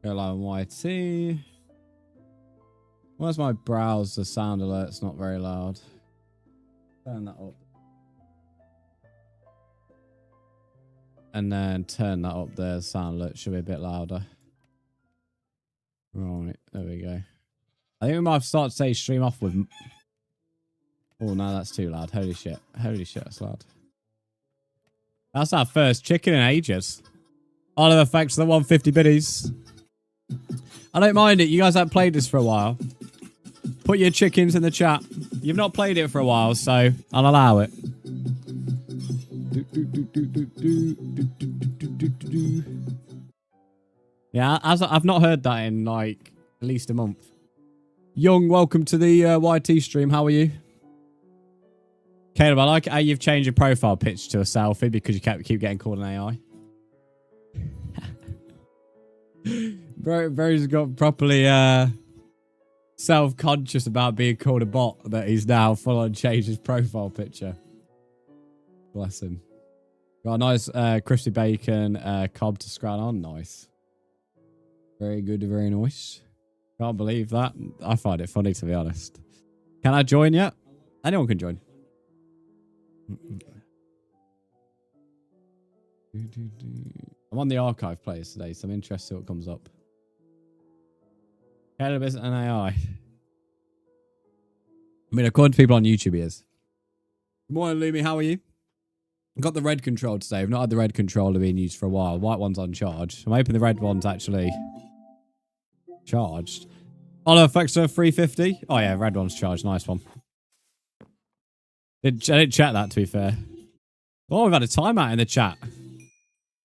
Go live on YT. Where's my browser sound alert? It's not very loud. Turn that up. And then turn that up there. Sound alert should be a bit louder. Right, there we go. I think we might have started today's stream off with... Oh, no, that's too loud. Holy shit. Holy shit, that's loud. That's our first chicken in ages. Oliver, thanks for the 150 biddies. I don't mind it. You guys haven't played this for a while. Put your chickens in the chat. You've not played it for a while, so I'll allow it. Yeah, I've not heard that in like at least a month. Young, welcome to the YT stream. How are you? Caleb, I like how you've changed your profile picture to a selfie because you keep getting called an AI. Bro's got properly self-conscious about being called a bot that he's now full on changed his profile picture. Bless him. Got a nice crispy bacon cob to scran on. Nice. Very good, very nice. Can't believe that. I find it funny, to be honest. Can I join yet? Anyone can join. I'm on the archive players today, so I'm interested in what comes up. Caleb isn't an AI. I mean, according to people on YouTube, he is. Good morning, Lumi. How are you? I've got the red control today. I've not had the red controller being used for a while. White one's on charge. I'm hoping the red one's actually charged. Oliver, thanks for 350. Oh, yeah, red one's charged. Nice one. I didn't check that, to be fair. Oh, we've had a timeout in the chat.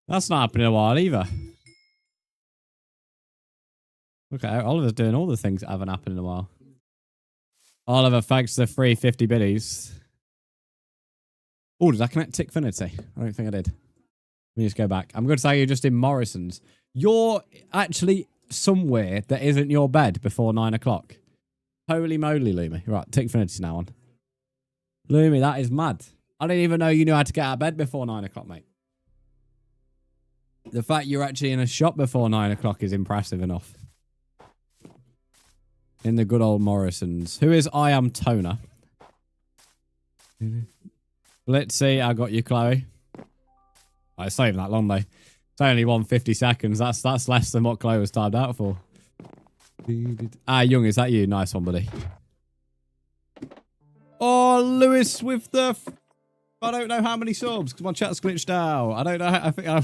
That's not happened in a while either. Okay, Oliver's doing all the things that haven't happened in a while. Oliver, thanks for the 350 biddies. Oh, did I connect Tickfinity? I don't think I did. Let me just go back. I'm going to say you're just in Morrison's. You're actually somewhere that isn't your bed before 9 o'clock. Holy moly, Lumi. Right, Tickfinity's now on. Lumi, that is mad. I didn't even know you knew how to get out of bed before 9 o'clock, mate. The fact you're actually in a shop before 9 o'clock is impressive enough. In the good old Morrison's. Who is I Am Toner? Let's see. I got you, Chloe. Oh, it's not even that long, though. It's only 150 seconds. That's less than what Chloe was timed out for. Ah, Young, is that you? Nice one, buddy. Oh, Lewis with the... I don't know how many subs because my chat's glitched out. I don't know. I think I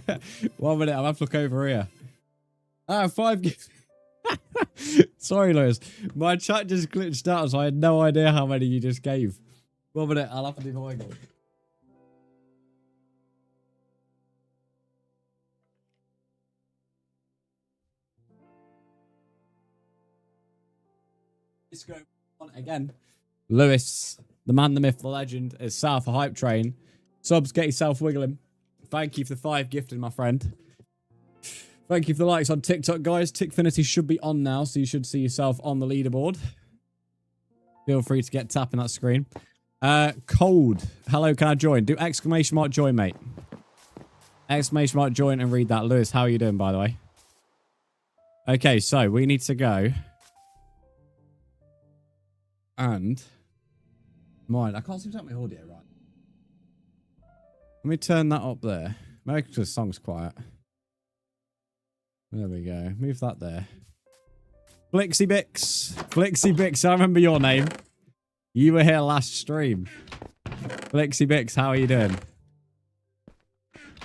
don't. 1 minute. I'll have to look over here. Ah, 5 gifts. Sorry, Lewis. My chat just glitched out, so I had no idea how many you just gave. 1 minute. I'll have to do my goal. Let's go on again. Lewis, the man, the myth, the legend, is south of Hype Train. Subs, get yourself wiggling. Thank you for the 5 gifted, my friend. Thank you for the likes on TikTok, guys. Tickfinity should be on now, so you should see yourself on the leaderboard. Feel free to get tapping that screen. Cold. Hello, can I join? Do exclamation mark join, mate. Exclamation mark join and read that. Lewis, how are you doing, by the way? Okay, so we need to go. And... Mind, I can't seem to have my audio right. Let me turn that up there. Maybe because the song's quiet. There we go. Move that there. Flixie Bix. Flixie Bix, I remember your name. You were here last stream. Flixie Bix, how are you doing?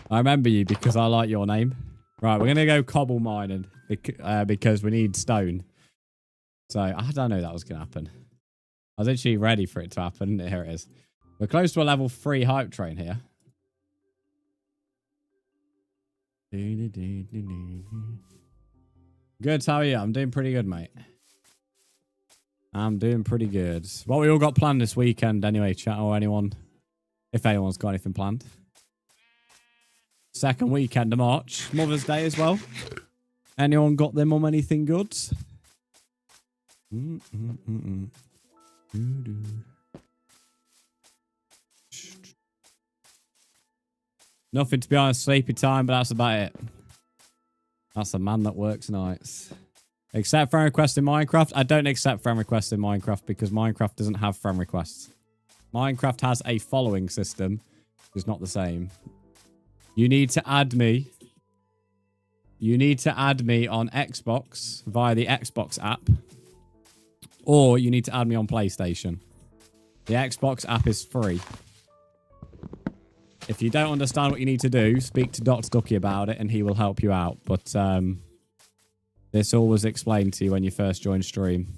I remember you because I like your name. Right, we're going to go cobble mining because we need stone. So, I don't know that was going to happen. I was actually ready for it to happen. Here it is. We're close to a level 3 hype train here. Good, how are you? I'm doing pretty good, mate. I'm doing pretty good. What we all got planned this weekend anyway, chat, or anyone, if anyone's got anything planned. Second weekend of March. Mother's Day as well. Anyone got their mum anything good? Nothing, to be honest. Sleepy time, but that's about it. That's a man that works nights. Accept friend requests in Minecraft. I don't accept friend requests in Minecraft because Minecraft doesn't have friend requests. Minecraft has a following system. It's not the same. You need to add me. You need to add me on Xbox via the Xbox app. Or you need to add me on PlayStation. The Xbox app is free. If you don't understand what you need to do, speak to Dr. Ducky about it and he will help you out. But this all was explained to you when you first joined stream.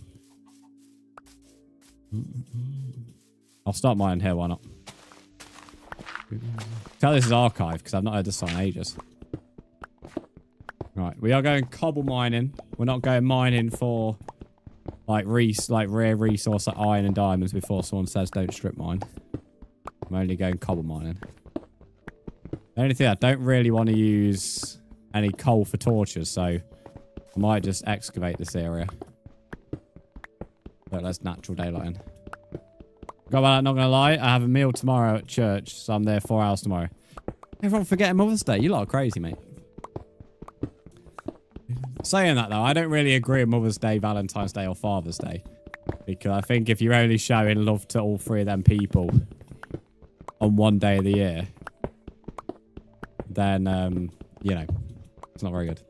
I'll start mine here, why not? Tell this is archive because I've not heard this song in ages. Right, we are going cobble mining. We're not going mining for like rare resource like iron and diamonds before someone says don't strip mine. I'm only going cobble mining. The only thing I don't really want to use any coal for torches, so I might just excavate this area. But let's natural daylight in. I'm not gonna lie, I have a meal tomorrow at church, so I'm there 4 hours tomorrow. Everyone forgetting Mother's Day. You lot are crazy, mate. Saying that though, I don't really agree with Mother's Day, Valentine's Day, or Father's Day. Because I think if you're only showing love to all three of them people on one day of the year, then, you know, it's not very good.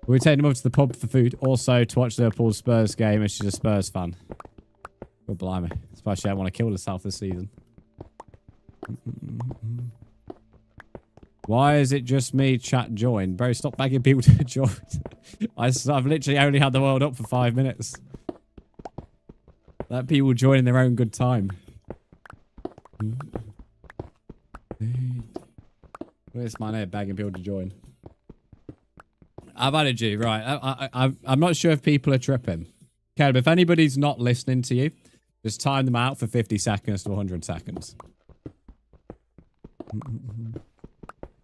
We're taking them up to the pub for food. Also, to watch Liverpool's Spurs game, and she's a Spurs fan. God blimey. Especially I don't want to kill herself this season. Why is it just me chat join? Bro, stop begging people to join. I've literally only had the world up for 5 minutes. Let people join in their own good time. Where's my name begging people to join? I've added you, right. I'm not sure if people are tripping. Caleb, if anybody's not listening to you, just time them out for 50 seconds to 100 seconds.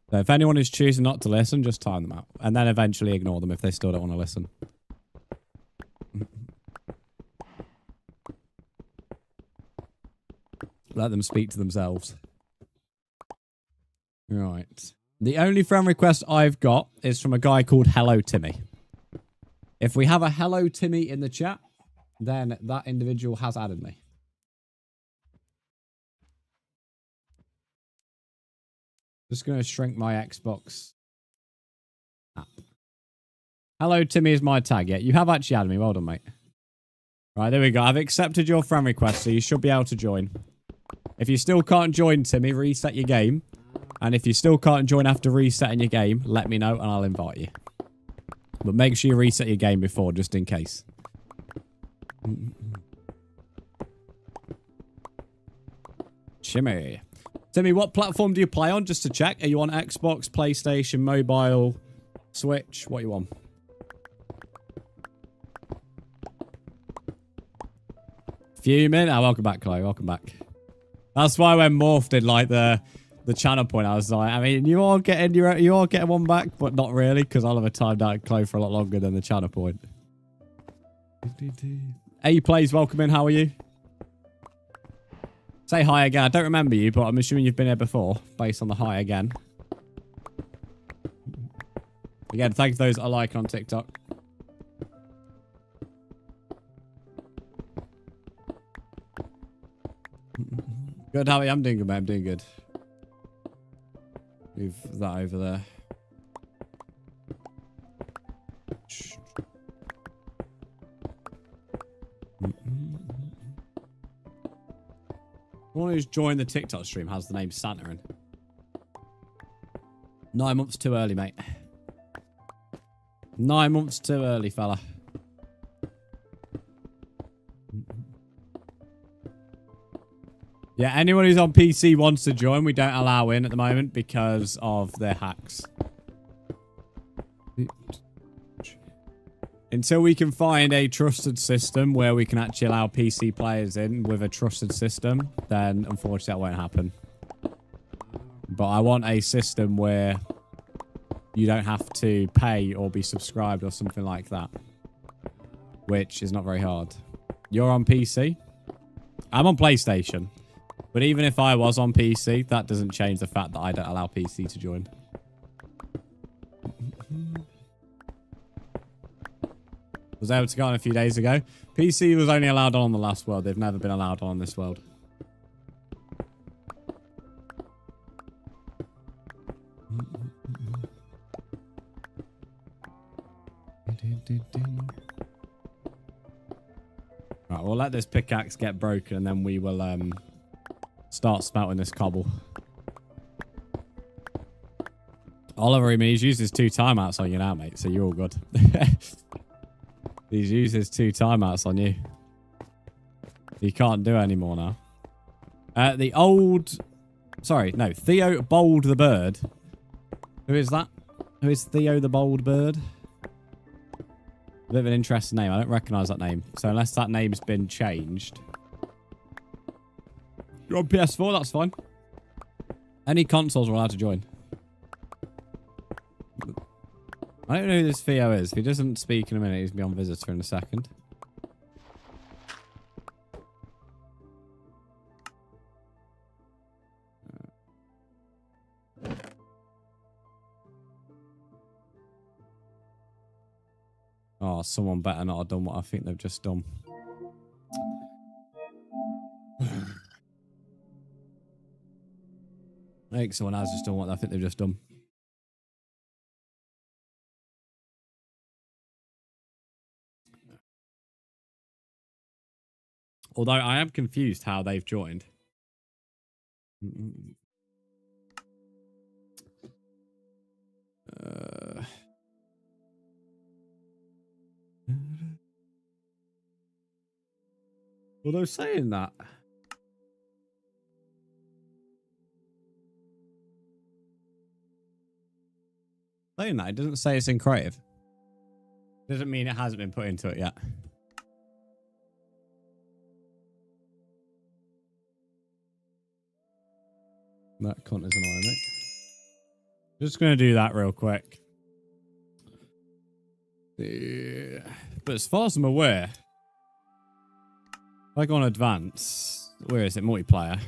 So if anyone is choosing not to listen, just time them out. And then eventually ignore them if they still don't want to listen. Let them speak to themselves. Right. The only friend request I've got is from a guy called Hello Timmy. If we have a Hello Timmy in the chat, then that individual has added me. Just going to shrink my Xbox app. Hello Timmy is my tag. Yeah, you have actually added me. Well done, mate. Right, there we go. I've accepted your friend request, so you should be able to join. If you still can't join, Timmy, reset your game. And if you still can't join after resetting your game, let me know and I'll invite you. But make sure you reset your game before, just in case. Shimmy. Timmy, what platform do you play on? Just to check. Are you on Xbox, PlayStation, mobile, Switch? What are you on? Fuming? Oh, welcome back, Chloe. Welcome back. That's why when Morph did like the channel point, I was like, I mean, you are getting one back, but not really, because I'll have a timed out Chloe for a lot longer than the channel point. A plays, welcome in. How are you? Say hi again. I don't remember you, but I'm assuming you've been here before, based on the hi again. Again, thank you for those that are liking on TikTok. Good, how are you? I'm doing good, mate. I'm doing good. Move that over there. Someone who's joined the TikTok stream has the name Santa in. 9 months too early, mate. 9 months too early, fella. Yeah, anyone who's on PC wants to join, we don't allow in at the moment because of their hacks. Until we can find a trusted system where we can actually allow PC players in with a trusted system, then unfortunately that won't happen. But I want a system where you don't have to pay or be subscribed or something like that. Which is not very hard. You're on PC? I'm on PlayStation. But even if I was on PC, that doesn't change the fact that I don't allow PC to join. Was able to go on a few days ago. PC was only allowed on the last world. They've never been allowed on this world. Right, we'll let this pickaxe get broken and then we will start spouting this cobble. Oliver, I mean, he's used his 2 timeouts on you now, mate, so you're all good. He's used his 2 timeouts on you. You can't do it anymore now. The old... Sorry, no. Theo Bold the Bird. Who is that? Who is Theo the Bold Bird? A bit of an interesting name. I don't recognise that name. So unless that name's been changed. You're on PS4, that's fine. Any consoles are allowed to join. I don't know who this Theo is. If he doesn't speak in a minute, he's going to be on visitor in a second. Oh, someone better not have done what I think they've just done. I think someone has just done what I think they've just done. Although I am confused how they've joined. Well, they're saying that. Saying that, it doesn't say it's in creative. Doesn't mean it hasn't been put into it yet. That cunt is annoying, mate. Just going to do that real quick. Yeah. But as far as I'm aware, if I go on advance, where is it? Multiplayer.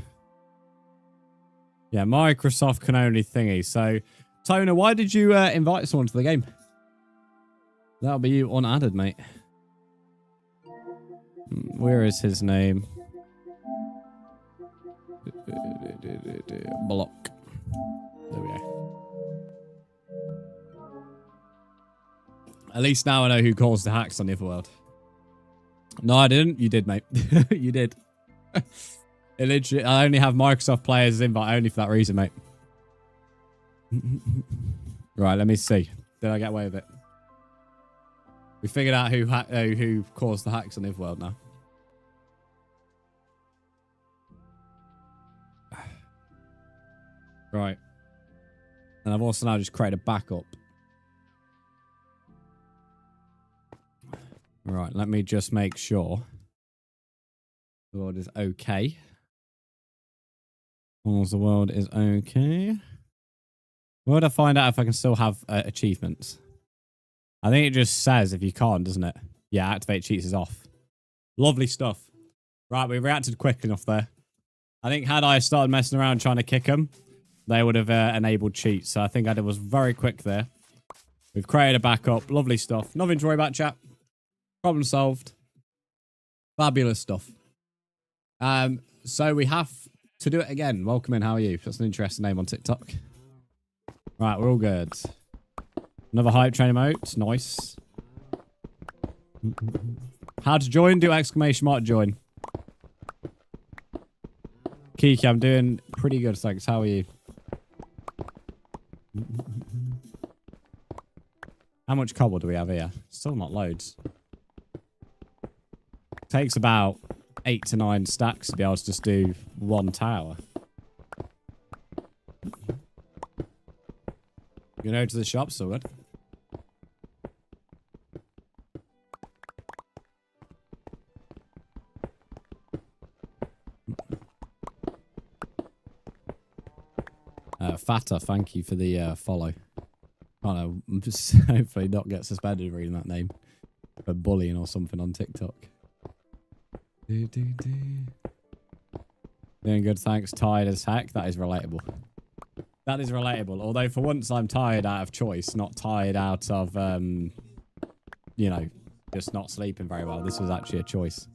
Yeah, Microsoft can only thingy. So, Toner, why did you invite someone to the game? That'll be you unadded, mate. Where is his name? Block. There we go. At least now I know who caused the hacks on the other world. No, I didn't. You did, mate. You did. It literally, I only have Microsoft players invite only for that reason, mate. Right, let me see. Did I get away with it? We figured out who caused the hacks on the other world now. Right. And I've also now just created a backup. Right, let me just make sure the world is okay. As the world is okay. Where would I find out if I can still have achievements? I think it just says if you can't, doesn't it? Yeah, activate cheats is off. Lovely stuff. Right, we reacted quick enough there. I think had I started messing around trying to kick them, they would have enabled cheats. So I think I was very quick there. We've created a backup. Lovely stuff. Nothing to worry about, chat. Problem solved. Fabulous stuff. So we have to do it again. Welcome in. How are you? That's an interesting name on TikTok. Right, we're all good. Another hype train emote. Nice. How to join? Do exclamation mark join. Kiki, I'm doing pretty good, thanks. How are you? How much cobble do we have here? Still not loads. Takes about 8 to 9 stacks to be able to just do one tower. You know, to the shop, so good. Fatter, thank you for the follow. I don't know, just hopefully not get suspended reading that name for bullying or something on TikTok. Doing good, thanks. Tired as heck. That is relatable. That is relatable. Although for once I'm tired out of choice, not tired out of, you know, just not sleeping very well. This was actually a choice.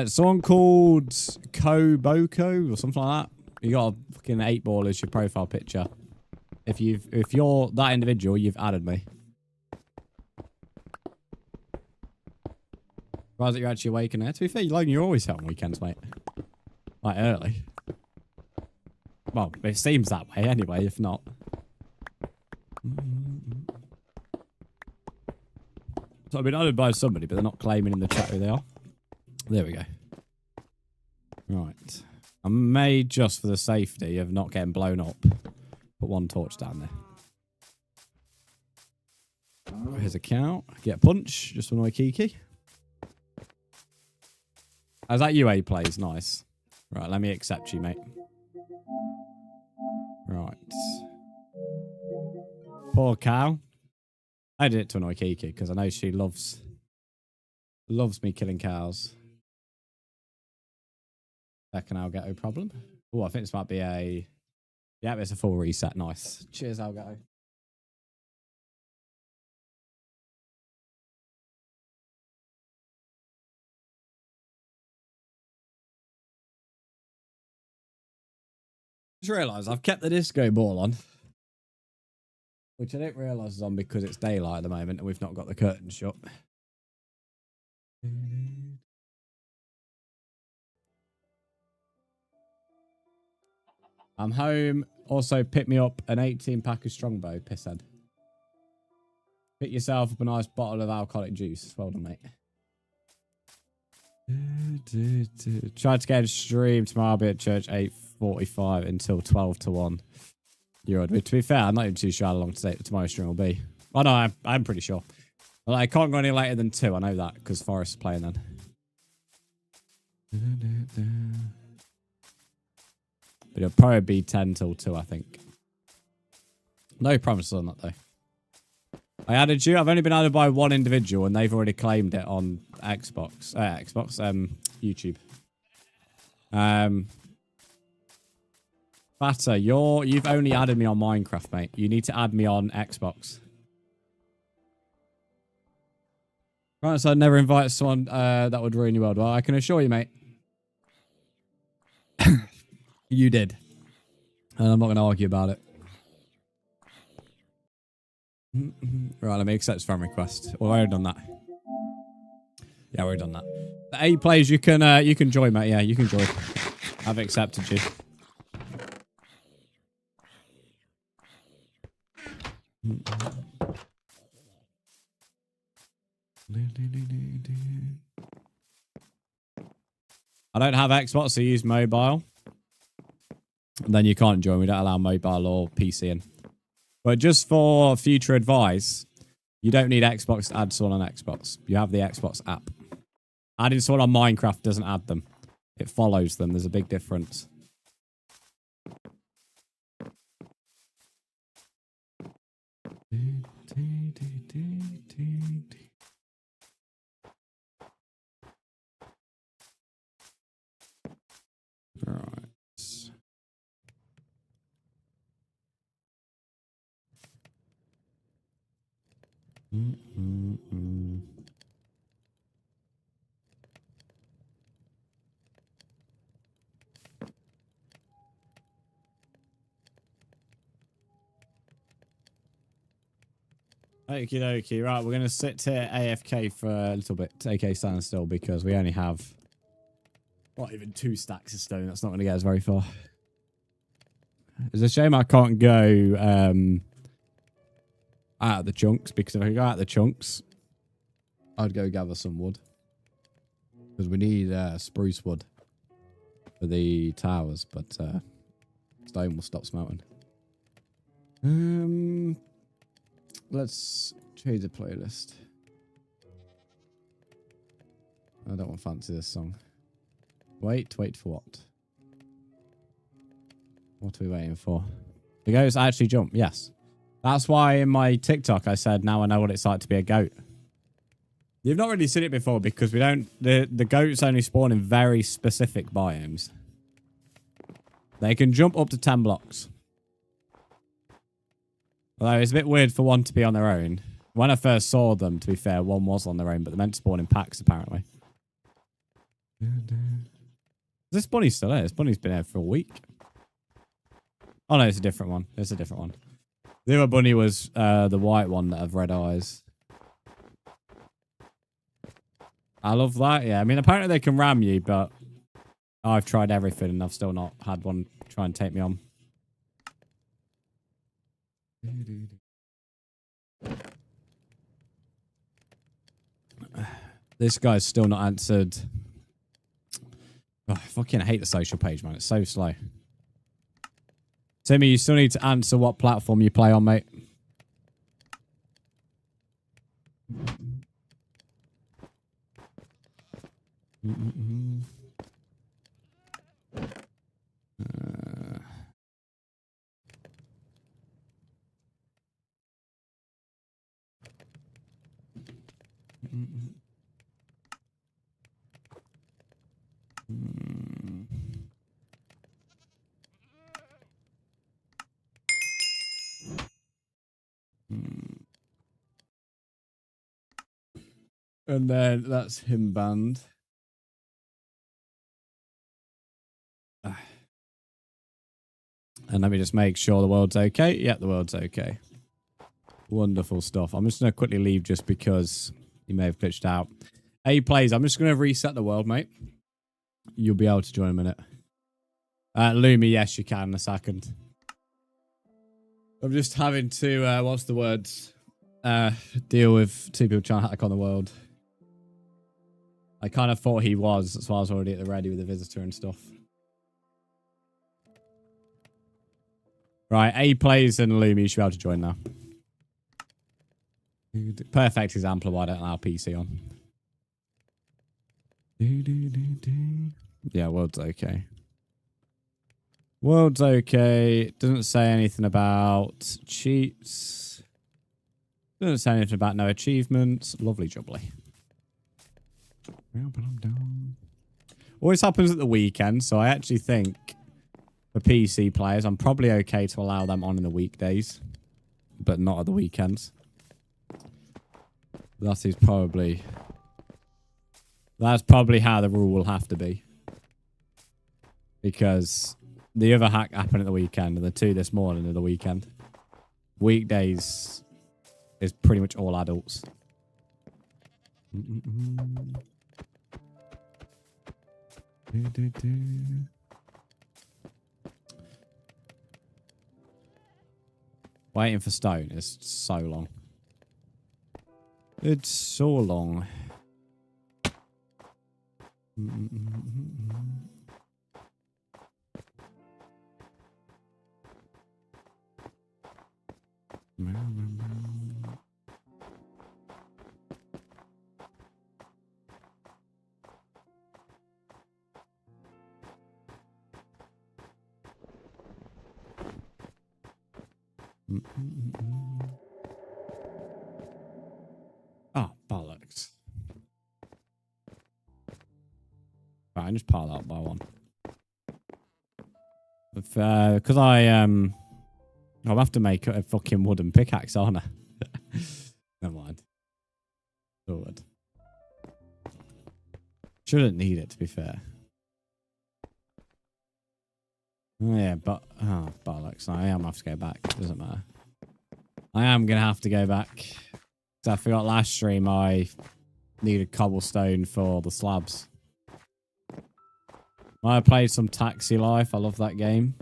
Someone called Koboko or something like that. You got a fucking 8-ball as your profile picture. If you're that individual, you've added me. Surprised that you're actually awake in there. To be fair, you're always out on weekends, mate. Like early. Well, it seems that way anyway, if not. So I've been added by somebody, but they're not claiming in the chat who they are. There we go. Right. I may, just for the safety of not getting blown up, put one torch down there. Here's a cow. Get a punch. Just annoy Kiki. How's that UA plays? Nice. Right, let me accept you, mate. Right. Poor cow. I did it to annoy Kiki because I know she loves me killing cows. Second Algato problem. Oh, I think this might be a... Yeah, it's a full reset. Nice. Cheers, Algato. Just realised I've kept the disco ball on. Which I didn't realise is on because it's daylight at the moment and we've not got the curtains shut. I'm home. Also, pick me up an 18-pack of Strongbow, pisshead. Pick yourself up a nice bottle of alcoholic juice. Well done, mate. Tried to get a stream tomorrow. I'll be at church 8:45 until 12 to 1. To be fair, I'm not even too sure how long tomorrow's stream will be. Oh, no, I'm pretty sure. Well, I can't go any later than 2. I know that because Forrest's playing then. But it'll probably be 10 till 2, I think. No promises on that, though. I added you. I've only been added by one individual, and they've already claimed it on YouTube. Fatter, you've only added me on Minecraft, mate. You need to add me on Xbox. Right, so I'd never invite someone that would ruin your world. Well, I can assure you, mate. You did. And I'm not going to argue about it. Right, let me accept this friend request. Well, I already done that. Yeah, we already done that. The 8 players, you can join, mate. Yeah, you can join. I've accepted you. I don't have Xbox, so use mobile. And then you can't join. We don't allow mobile or PC in. But just for future advice, you don't need Xbox to add someone on Xbox. You have the Xbox app. Adding someone on Minecraft doesn't add them. It follows them. There's a big difference. Right. Okie dokie. Right, we're going to sit here AFK for a little bit. AK stand still because we only have not even 2 stacks of stone. That's not going to get us very far. It's a shame I can't go out of the chunks, because if I go out of the chunks, I'd go gather some wood. Because we need spruce wood for the towers, but stone will stop smelting. Let's change the playlist. I don't want to fancy this song. Wait for what? What are we waiting for? The goats actually jump, yes. That's why in my TikTok I said, now I know what it's like to be a goat. You've not really seen it before because we don't... The goats only spawn in very specific biomes. They can jump up to 10 blocks. Although it's a bit weird for one to be on their own. When I first saw them, to be fair, one was on their own, but they're meant to spawn in packs, apparently. This bunny still here? This bunny's been here for a week. Oh, no, it's a different one. It's a different one. The other bunny was the white one that have red eyes. I love that. Yeah, I mean, apparently they can ram you, but I've tried everything and I've still not had one try and take me on. This guy's still not answered. Oh, I fucking hate the social page, man. It's so slow. Timmy, you still need to answer what platform you play on, mate. And then that's him banned. And let me just make sure the world's okay. Yep, the world's okay. Wonderful stuff. I'm just going to quickly leave just because you may have glitched out. Hey, plays. I'm just going to reset the world, mate. You'll be able to join in a minute. Lumi, yes, you can in a second. I'm just having to, what's the words? Deal with two people trying to hack on the world. I kind of thought he was. That's why I was already at the ready with the visitor and stuff. Right, A plays and Lumi, you should be able to join now. Perfect example of why I don't allow PC on. Yeah, world's okay. World's okay. Doesn't say anything about cheats. Doesn't say anything about no achievements. Lovely jubbly. Always happens at the weekend, so I actually think for PC players, I'm probably okay to allow them on in the weekdays, but not at the weekends. That's probably how the rule will have to be. Because the other hack happened at the weekend, and the two this morning are the weekend. Weekdays is pretty much all adults. Waiting for stone is so long. It's so long. Oh, bollocks. Right, I just pile that by one. Because I'll have to make a fucking wooden pickaxe, aren't I? Never mind. Forward. Shouldn't need it, to be fair. Oh, yeah, but... Oh, bollocks. I am going to have to go back. Doesn't matter. I am going to have to go back. So I forgot last stream I needed cobblestone for the slabs. I played some Taxi Life. I love that game.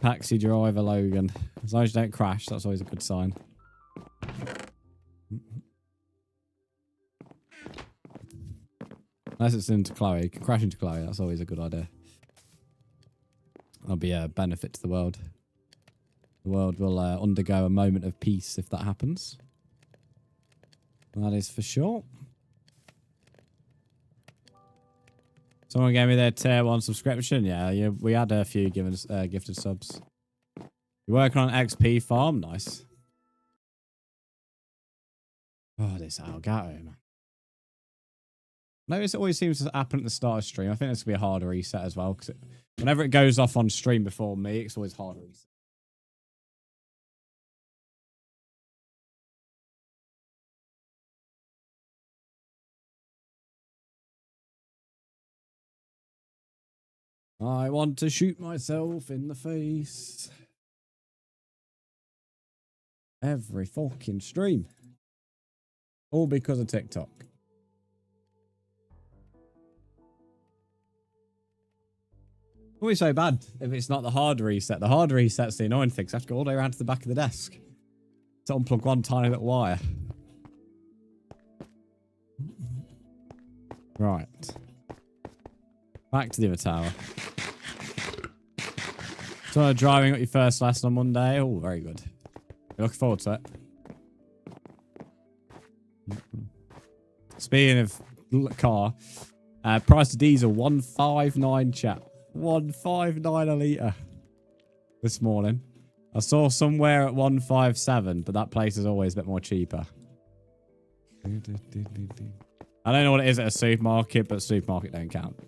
Taxi driver Logan. As long as you don't crash, that's always a good sign. Unless it's into Chloe. You can crash into Chloe. That's always a good idea. That'll be a benefit to the world. The world will undergo a moment of peace if that happens. That is for sure. Someone gave me their tier 1 subscription. Yeah, we had a few given gifted subs. You're working on XP farm? Nice. Oh, this Elgato, man. Notice it always seems to happen at the start of stream. I think this will be a harder reset as well. Because whenever it goes off on stream before me, it's always harder reset. I want to shoot myself in the face. Every fucking stream. All because of TikTok. Always so bad if it's not the hard reset. The hard reset's the annoying thing. So I have to go all the way around to the back of the desk to unplug one tiny little wire. Right. Back to the other tower. So driving up your first lesson on Monday. Oh, very good. Looking forward to it. Speaking of car, price of diesel 159 chat. 159 a litre this morning. I saw somewhere at 157, but that place is always a bit more cheaper. I don't know what it is at a supermarket, but supermarket don't count.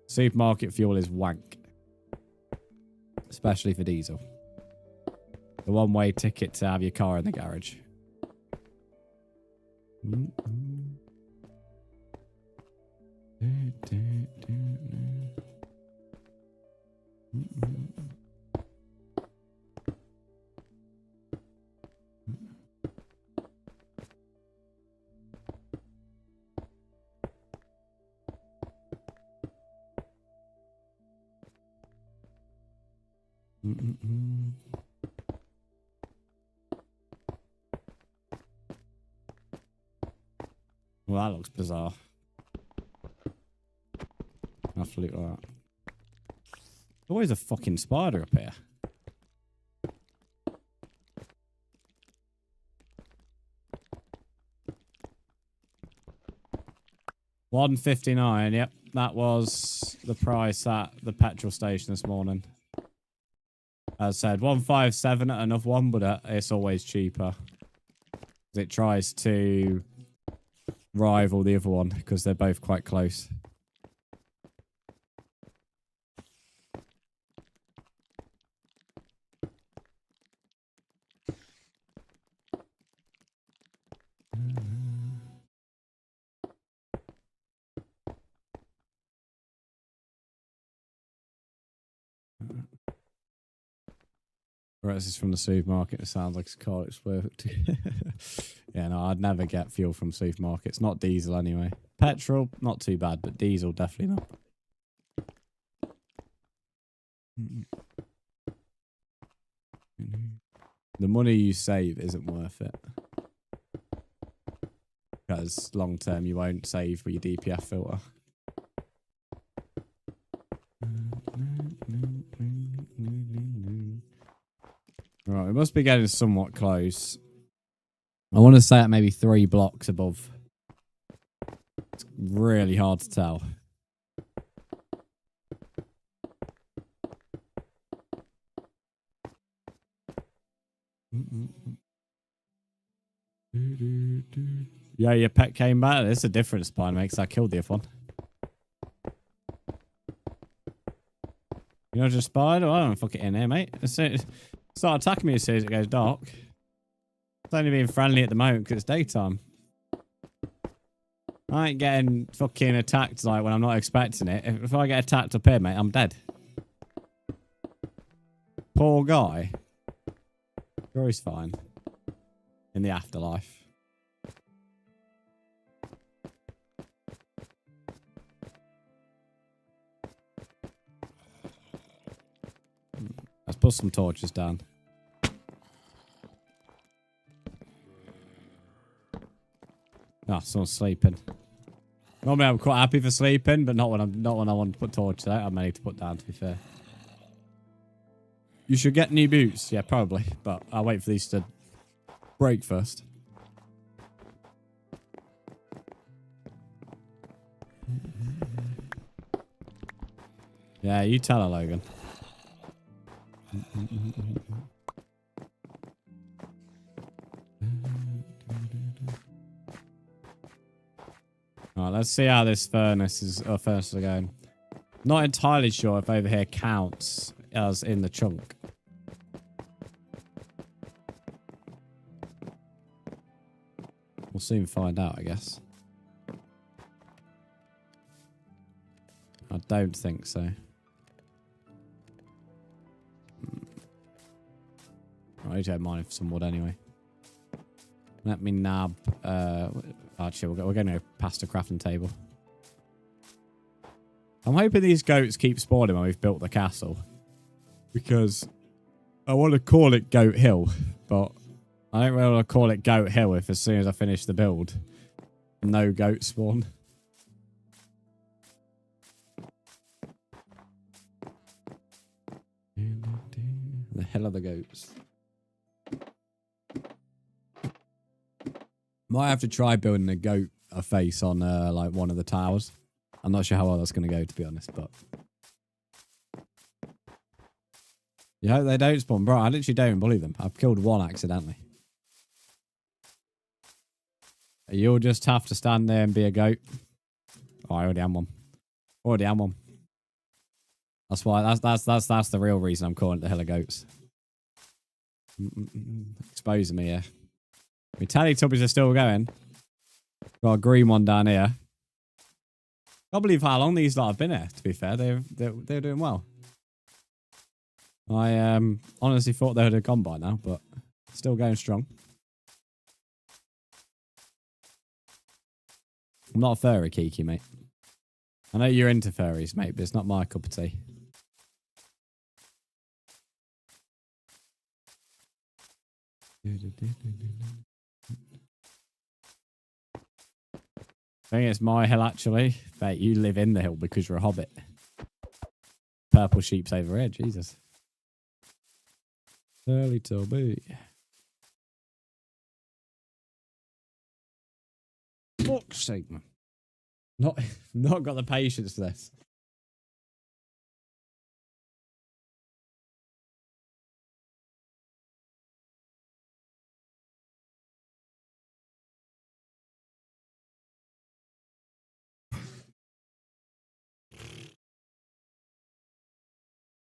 Supermarket fuel is wank. Especially for diesel. The one-way ticket to have your car in the garage. Well, that looks bizarre. I'll have to look at that. There's always a fucking spider up here. $1.59. Yep, that was the price at the petrol station this morning. As I said, 157 at another one, but it's always cheaper. It tries to rival the other one because they're both quite close. Right, this is from the supermarket. It sounds like it's car exploded. Yeah, no, I'd never get fuel from supermarkets. Not diesel anyway. Petrol, not too bad, but diesel, definitely not. The money you save isn't worth it. Because long term you won't save with your DPF filter. Right, we must be getting somewhat close. I want to say at maybe 3 blocks above. It's really hard to tell. Yeah, your pet came back. There's a difference, Pine makes. I killed the other one. You know, just spider? I don't fuck it in here, mate. Start attacking me as soon as it goes dark. It's only being friendly at the moment because it's daytime. I ain't getting fucking attacked like when I'm not expecting it. If I get attacked up here, mate, I'm dead. Poor guy. Sure, he's fine. In the afterlife. Let's put some torches down. Ah, someone's sleeping. Normally I'm quite happy for sleeping, but not when I want to put torches out. I'm ready to put down, to be fair. You should get new boots. Yeah, probably. But I'll wait for these to break first. Yeah, you tell her, Logan. Alright, let's see how this furnaces are going. Not entirely sure if over here counts as in the chunk. We'll soon find out, I guess. I don't think so. need to go mining for some wood anyway. Let me nab... actually, we're going to go past the crafting table. I'm hoping these goats keep spawning when we've built the castle. Because I want to call it Goat Hill, but I don't really want to call it Goat Hill if as soon as I finish the build, no goats spawn. The hell are the goats? Might have to try building a goat face on like one of the towers. I'm not sure how well that's going to go, to be honest, but you hope they don't spawn, bro. I literally don't bully them. I've killed one accidentally. You'll just have to stand there and be a goat. Oh, I already am one. Already am one. That's why. That's the real reason I'm calling it the Hill of Goats. Exposing me here. I mean, Teletubbies are still going. Got a green one down here. Can't believe how long these lot have been here. To be fair, they're doing well. I honestly thought they would have gone by now, but still going strong. I'm not a furry, Kiki, mate. I know you're into furries, mate, but it's not my cup of tea. I think it's my hill, actually. Bet you live in the hill because you're a hobbit. Purple sheep's over here, Jesus. Early Toby. Fuck's sake, man. Not got the patience for this.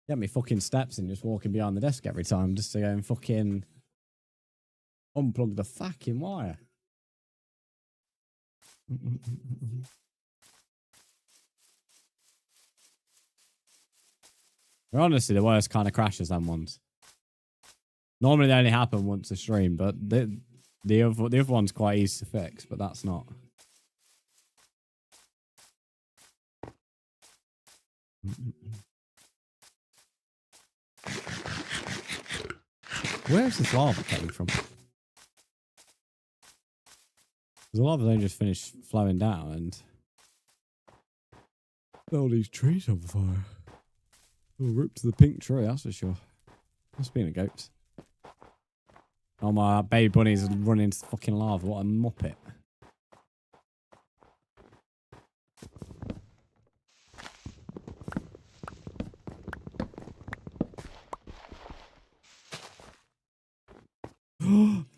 Get me fucking steps in just walking behind the desk every time just to go and fucking unplug the fucking wire. They're honestly the worst kind of crashes, them ones. Normally they only happen once a stream, but the other one's quite easy to fix, but that's not. Where's this lava coming from? The lava's only just finished flowing down and all these trees on fire. Oh, rip to the pink tree, that's for sure. Must be in a goat. Oh, my baby bunny's running into the fucking lava. What a muppet.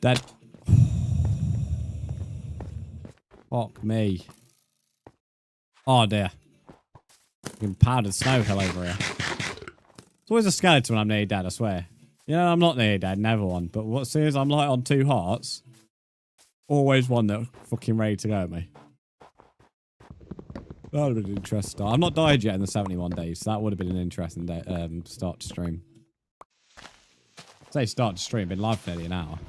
Dead. Fuck me. Oh dear. Fucking powdered snow hell over here. It's always a skeleton when I'm nearly dead, I swear. You know, I'm not nearly dead, never one. But as soon as I'm like on 2 hearts, always one that's fucking ready to go at me. That would have been an interesting. I've not died yet in the 71 days, so that would have been an interesting day, start to stream. Say start to stream, been live for nearly an hour.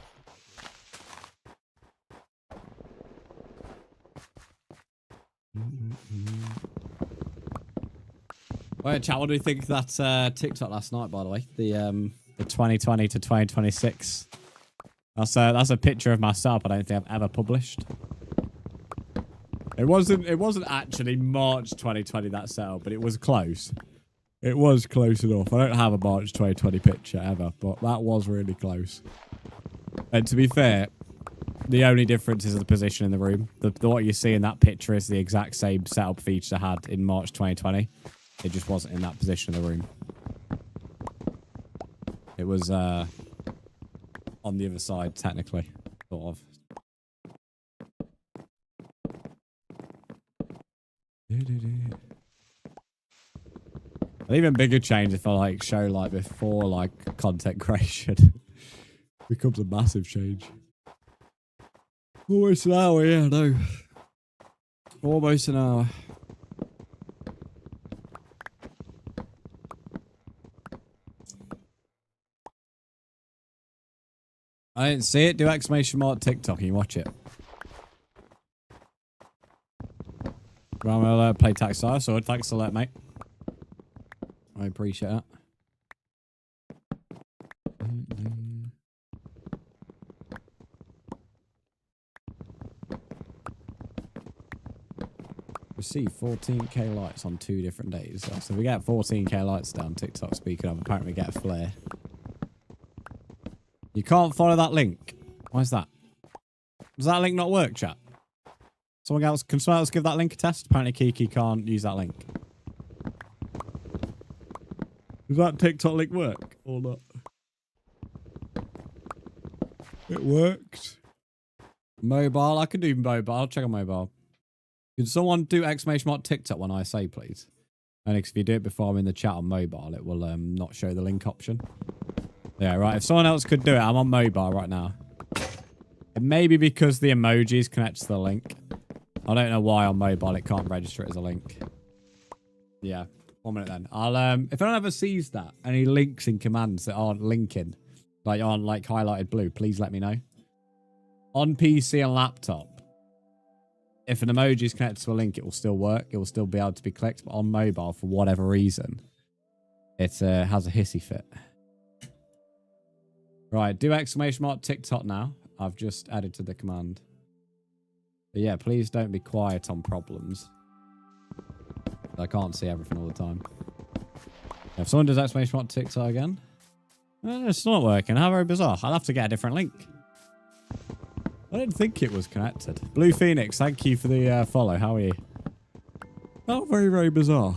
Well, chat, what do you think of that TikTok last night, by the way? The 2020 to 2026. That's a picture of myself I don't think I've ever published. It wasn't actually March 2020 that setup, but it was close. It was close enough. I don't have a March 2020 picture ever, but that was really close. And to be fair, the only difference is the position in the room. What you see in that picture is the exact same setup feature I had in March 2020. It just wasn't in that position in the room. It was on the other side, technically, sort of. An even bigger change if I like show like before like content creation. Becomes a massive change. Almost an hour, yeah, no. Almost an hour. I didn't see it. Do exclamation mark TikTok and you watch it. Well, we'll play Taxi Sword. Thanks a lot, mate. I appreciate that. Receive 14k likes on 2 different days. So we get 14k likes down TikTok, speaking of. Apparently we get a flare. You can't follow that link. Why is that? Does that link not work, chat? Can someone else give that link a test? Apparently Kiki can't use that link. Does that TikTok link work or not? It worked. Mobile. I can do mobile. I'll check on mobile. Can someone do exclamation mark TikTok when I say please? And if you do it before I'm in the chat on mobile, it will not show the link option. Yeah, right. If someone else could do it, I'm on mobile right now. It may be because the emojis connect to the link. I don't know why on mobile it can't register it as a link. Yeah, 1 minute then. I'll if anyone ever sees that, any links in commands that aren't linking, like aren't like highlighted blue, please let me know. On PC and laptop, if an emoji is connected to a link, it will still work. It will still be able to be clicked. But on mobile, for whatever reason, it has a hissy fit. Right, do exclamation mark TikTok now. I've just added to the command. But yeah, please don't be quiet on problems. I can't see everything all the time. If someone does exclamation mark TikTok again, it's not working. How very bizarre. I'll have to get a different link. I didn't think it was connected. Blue Phoenix, thank you for the follow. How are you? Oh, very, very bizarre.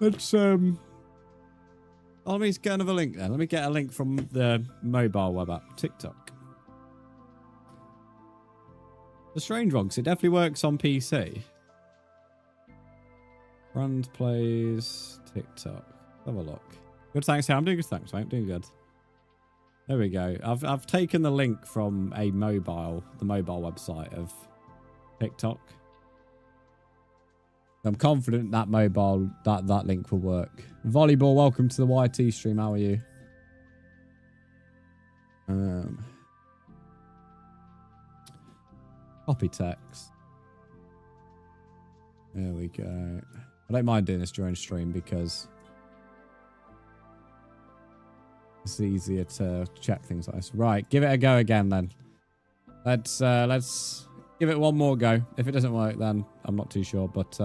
Let's let me get another link then. Let me get a link from the mobile web app, TikTok. The strange one, because it definitely works on PC. Brand plays TikTok. Have a look. Good, thanks. I'm doing good, thanks, mate. I'm doing good. There we go. I've taken the link from the mobile website of TikTok. I'm confident that that link will work. Volleyball, welcome to the YT stream. How are you? Copy text. There we go. I don't mind doing this during stream because it's easier to check things like this. Right, give it a go again then. Let's give it one more go. If it doesn't work, then I'm not too sure. But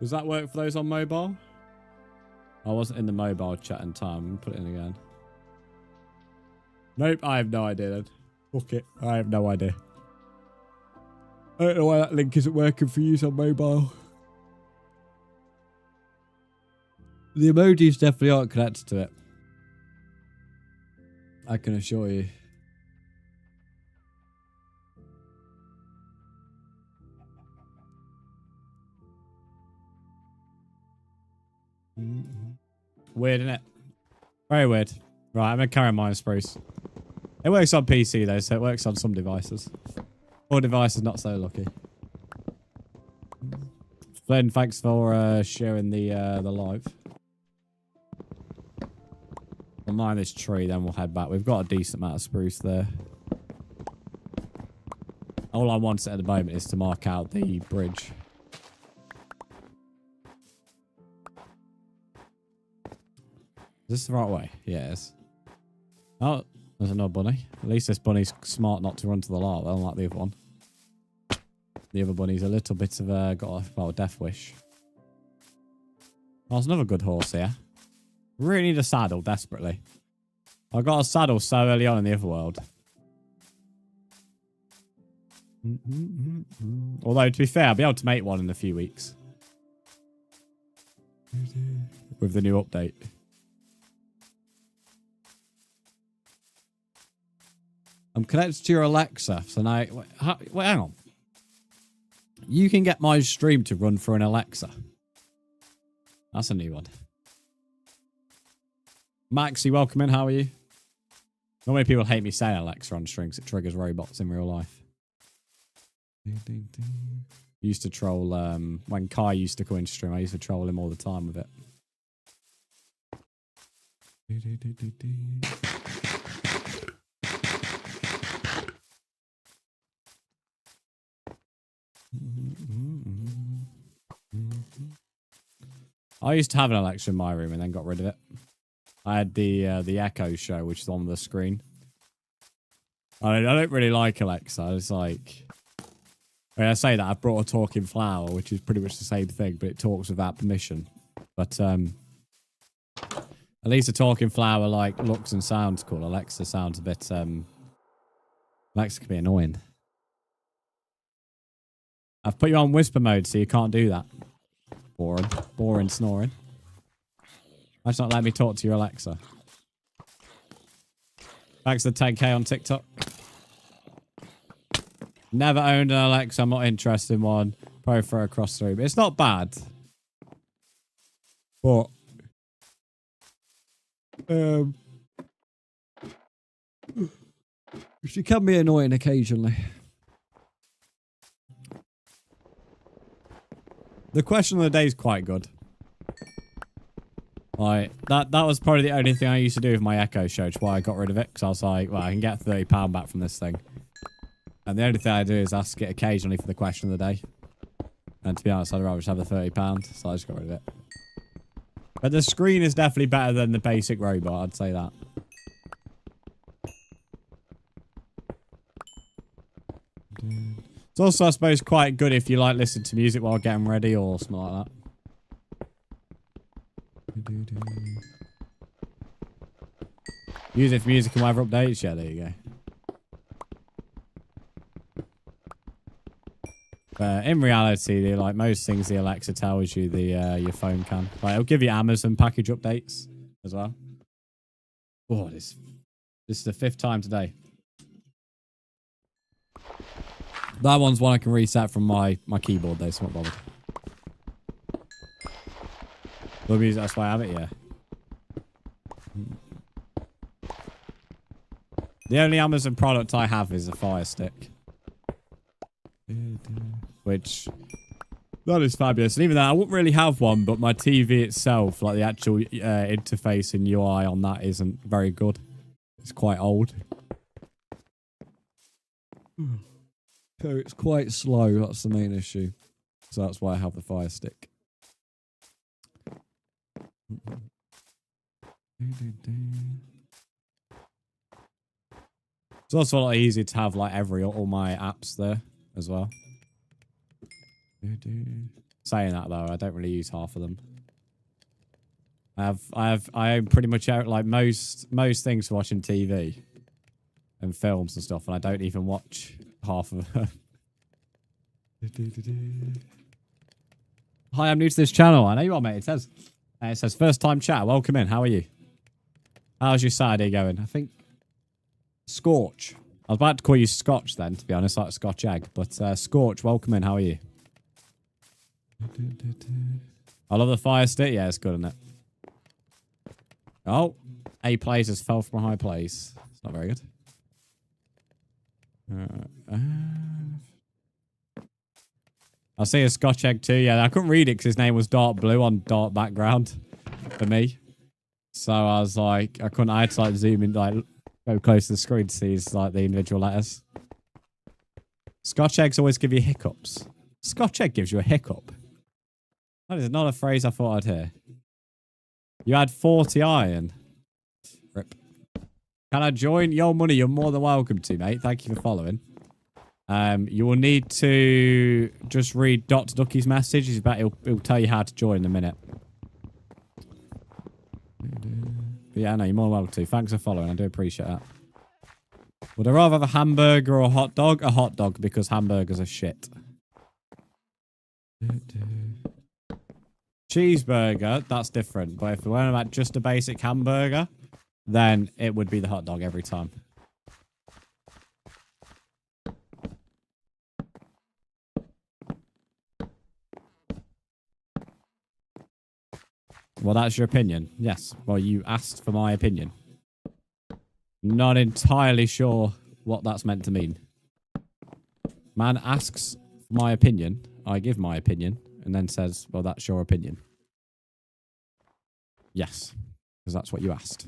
does that work for those on mobile? I wasn't in the mobile chat in time. Put it in again. Nope, I have no idea then. Fuck it. I have no idea. I don't know why that link isn't working for you on mobile. The emojis definitely aren't connected to it. I can assure you. Weird, isn't it? Very weird. Right, I'm going to carry on mine, Spruce. It works on PC though, so it works on some devices. Or devices not so lucky. Flynn, thanks for sharing the live. We'll mine this tree, then we'll head back. We've got a decent amount of spruce there. All I want at the moment is to mark out the bridge. Is this the right way? Yes. Oh, there's another bunny. At least this bunny's smart not to run to the lava, unlike the other one. The other bunny's a little bit of got a death wish. Oh, there's another good horse here. Really need a saddle, desperately. I got a saddle so early on in the other world. Although, to be fair, I'll be able to make one in a few weeks. With the new update. I'm connected to your Alexa, so now... Wait, hang on. You can get my stream to run for an Alexa. That's a new one. Maxie, welcome in. How are you? Not many people hate me saying Alexa on stream because it triggers robots in real life. Used to troll... when Kai used to come into stream, I used to troll him all the time with it. I used to have an Alexa in my room and then got rid of it. I had the Echo Show, which is on the screen. I don't really like Alexa. It's like, when I say that, I've brought a talking flower, which is pretty much the same thing, but it talks without permission. But at least a talking flower like looks and sounds cool. Alexa sounds a bit Alexa can be annoying. I've put you on whisper mode, so you can't do that. Boring snoring. Why not let me talk to your Alexa? Thanks for the 10k on TikTok. Never owned an Alexa. I'm not interested in one. Probably throw across the room. It's not bad. But she can be annoying occasionally. The question of the day is quite good. Like, that was probably the only thing I used to do with my Echo Show, which is why I got rid of it, because I was like, well, I can get £30 back from this thing. And the only thing I do is ask it occasionally for the question of the day. And to be honest, I'd rather just have the £30, so I just got rid of it. But the screen is definitely better than the basic robot, I'd say that. It's also, I suppose, quite good if you like listen to music while getting ready or something like that. Use it for music and weather updates. Yeah, there you go. But in reality, like most things, the Alexa tells you your phone can. Like, it'll give you Amazon package updates as well. Oh, this is the 5th time today. That one's one I can reset from my keyboard though, so I'm not bothered. Love music, that's why I have it, yeah. The only Amazon product I have is a Fire Stick. Which, that is fabulous. And even that, I wouldn't really have one, but my TV itself, like the actual interface and UI on that isn't very good. It's quite old. So it's quite slow, that's the main issue. So that's why I have the Fire Stick. It's also a lot easier to have like all my apps there as well. Saying that though, I don't really use half of them. I own pretty much out like most things for watching TV and films and stuff, and I don't even watch half of them. Hi, I'm new to this channel. I know you are, mate. It says first time chat. Welcome in. How are you? How's your Saturday going? I think Scorch. I was about to call you Scotch then, to be honest, like Scotch egg. But Scorch, welcome in. How are you? I love the Fire Stick. Yeah, it's good, isn't it? Oh, A place has fell from a high place. It's not very good. I see a Scotch egg too. Yeah, I couldn't read it because his name was dark blue on dark background for me. So I was like, I had to like zoom in, like go close to the screen to see like the individual letters. Scotch eggs always give you hiccups. Scotch egg gives you a hiccup. That is not a phrase I thought I'd hear. You had 40 iron. Rip. Can I join? Your money, you're more than welcome to, mate. Thank you for following. You will need to just read Dr. Ducky's message. He'll tell you how to join in a minute. But yeah, no, you're more than welcome to. Thanks for following. I do appreciate that. Would I rather have a hamburger or a hot dog? A hot dog, because hamburgers are shit. Cheeseburger, that's different. But if we're learning about just a basic hamburger, then it would be the hot dog every time. Well, that's your opinion. Yes. Well, you asked for my opinion. Not entirely sure what that's meant to mean. Man asks for my opinion. I give my opinion. And then says, well, that's your opinion. Yes. Because that's what you asked.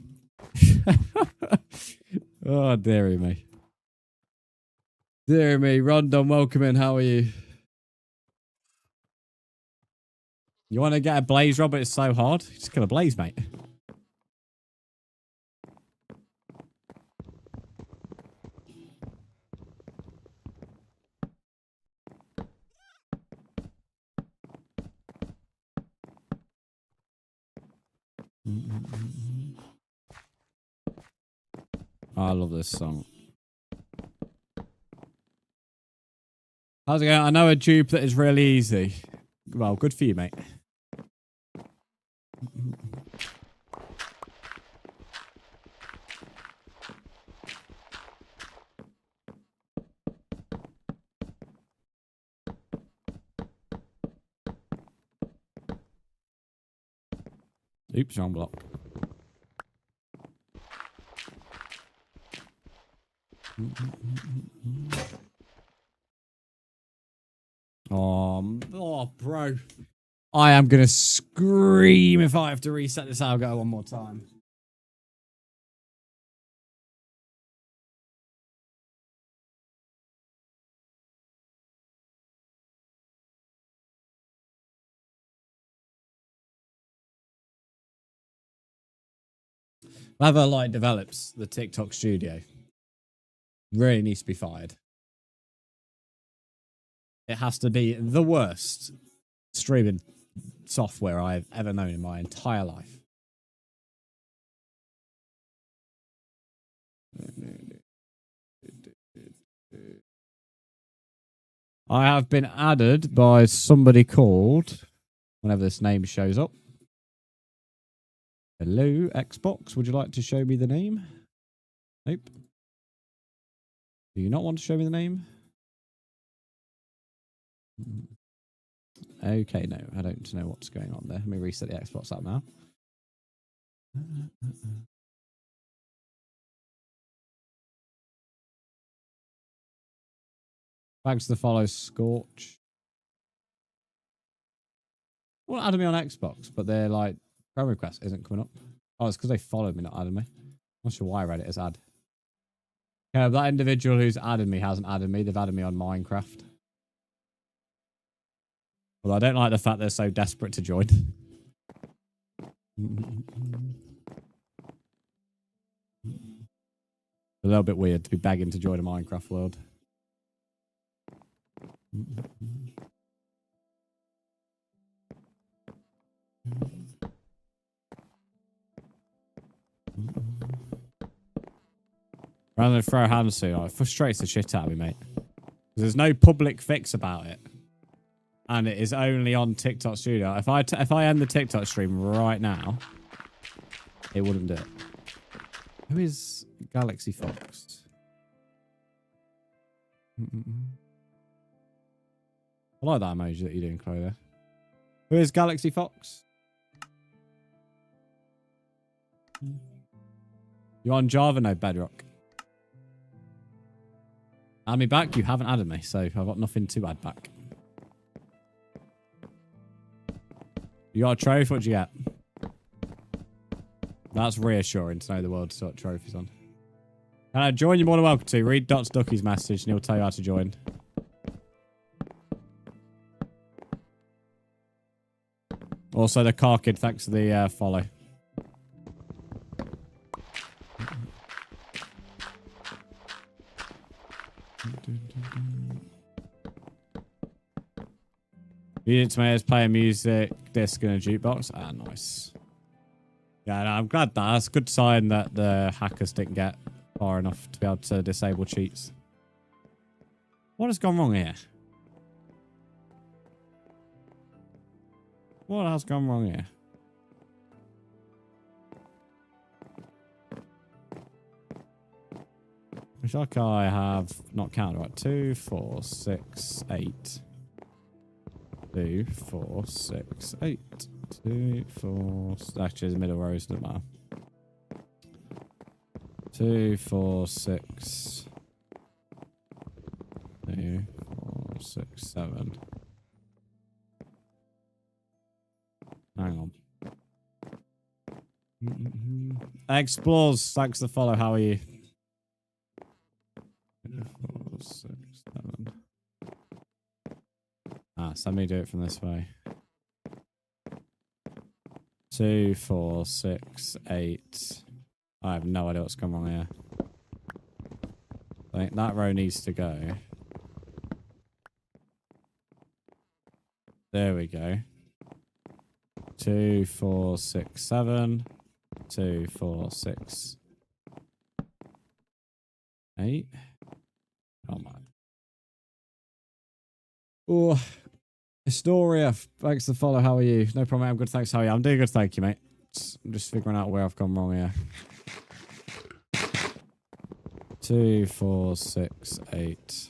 Oh, dearie me. Dear me, Rondon, welcome in. How are you? You want to get a blaze, Robert? It's so hard. Just kill a blaze, mate. I love this song. How's it going? I know a dupe that is really easy. Well, good for you, mate. Oops, wrong block. Oh, bro. I am going to scream if I have to reset this algo one more time. Whoever like develops the TikTok studio really needs to be fired. It has to be the worst streaming software I've ever known in my entire life. I have been added by somebody called, whenever this name shows up. Hello, Xbox. Would you like to show me the name? Nope. Do you not want to show me the name? Okay, no. I don't know what's going on there. Let me reset the Xbox app now. Thanks to the follow, Scorch. Well, added me on Xbox, but they're like, friend request isn't coming up. Oh, it's because they followed me, not added me. Not sure why Reddit has add. Yeah, that individual who's added me hasn't added me. They've added me on Minecraft. Well, I don't like the fact they're so desperate to join. A little bit weird to be begging to join a Minecraft world. Rather than throw hands to, it frustrates the shit out of me, mate. There's no public fix about it. And it is only on TikTok Studio. If I end the TikTok stream right now, it wouldn't do it. Who is Galaxy Fox? I like that emoji that you're doing, Chloe. There. Who is Galaxy Fox? You're on Java, no Bedrock. Add me back. You haven't added me, so I've got nothing to add back. You got a trophy? What'd you get? That's reassuring to know the world's got trophies on. Can I join? You're more than welcome to. Read Dot's Ducky's message and he'll tell you how to join. Also, the car kid, thanks for the follow. Music Tomatoes playing music, disc and a jukebox. Ah, nice. Yeah, no, I'm glad that's a good sign that the hackers didn't get far enough to be able to disable cheats. What has gone wrong here? What has gone wrong here? Which like I have not counted right. 2, 4, 6, 8. 2, 4, 6, 8. 2, 4. Actually, the middle rows doesn't matter. 2, 4, 6. 2, 4, 6, 7. Hang on. Explores, thanks for the follow. How are you? 4, 6, 7. So let me do it from this way. 2, 4, 6, 8. I have no idea what's gone wrong here. I think that row needs to go. There we go. 2, 4, 6, 7. 2, 4, 6, 8. Oh my. Oh, Astoria, thanks for the follow. How are you? No problem, mate. I'm good. Thanks. How are you? I'm doing good. Thank you, mate. I'm just figuring out where I've gone wrong here. 2, 4, 6, 8.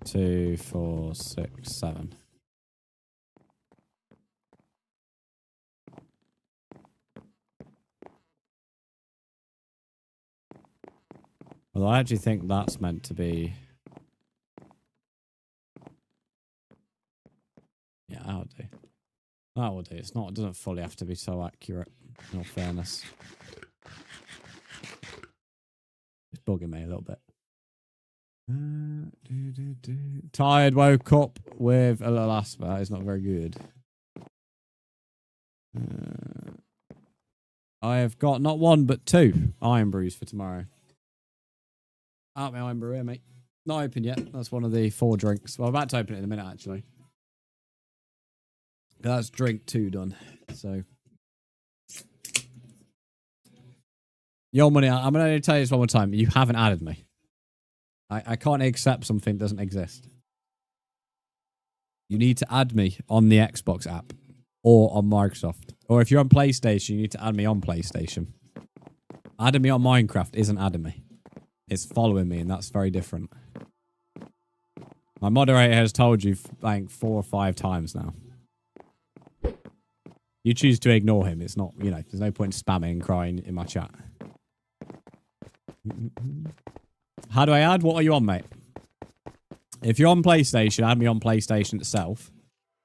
2, 4, 6, 7. Well, I actually think that's meant to be... Yeah, that'll do. That will do. It's not, it doesn't fully have to be so accurate, in all fairness. It's bugging me a little bit. Tired, woke up with a little asthma. That is not very good. I have got not 1 but 2 iron brews for tomorrow. Out my iron brew here, mate. Not open yet. That's one of the 4 drinks. Well, I'm about to open it in a minute, actually. That's drink 2 done. So, your money. I'm going to tell you this one more time. You haven't added me. I can't accept something that doesn't exist. You need to add me on the Xbox app or on Microsoft. Or if you're on PlayStation, you need to add me on PlayStation. Adding me on Minecraft isn't adding me. It's following me, and that's very different. My moderator has told you, like, 4 or 5 times now. You choose to ignore him. It's not, you know, there's no point in spamming and crying in my chat. How do I add? What are you on, mate? If you're on PlayStation, add me on PlayStation itself.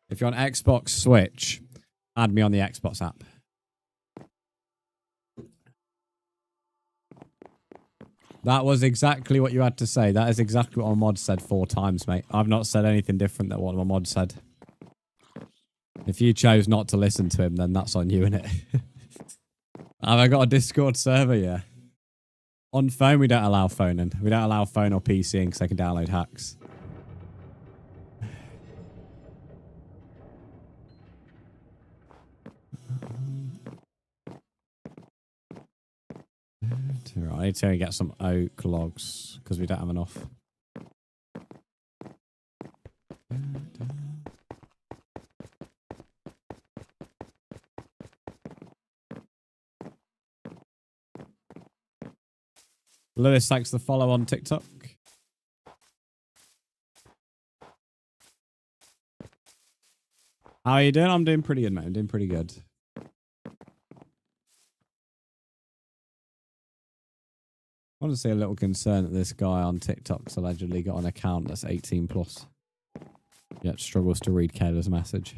If you're on Xbox Switch, add me on the Xbox app. That was exactly what you had to say. That is exactly what my mod said 4 times, mate. I've not said anything different than what my mod said. If you chose not to listen to him, then that's on you, innit? Have I got a Discord server? Yeah. On phone, we don't allow phoning. We don't allow phone or PCing because they can download hacks. Right, I need to get some oak logs because we don't have enough. Lewis, thanks for the follow on TikTok. How are you doing? I'm doing pretty good, mate. I'm doing pretty good. Honestly, a little concerned that this guy on TikTok's allegedly got an account that's 18 plus. Yet struggles to read Kayla's message.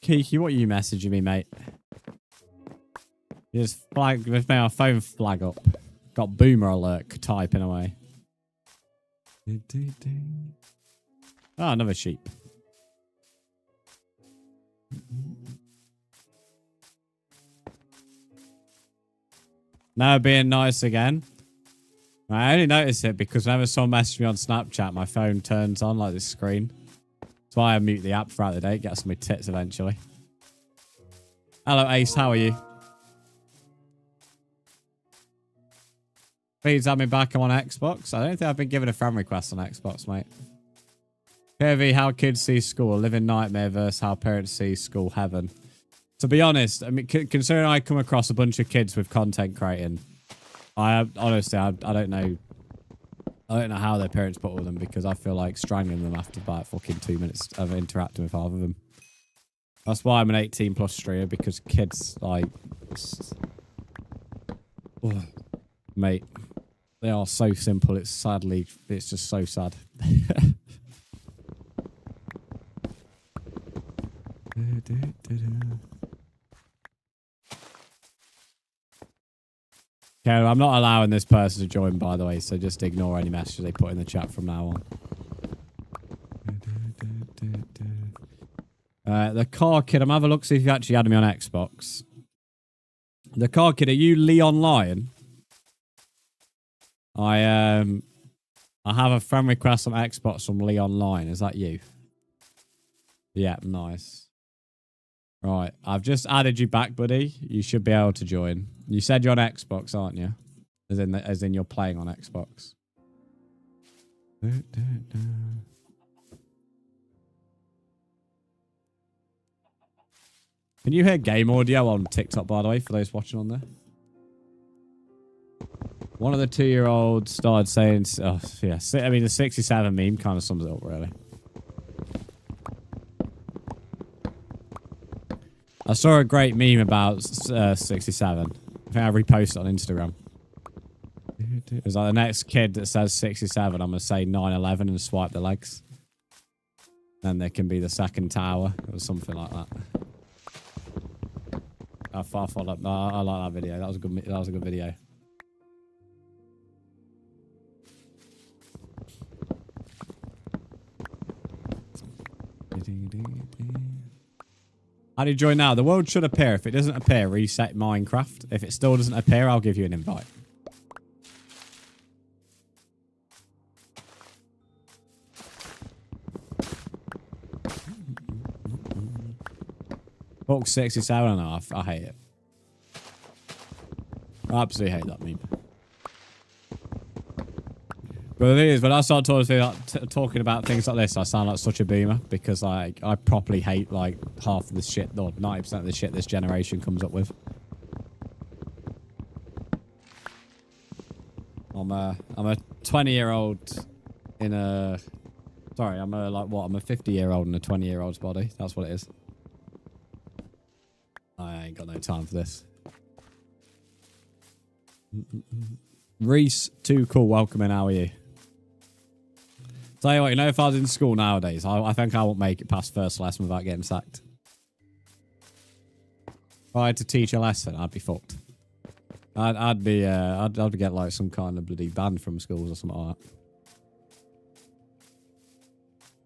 Kiki, what are you messaging me, mate? You just made my phone flag up. Got boomer alert typing away. Ah, another sheep. Now being nice again. I only notice it because whenever someone messages me on Snapchat, my phone turns on like this screen. That's why I mute the app throughout the day. It gets my tits eventually. Hello, Ace. How are you? Please have me back. I'm on Xbox. I don't think I've been given a friend request on Xbox, mate. POV, how kids see school. Living nightmare versus how parents see school heaven. To be honest, I mean, considering I come across a bunch of kids with content creating, honestly, I don't know. I don't know how their parents put with them because I feel like strangling them after about fucking 2 minutes of interacting with half of them. That's why I'm an 18 plus streamer, because kids like... Mate, they are so simple. It's just so sad. Okay, I'm not allowing this person to join, by the way, so just ignore any messages they put in the chat from now on. The car kid, I'm having a look, see if you actually added me on Xbox. The car kid, are you Leon Lion? I have a friend request on Xbox from Leon Lion. Is that you? Yeah, nice. Right, I've just added you back, buddy. You should be able to join. You said you're on Xbox, aren't you? As in you're playing on Xbox. Can you hear game audio on TikTok, by the way, for those watching on there? One of the 2-year-olds started saying, oh, yeah, I mean, the 67 meme kind of sums it up, really. I saw a great meme about 67. I think I reposted it on Instagram. It was like the next kid that says 67, I'm going to say 9/11 and swipe the legs. Then there can be the second tower or something like that. I like that video. That was a good video. How do you join now? The world should appear. If it doesn't appear, reset Minecraft. If it still doesn't appear, I'll give you an invite. Book 67, I hate it. I absolutely hate that meme. But the thing is, when I start talking about things like this, I sound like such a boomer because I properly hate like half of the shit, or 90% of the shit this generation comes up with. I'm a 20-year-old in a... Sorry, I'm a 50-year-old in a 20-year-old's body. That's what it is. I ain't got no time for this. Reese, too cool. Welcome in. How are you? Tell you what, you know, if I was in school nowadays, I think I won't make it past first lesson without getting sacked. If I had to teach a lesson, I'd be fucked. I'd get like some kind of bloody ban from schools or something like that.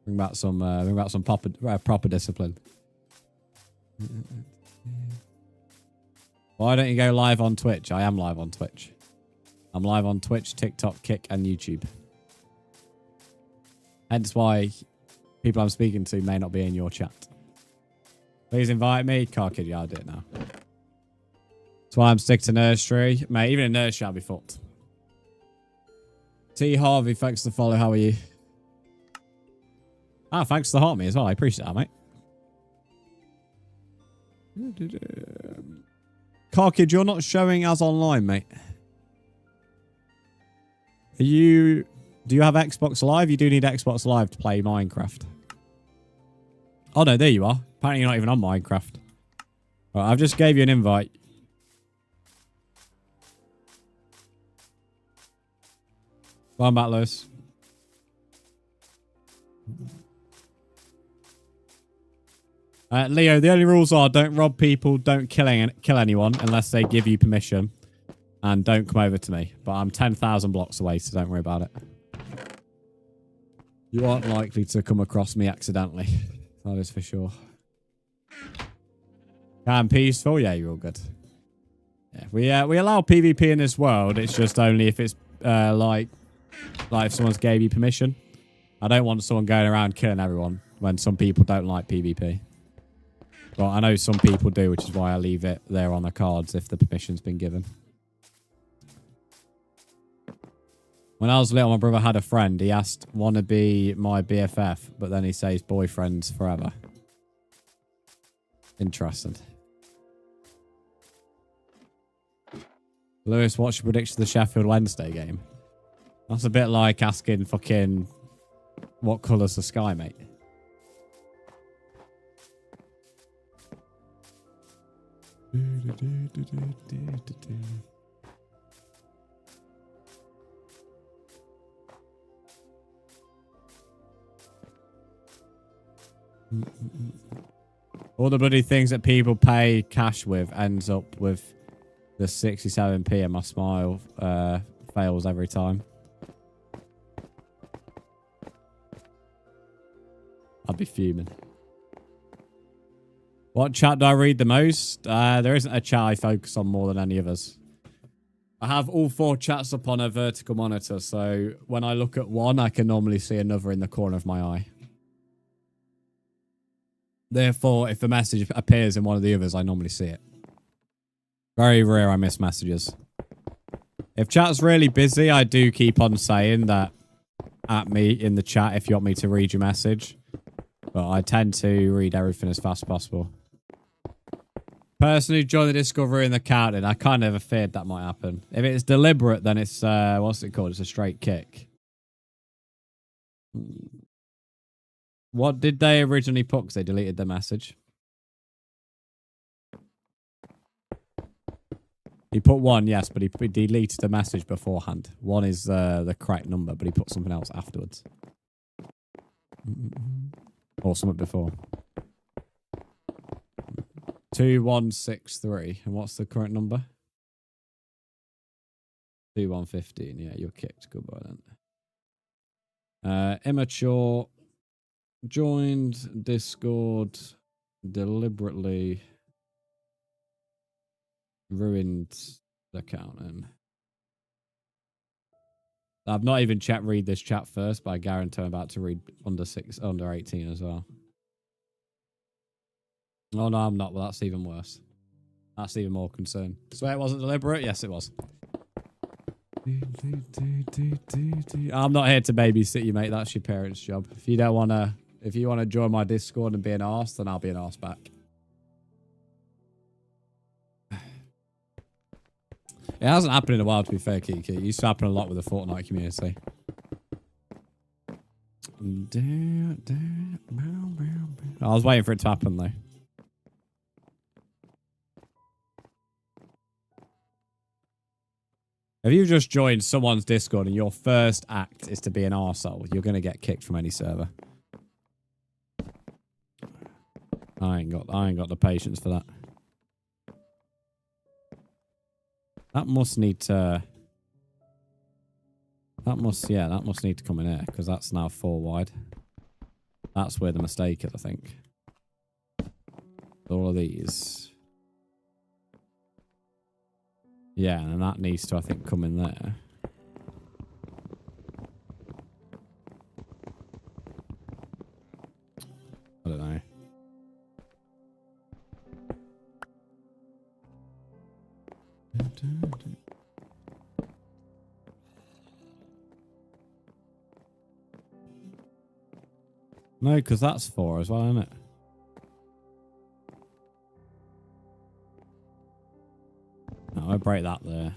Bring back some proper discipline. Why don't you go live on Twitch? I am live on Twitch. I'm live on Twitch, TikTok, Kick, and YouTube. Hence why people I'm speaking to may not be in your chat. Please invite me. Car kid, yeah, I'll do it now. That's why I'm sticking to nursery. Mate, even in nursery, I'll be fucked. T. Harvey, thanks for the follow. How are you? Ah, thanks for the heart me as well. I appreciate that, mate. Car kid, you're not showing as online, mate. Do you have Xbox Live? You do need Xbox Live to play Minecraft. Oh, no, there you are. Apparently you're not even on Minecraft. Right, I've just gave you an invite. Go on back, Lewis. Leo, the only rules are don't rob people, don't kill anyone unless they give you permission. And don't come over to me. But I'm 10,000 blocks away, so don't worry about it. You aren't likely to come across me accidentally. That is for sure. Calm, peaceful? Yeah, you're all good. Yeah, we allow PvP in this world. It's just only if it's like if someone's gave you permission. I don't want someone going around killing everyone when some people don't like PvP. Well, I know some people do, which is why I leave it there on the cards if the permission's been given. When I was little, my brother had a friend. He asked, want to be my BFF, but then he says boyfriends forever. Interesting. Lewis, what's your prediction of the Sheffield Wednesday game? That's a bit like asking fucking what colour's the sky, mate. All the bloody things that people pay cash with ends up with the 67p and my smile fails every time. I'd be fuming. What chat do I read the most? There isn't a chat I focus on more than any others. I have all 4 chats up on a vertical monitor, so when I look at one, I can normally see another in the corner of my eye. Therefore, if a message appears in one of the others, I normally see it. Very rare I miss messages. If chat's really busy, I do keep on saying that at me in the chat if you want me to read your message. But I tend to read everything as fast as possible. Person who joined the discovery and the counting, I kind of feared that might happen. If it's deliberate, then it's, what's it called? It's a straight kick. What did they originally put? Because they deleted the message. He put 1, yes, but he deleted the message beforehand. 1 is the correct number, but he put something else afterwards. Or something before. 2163. And what's the current number? 2115. Yeah, you're kicked. Goodbye then. Immature. Joined Discord. Deliberately ruined the account. And I've not even read this chat first, but I guarantee I'm about to read under 18 as well. Oh, no, I'm not. Well, that's even worse. That's even more concern. Swear it wasn't deliberate? Yes, it was. I'm not here to babysit you, mate. That's your parents' job. If you don't want to, if you want to join my Discord and be an arse, then I'll be an arse back. It hasn't happened in a while, to be fair, Kiki. It used to happen a lot with the Fortnite community. I was waiting for it to happen, though. If you just joined someone's Discord and your first act is to be an arsehole, you're going to get kicked from any server. I ain't got the patience for that. That must need to... That must need to come in here, because that's now 4 wide. That's where the mistake is, I think. All of these. Yeah, and that needs to, I think, come in there. I don't know. No, because that's 4 as well, isn't it? No, I'll break that there.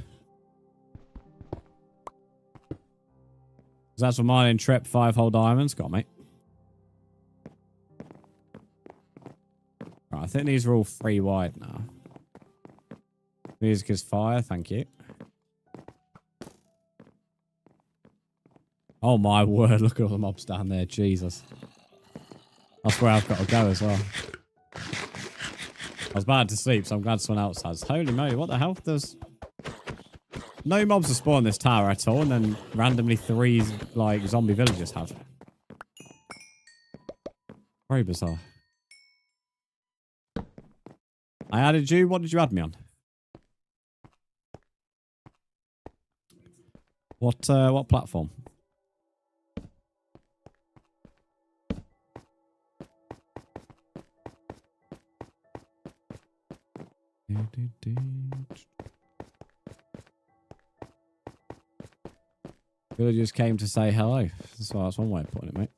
That's for mine in Trip 5-hole diamonds. Got me. Right, I think these are all 3 wide now. Music is fire, thank you. Oh my word, look at all the mobs down there, Jesus. That's where I've got to go as well. I was bad to sleep, so I'm glad someone else has. Holy moly, what the hell? There's no mobs to spawn in this tower at all, and then randomly 3 like zombie villagers have. Very bizarre. I added you. What did you add me on? What platform? Villagers came to say hello. That's one way of putting it, mate.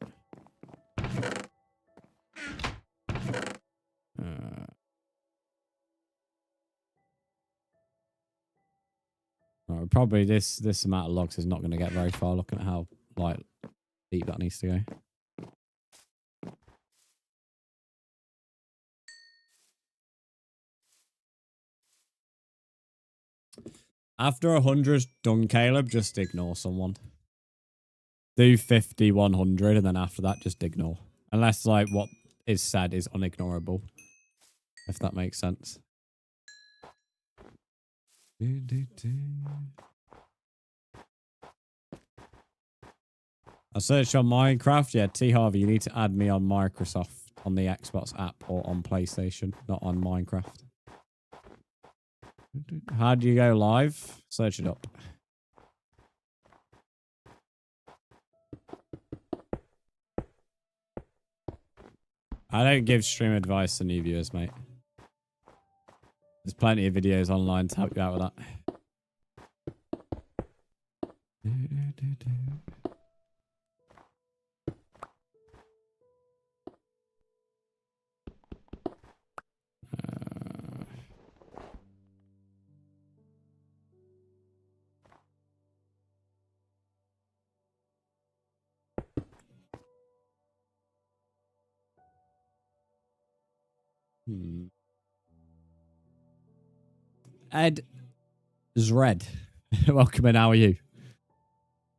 Right, probably this amount of logs is not going to get very far. Looking at how like deep that needs to go. After 100 done, Caleb, just ignore someone. Do 50, 100, and then after that, just ignore. Unless, like, what is said is unignorable. If that makes sense. I searched on Minecraft. Yeah, T Harvey, you need to add me on Microsoft on the Xbox app or on PlayStation, not on Minecraft. How do you go live? Search it up. I don't give stream advice to new viewers, mate. There's plenty of videos online to help you out with that. Ed Zred. Welcome in, how are you?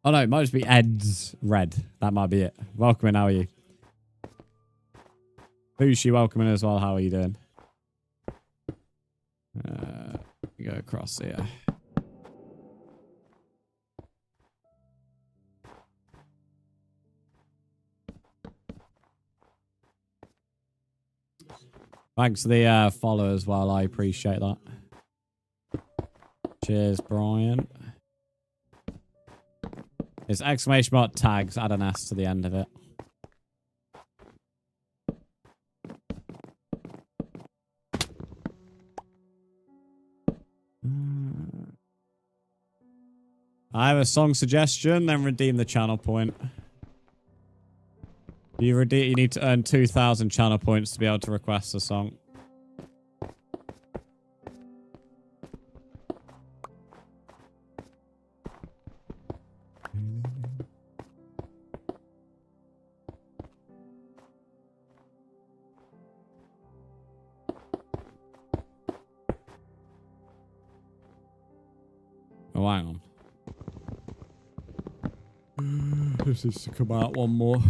Oh no, it might just be Ed's Red. That might be it. Welcome in, how are you? Bushi, welcome in as well. How are you doing? Go across here. Thanks for the follow as well. I appreciate that. Cheers, Brian. It's exclamation mark tags. Add an S to the end of it. I have a song suggestion, then redeem the channel point. You need to earn 2,000 channel points to be able to request a song. Oh, hang on. This needs to come out one more.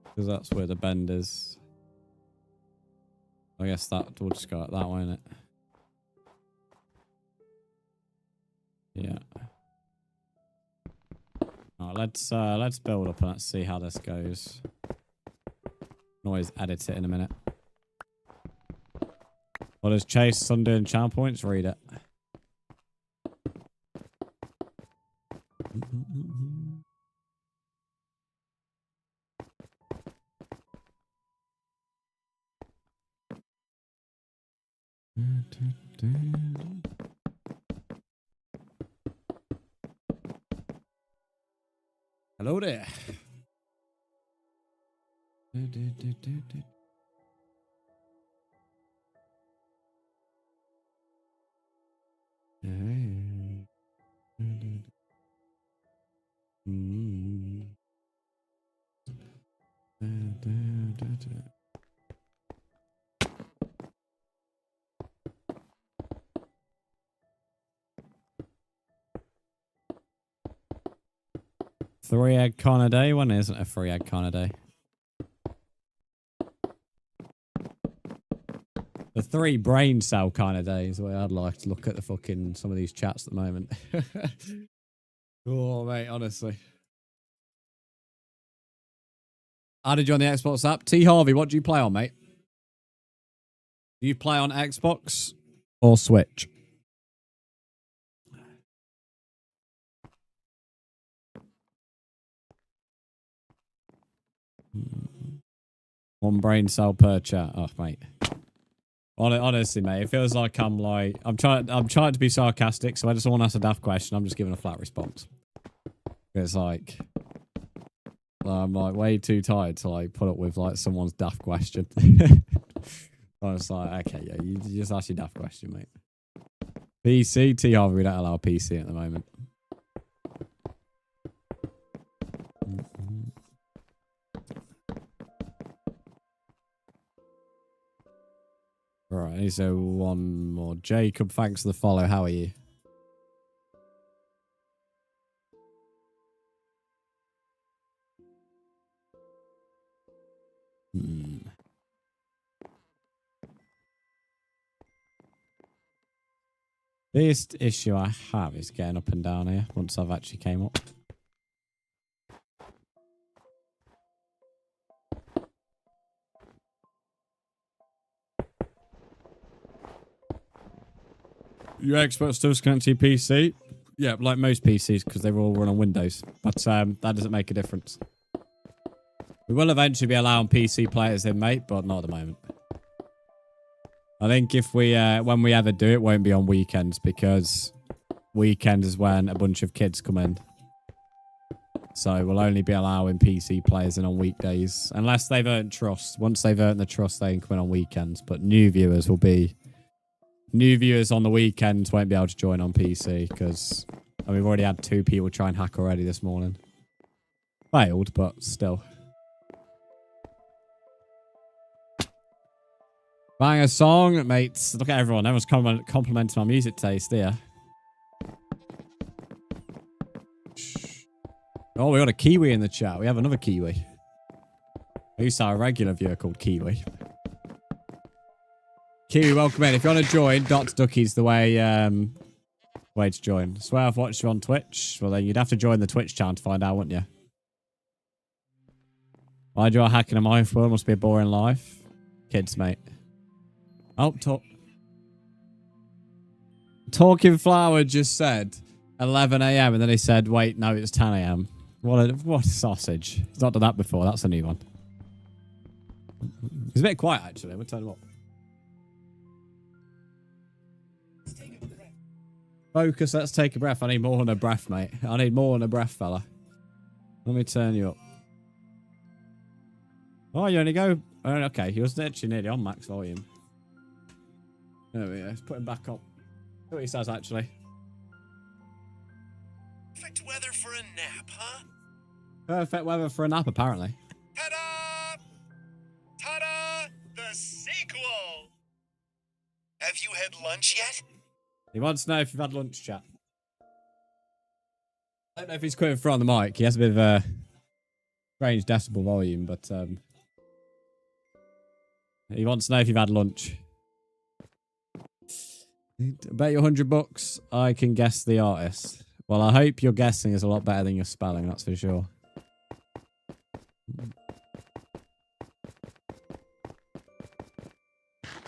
Because that's where the bend is. I guess that will just go out that way, innit? Yeah. Alright, let's build up and let's see how this goes. Can always edit it in a minute. What is Chase Sunday and channel points? Read it. Hello there. Three egg con a day? When isn't a 3 egg con a day? The 3 brain cell kind of day is the way I'd like to look at the fucking some of these chats at the moment. Oh, mate, honestly. Added you on the Xbox app. T Harvey, what do you play on, mate? Do you play on Xbox or Switch? One brain cell per chat. Oh, mate. Honestly, mate, it feels like I'm trying to be sarcastic, so when someone asks a daft question, I'm just giving a flat response. It's like I'm like way too tired to like put up with like someone's daft question. I was like, okay, yeah, you just ask your daft question, mate. PC, T Harvey, we don't allow PC at the moment. Right, so one more. Jacob, thanks for the follow. How are you? Biggest issue I have is getting up and down here once I've actually came up. Your Xbox still connected to your PC? Yeah, like most PCs because they all run on Windows. But that doesn't make a difference. We will eventually be allowing PC players in, mate, but not at the moment. I think if we, when we ever do it, won't be on weekends because weekends is when a bunch of kids come in. So we'll only be allowing PC players in on weekdays unless they've earned trust. Once they've earned the trust, they can come in on weekends. But new viewers will be... New viewers on the weekends won't be able to join on PC because we've already had 2 people try and hack already this morning. Failed, but still. Bang a song, mates. Look at everyone. Everyone's complimenting my music taste here. Oh, we got a Kiwi in the chat. We have another Kiwi. I used to have a regular viewer called Kiwi. Kiwi, welcome in. If you want to join, Dr. Ducky's the way to join. I swear I've watched you on Twitch. Well, then you'd have to join the Twitch channel to find out, wouldn't you? Why do I hacking a Minecraft? Must be a boring life. Kids, mate. Oh, Talking Flower just said 11 a.m. and then he said, wait, no, it's 10 a.m. What a sausage. He's not done that before. That's a new one. He's a bit quiet, actually. We'll turn him up. Focus, let's take a breath. I need more than a breath, mate. I need more than a breath, fella. Let me turn you up. Oh, you only go... Oh, okay, he was actually nearly on max volume. There we go. Let's put him back up. See what he says, actually. Perfect weather for a nap, huh? Perfect weather for a nap, apparently. Ta-da! Ta-da! The sequel! Have you had lunch yet? He wants to know if you've had lunch, chat. I don't know if he's quitting through on the mic. He has a bit of a strange decibel volume, but he wants to know if you've had lunch. I bet you $100 I can guess the artist. Well, I hope your guessing is a lot better than your spelling, that's for sure.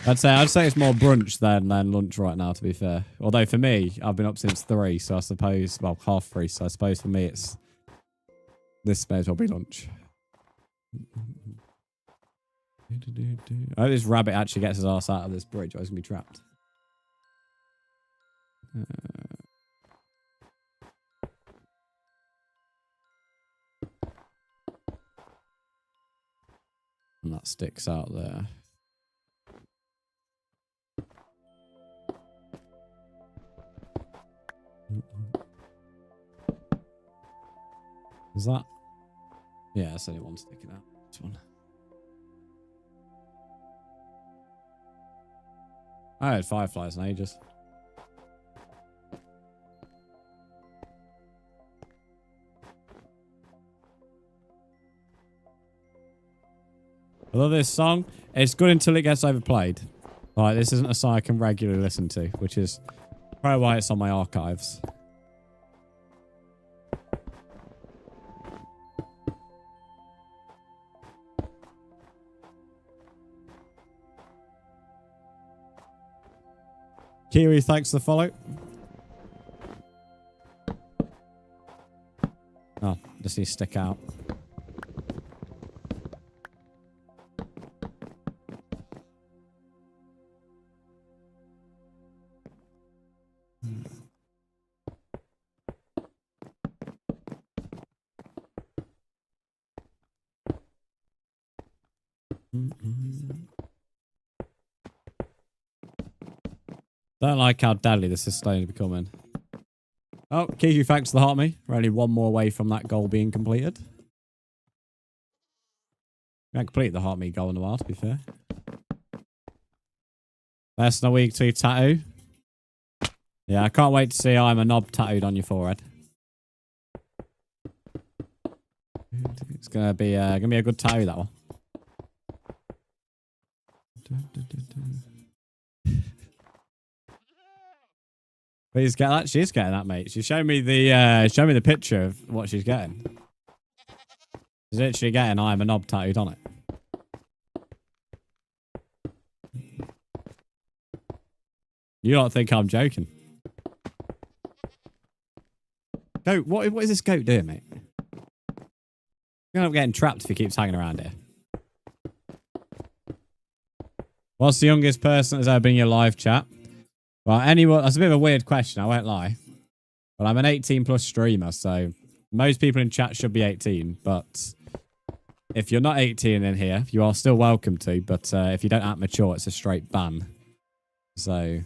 I'd say it's more brunch than lunch right now, to be fair. Although for me, I've been up since 3, so I suppose, well, 3:30, so I suppose for me it's... This may as well be lunch. I hope this rabbit actually gets his ass out of this bridge, or he's going to be trapped. And that sticks out there. Is that? Yeah, that's only one sticking out. This one. I had fireflies in ages. I love this song. It's good until it gets overplayed. Like, this isn't a song I can regularly listen to, which is probably why it's on my archives. Kiwi, thanks for the follow. Oh, just need to stick out. Don't like how deadly this is slowly becoming. Oh, Kiki, thanks for the heart me. We're only one more away from that goal being completed. We haven't completed the heart me goal in a while, to be fair. Best in a week to tattoo. Yeah, I can't wait to see I'm a knob tattooed on your forehead. It's gonna be a good tattoo, that one. Please get that. She's getting that, mate. She showed me the picture of what she's getting. She's literally getting "I am a knob" tattooed on it. You don't think I'm joking? Goat, what is this goat doing, mate? You're gonna end up getting trapped if he keeps hanging around here. What's the youngest person that's ever been in your live chat? Well, anyone, that's a bit of a weird question, I won't lie. But I'm an 18 plus streamer, so most people in chat should be 18. But if you're not 18 in here, you are still welcome to. But if you don't act mature, it's a straight ban. So,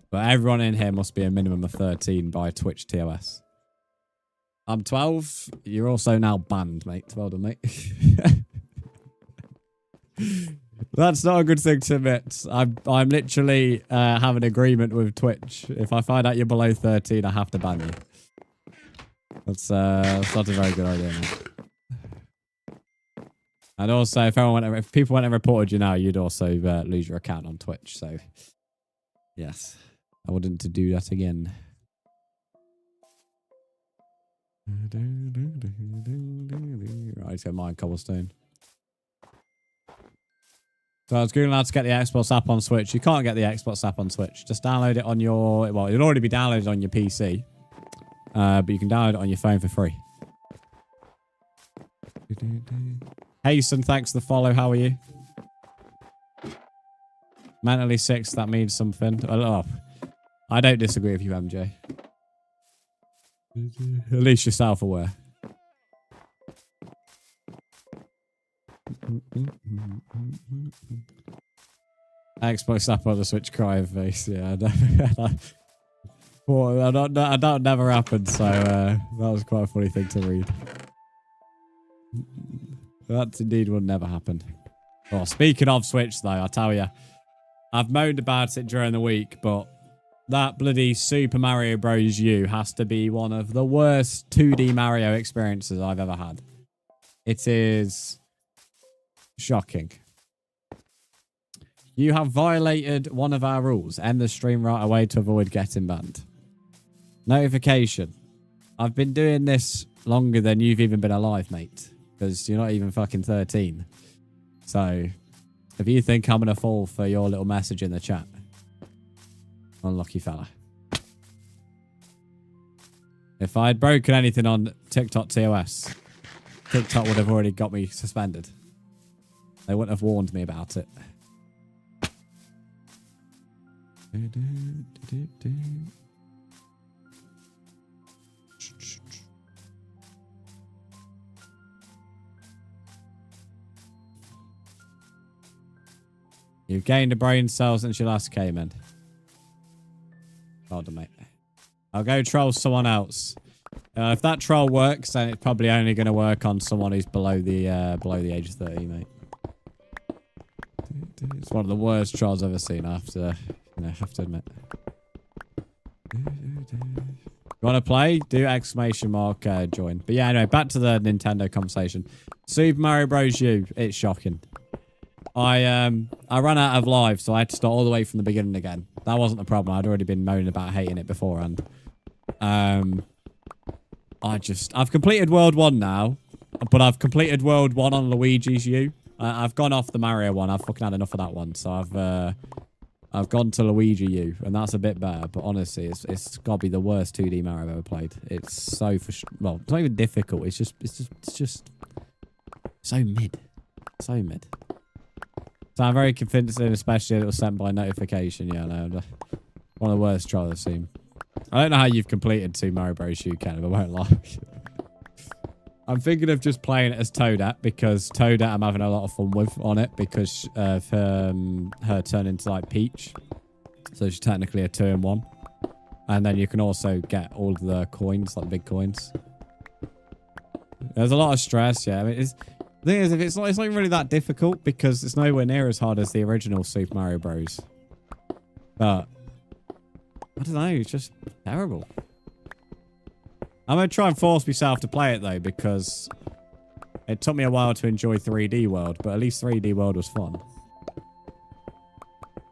but everyone in here must be a minimum of 13 by Twitch TOS. I'm 12. You're also now banned, mate. Well done, mate. That's not a good thing to admit. I'm literally have an agreement with Twitch. If I find out you're below 13, I have to ban you. That's not a very good idea, mate. And also, if people went and reported you now, you'd also lose your account on Twitch. So, yes, I wouldn't do that again. Right, let's go mine cobblestone. So I was googling how to get the Xbox app on Switch. You can't get the Xbox app on Switch. Just download it on your... Well, it'll already be downloaded on your PC. But you can download it on your phone for free. Hasten, thanks for the follow. How are you? Mentally 6, that means something. Oh, I don't disagree with you, MJ. At least you're self-aware. Xbox app on the Switch crying face. Yeah, that never happened. So that was quite a funny thing to read. That indeed would never happen. Well, speaking of Switch, though, I tell you, I've moaned about it during the week, but that bloody Super Mario Bros. U has to be one of the worst 2D Mario experiences I've ever had. It is shocking. You have violated one of our rules. End the stream right away to avoid getting banned. Notification. I've been doing this longer than you've even been alive, mate. Because you're not even fucking 13. So, if you think I'm going to fall for your little message in the chat, unlucky fella. If I had broken anything on TikTok TOS, TikTok would have already got me suspended. They wouldn't have warned me about it. You've gained a brain cell since you last came in. Hold on, mate. I'll go troll someone else. If that troll works, then it's probably only going to work on someone who's below the age of 30, mate. It's one of the worst trolls I've ever seen. I have to admit. You want to play? Do ! Join. But yeah, anyway, back to the Nintendo conversation. Super Mario Bros. U. It's shocking. I ran out of lives, so I had to start all the way from the beginning again. That wasn't the problem. I'd already been moaning about hating it beforehand. I've completed World 1 now, but I've completed World 1 on Luigi's U. I've gone off the Mario one. I've fucking had enough of that one. So I've gone to Luigi U, and that's a bit better. But honestly, it's got to be the worst 2D Mario I've ever played. It's so well, it's not even difficult. It's just so mid, so mid. So I'm very convincing, especially it was sent by notification. Yeah, no, one of the worst trials I've seen. I don't know how you've completed Super Mario Bros. U, Ken, but I won't lie. I'm thinking of just playing it as Toadette, because Toadette I'm having a lot of fun with on it because of her turn into like Peach. So she's technically a 2-in-1. And then you can also get all of the coins, like the big coins. There's a lot of stress, yeah. I mean, the thing is, it's not even really that difficult because it's nowhere near as hard as the original Super Mario Bros. But I don't know, it's just terrible. I'm going to try and force myself to play it, though, because it took me a while to enjoy 3D World, but at least 3D World was fun.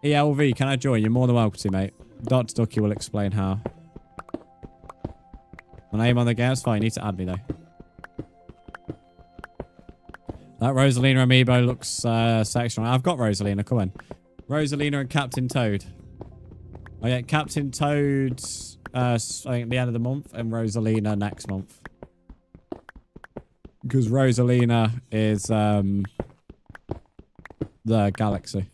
ELV, can I join? You're more than welcome to, mate. Dr. Ducky will explain how. My name on the game is fine. You need to add me, though. That Rosalina amiibo looks sexual. I've got Rosalina. Come on. Rosalina and Captain Toad. I get Captain Toad, I think, at the end of the month, and Rosalina next month. Because Rosalina is the galaxy.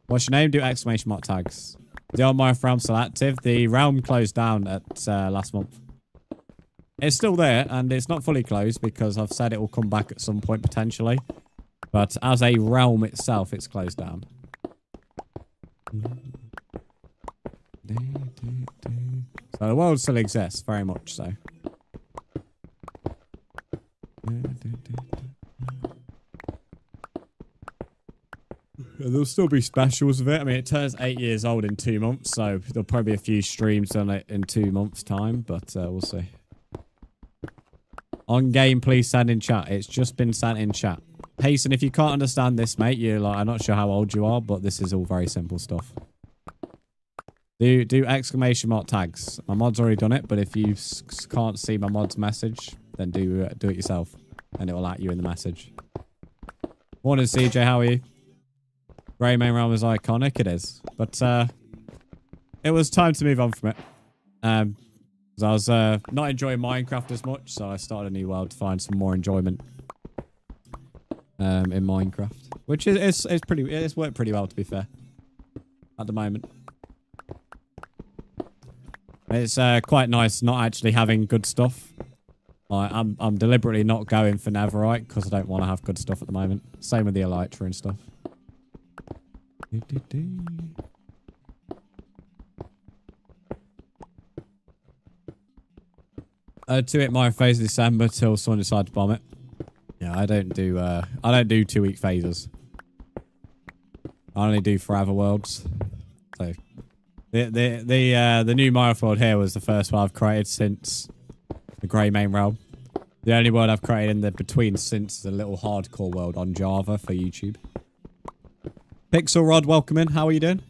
What's your name? Do exclamation mark tags. The old Minecraft realm still active. The realm closed down at last month. It's still there, and it's not fully closed because I've said it will come back at some point potentially. But as a realm itself, it's closed down. So the world still exists, very much so. There'll still be specials of it. I mean, it turns 8 years old in 2 months, so there'll probably be a few streams on it in 2 months' time, but we'll see. On game, please send in chat. It's just been sent in chat. Hasten, if you can't understand this, mate, you're like, I'm not sure how old you are, but this is all very simple stuff. Do exclamation mark tags. My mod's already done it, but if you can't see my mod's message, then do it yourself, and it will at you in the message. Morning, CJ. How are you? Grey Main Realm is iconic. It is, but it was time to move on from it. Because I was not enjoying Minecraft as much, so I started a new world to find some more enjoyment in Minecraft, which is it's worked pretty well, to be fair, at the moment. It's quite nice not actually having good stuff. I'm deliberately not going for Netherite because I don't want to have good stuff at the moment. Same with the Elytra and stuff. To hit my phase of December till someone decides to bomb it. Yeah, I don't do 2-week phases. I only do forever worlds. So the new Minecraft world here was the first one I've created since the Grey Main Realm. The only world I've created in the between since is a little hardcore world on Java for YouTube. Pixel Rod, welcome in. How are you doing?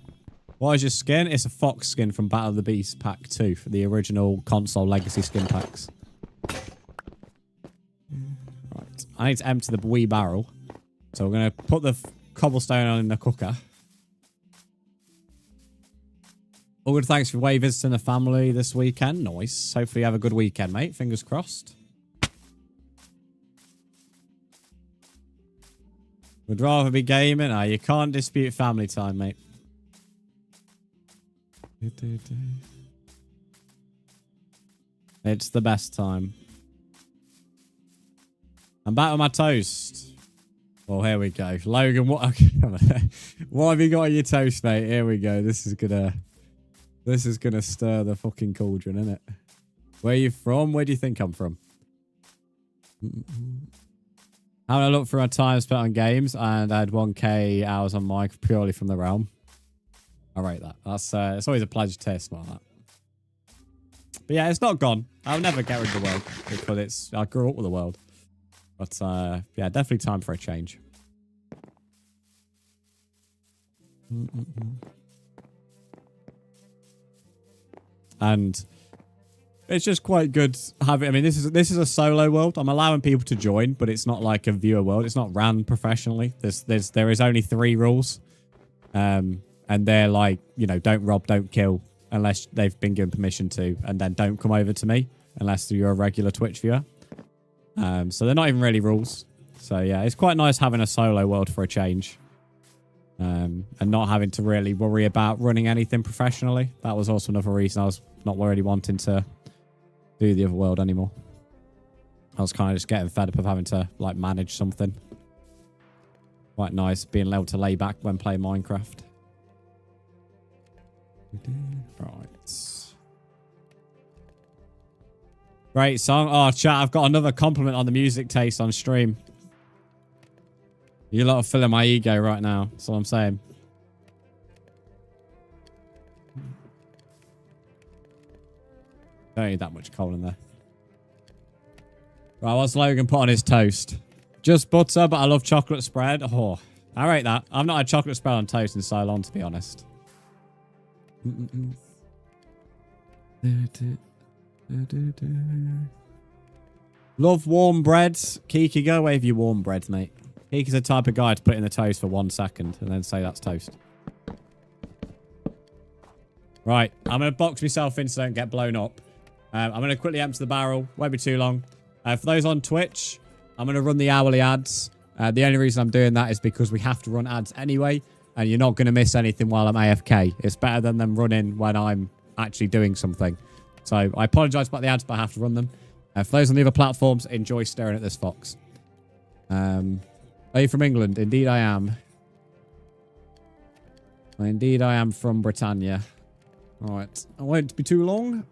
What is your skin? It's a fox skin from Battle of the Beast Pack 2 for the original console legacy skin packs. Right. I need to empty the wee barrel. So we're going to put the cobblestone on in the cooker. All good, thanks for way visiting the family this weekend. Nice. Hopefully you have a good weekend, mate. Fingers crossed. Would rather be gaming. Oh, you can't dispute family time, mate. It's the best time. I'm back on my toast. Well, here we go. Logan, what have you got on your toast, mate? Here we go. This is gonna stir the fucking cauldron, isn't it? Where are you from? Where do you think I'm from? Having a look through my time spent on games, and I had 1k hours on mic purely from the realm. I rate that. That's it's always a pleasure to taste like that. But yeah, it's not gone. I'll never get rid of the world because I grew up with the world. But yeah, definitely time for a change. And it's just quite good having. I mean, this is a solo world. I'm allowing people to join, but it's not like a viewer world. It's not ran professionally. There is only 3 rules, and they're like, you know, don't rob, don't kill unless they've been given permission to, and then don't come over to me unless you're a regular Twitch viewer. So they're not even really rules. So yeah, it's quite nice having a solo world for a change, and not having to really worry about running anything professionally. That was also another reason I was not really wanting to do the other world anymore. I was kind of just getting fed up of having to like manage something. Quite nice being able to lay back when playing Minecraft. Right. Great song. Oh, chat, I've got another compliment on the music taste on stream. You lot are filling my ego right now. That's all I'm saying. Don't need that much coal in there. Right, what's Logan put on his toast? Just butter, but I love chocolate spread. Oh, I rate that. I've not had chocolate spread on toast in so long, to be honest. Love warm breads. Kiki, go away with your warm breads, mate. Kiki's the type of guy to put in the toast for 1 second and then say that's toast. Right, I'm going to box myself in so I don't get blown up. I'm going to quickly empty the barrel. Won't be too long. For those on Twitch, I'm going to run the hourly ads. The only reason I'm doing that is because we have to run ads anyway, and you're not going to miss anything while I'm AFK. It's better than them running when I'm actually doing something. So I apologise about the ads, but I have to run them. For those on the other platforms, enjoy staring at this fox. Are you from England? Indeed I am. Indeed I am from Britannia. Alright, I won't be too long.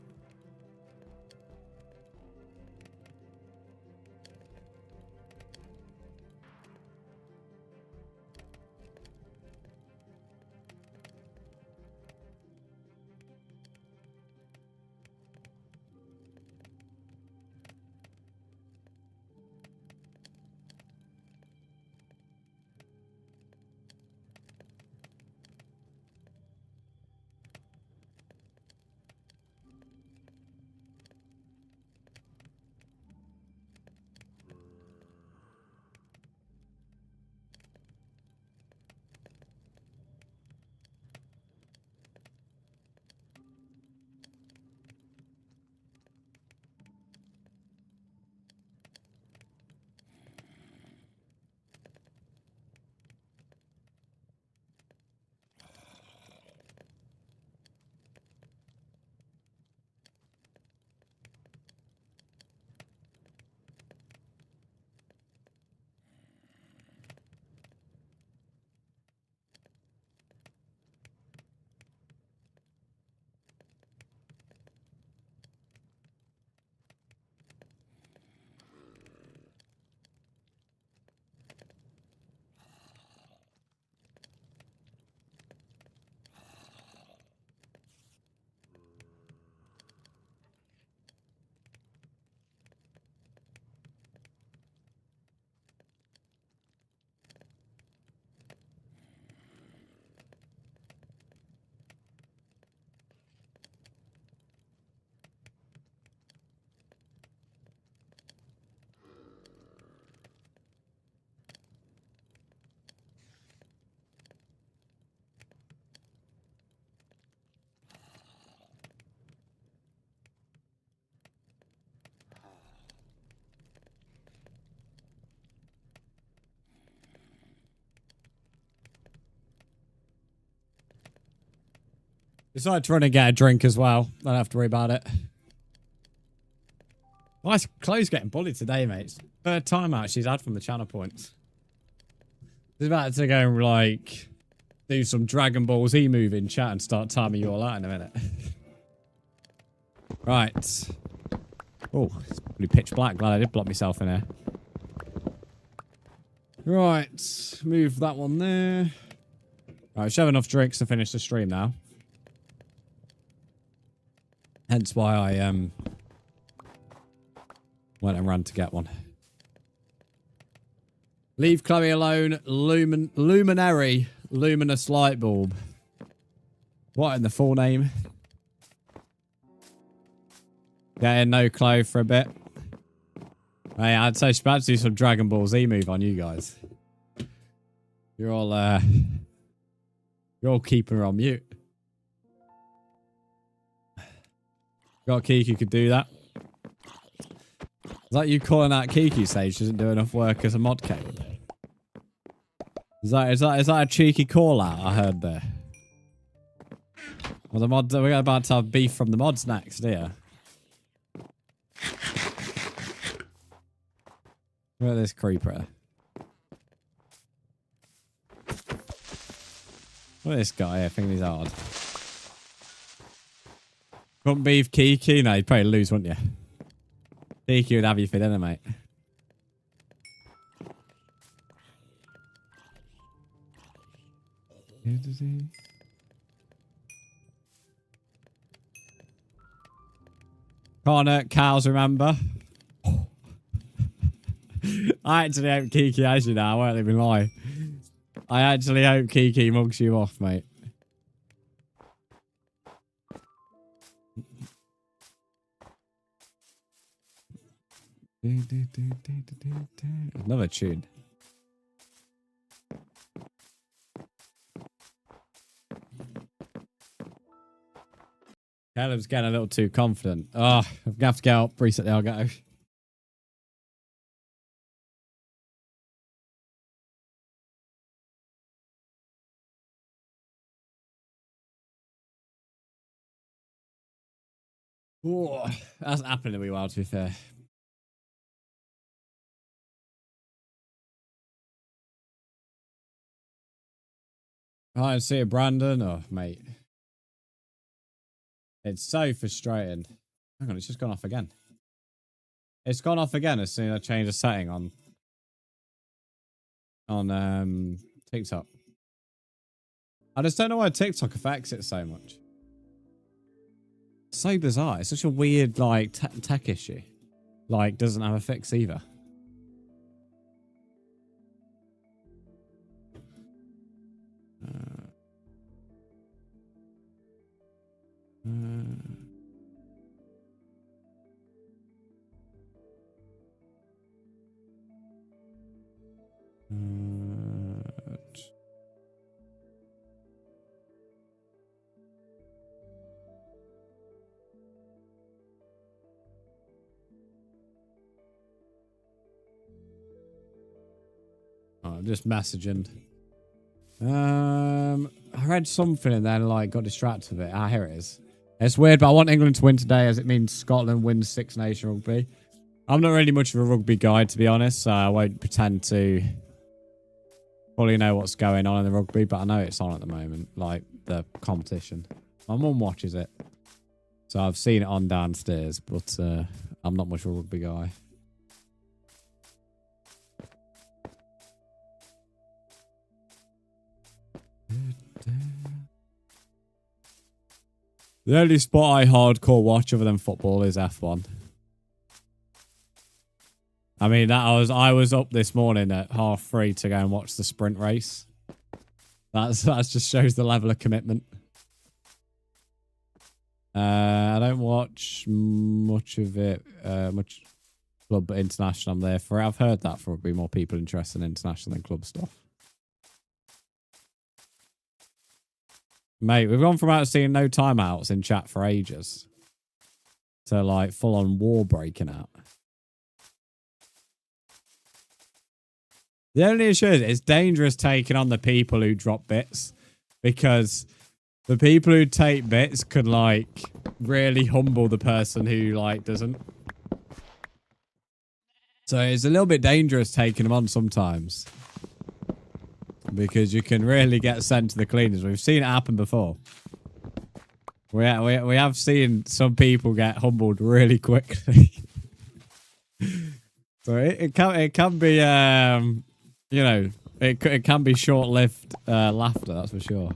Decided to run and get a drink as well. Don't have to worry about it. Nice Chloe's getting bullied today, mate. Third time out she's had from the channel points. She's about to go and, like, do some Dragon Ball Z move in chat and start timing you all out in a minute. Right. Oh, it's probably pitch black. Glad I did block myself in here. Right. Move that one there. Right, I should have enough drinks to finish the stream now. Hence why I went and ran to get one. Leave Chloe alone. Luminary. Luminous light bulb. What in the full name? Getting no Chloe for a bit. Hey, I'd say she's about to do some Dragon Ball Z move on you guys. You're all keeping her on mute. Got Kiki could do that. Is that you calling out Kiki saying she doesn't do enough work as a mod king? Is that a cheeky call out I heard there? Well, the mods, we're about to have beef from the mods next, here. Look at this creeper. Look at this guy, I think he's hard. Couldn't beef Kiki? No, you'd probably lose, wouldn't you? Kiki would have you for dinner, mate. Can't hurt cows, remember? I actually hope Kiki has you now, I won't even lie. I actually hope Kiki mugs you off, mate. Another tune. Caleb's getting a little too confident. Oh, I'm going to have to get up. Reset the Elgato. Oh, that's happening a wee while, to be fair. I see it, Brandon. Oh, mate. It's so frustrating. Hang on, it's just gone off again. It's gone off again as soon as I change the setting on TikTok. I just don't know why TikTok affects it so much. It's so bizarre. It's such a weird, like, tech issue. Like, doesn't have a fix either. I'm just messaging. I read something and then like got distracted with it. Ah, here it is. It's weird, but I want England to win today as it means Scotland wins Six Nation Rugby. I'm not really much of a rugby guy, to be honest, so I won't pretend to fully know what's going on in the rugby, but I know it's on at the moment, like the competition. My mum watches it, so I've seen it on downstairs, but I'm not much of a rugby guy. The only sport I hardcore watch other than football is F1. I mean, I was up this morning at 3:30 to go and watch the sprint race. That just shows the level of commitment. I don't watch much of it, much club but international. I'm there for it. I've heard that for be more people interested in international than club stuff. Mate, we've gone from out seeing no timeouts in chat for ages to like full on war breaking out. The only issue is it's dangerous taking on the people who drop bits, because the people who take bits could like really humble the person who like doesn't. So it's a little bit dangerous taking them on sometimes, because you can really get sent to the cleaners. We've seen it happen before. We have seen some people get humbled really quickly. So it can be you know, it can be short-lived laughter, that's for sure.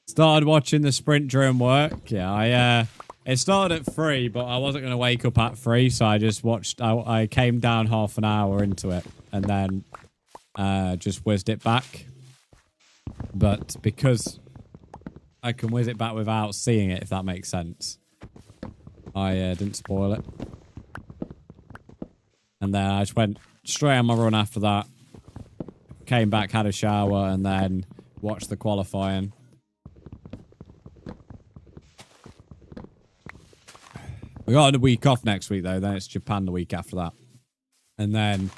Started watching the sprint during work. Yeah, it started at 3, but I wasn't going to wake up at 3, so I just watched. I came down half an hour into it and then just whizzed it back. But because I can whiz it back without seeing it, if that makes sense, I didn't spoil it. And then I just went straight on my run after that. Came back, had a shower, and then watched the qualifying. We got a week off next week, though. Then it's Japan the week after that. And then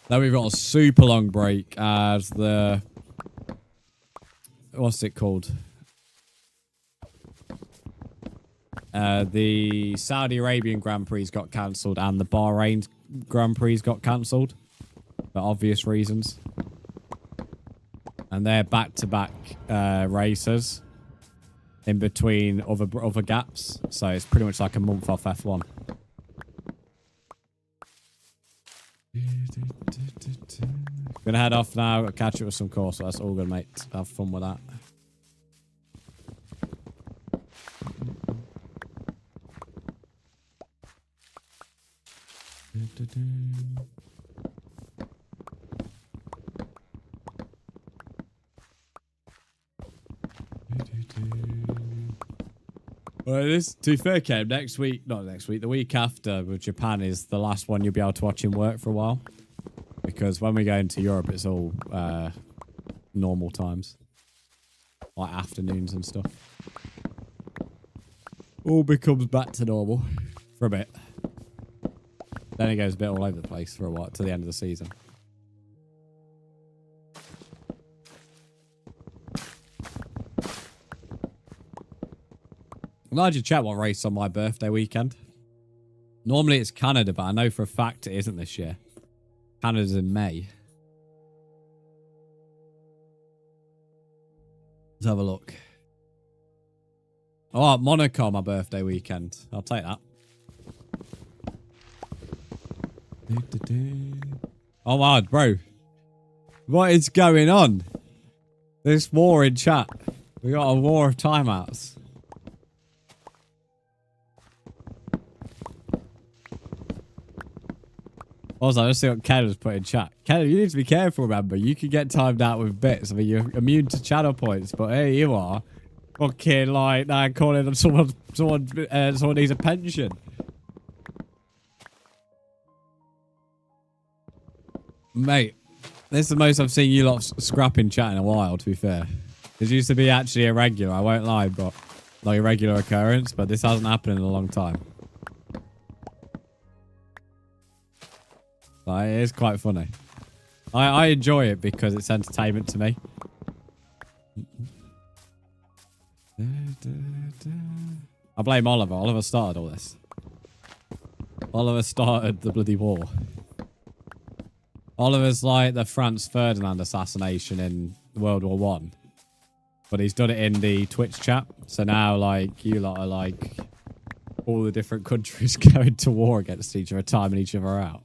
we've got a super long break as the... What's it called? The Saudi Arabian Grand Prix got cancelled and the Bahrain Grand Prix got cancelled for obvious reasons. And they're back-to-back races in between other gaps. So it's pretty much like a month off F1. Gonna head off now. Got to catch up with some course. So that's all good, mate. Have fun with that. Well, to be fair, Kev, next week, not next week, the week after with Japan is the last one you'll be able to watch him work for a while. Because when we go into Europe, it's all normal times. Like afternoons and stuff. All becomes back to normal for a bit. Then it goes a bit all over the place for a while, to the end of the season. Glad you chat what race on my birthday weekend. Normally it's Canada, but I know for a fact it isn't this year. Canada's in May. Let's have a look. Oh, Monaco on my birthday weekend. I'll take that. Oh my God, bro. What is going on? This war in chat. We got a war of timeouts. Also, I just see what Ken was put in chat. Ken, you need to be careful, remember. You can get timed out with bits. I mean, you're immune to channel points, but here you are. Fucking like, now calling them someone needs a pension. Mate, this is the most I've seen you lot scrapping chat in a while, to be fair. This used to be actually a regular, I won't lie, but like a regular occurrence, but this hasn't happened in a long time. Like, it is quite funny. I enjoy it because it's entertainment to me. I blame Oliver. Oliver started all this. Oliver started the bloody war. Oliver's like the Franz Ferdinand assassination in World War One. But he's done it in the Twitch chat. So now, like, you lot are like all the different countries going to war against each other, timing each other out.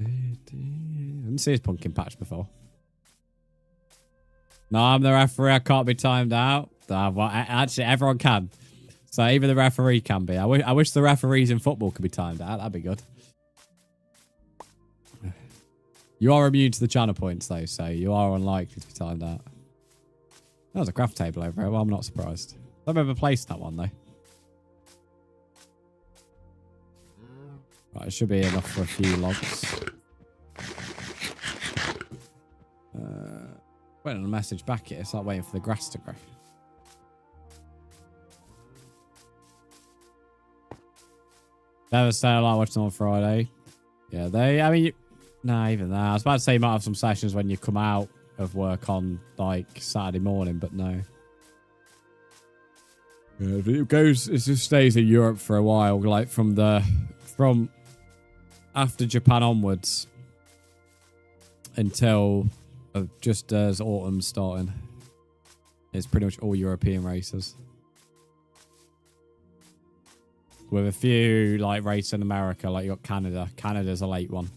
I didn't see his pumpkin patch before. No, I'm the referee. I can't be timed out. Well, actually, everyone can. So even the referee can be. I wish the referees in football could be timed out. That'd be good. You are immune to the channel points, though, so you are unlikely to be timed out. There's a craft table over here. Well, I'm not surprised. I've never placed that one, though. Right, it should be enough for a few logs. Waiting on a message back here. It's like waiting for the grass to grow. Never say I like watching on Friday. Yeah, nah, even that. I was about to say you might have some sessions when you come out of work on like Saturday morning, but no. Yeah, it just stays in Europe for a while, like from after Japan onwards until just as autumn's starting. It's pretty much all European races. With a few like races in America, like you got Canada. Canada's a late one.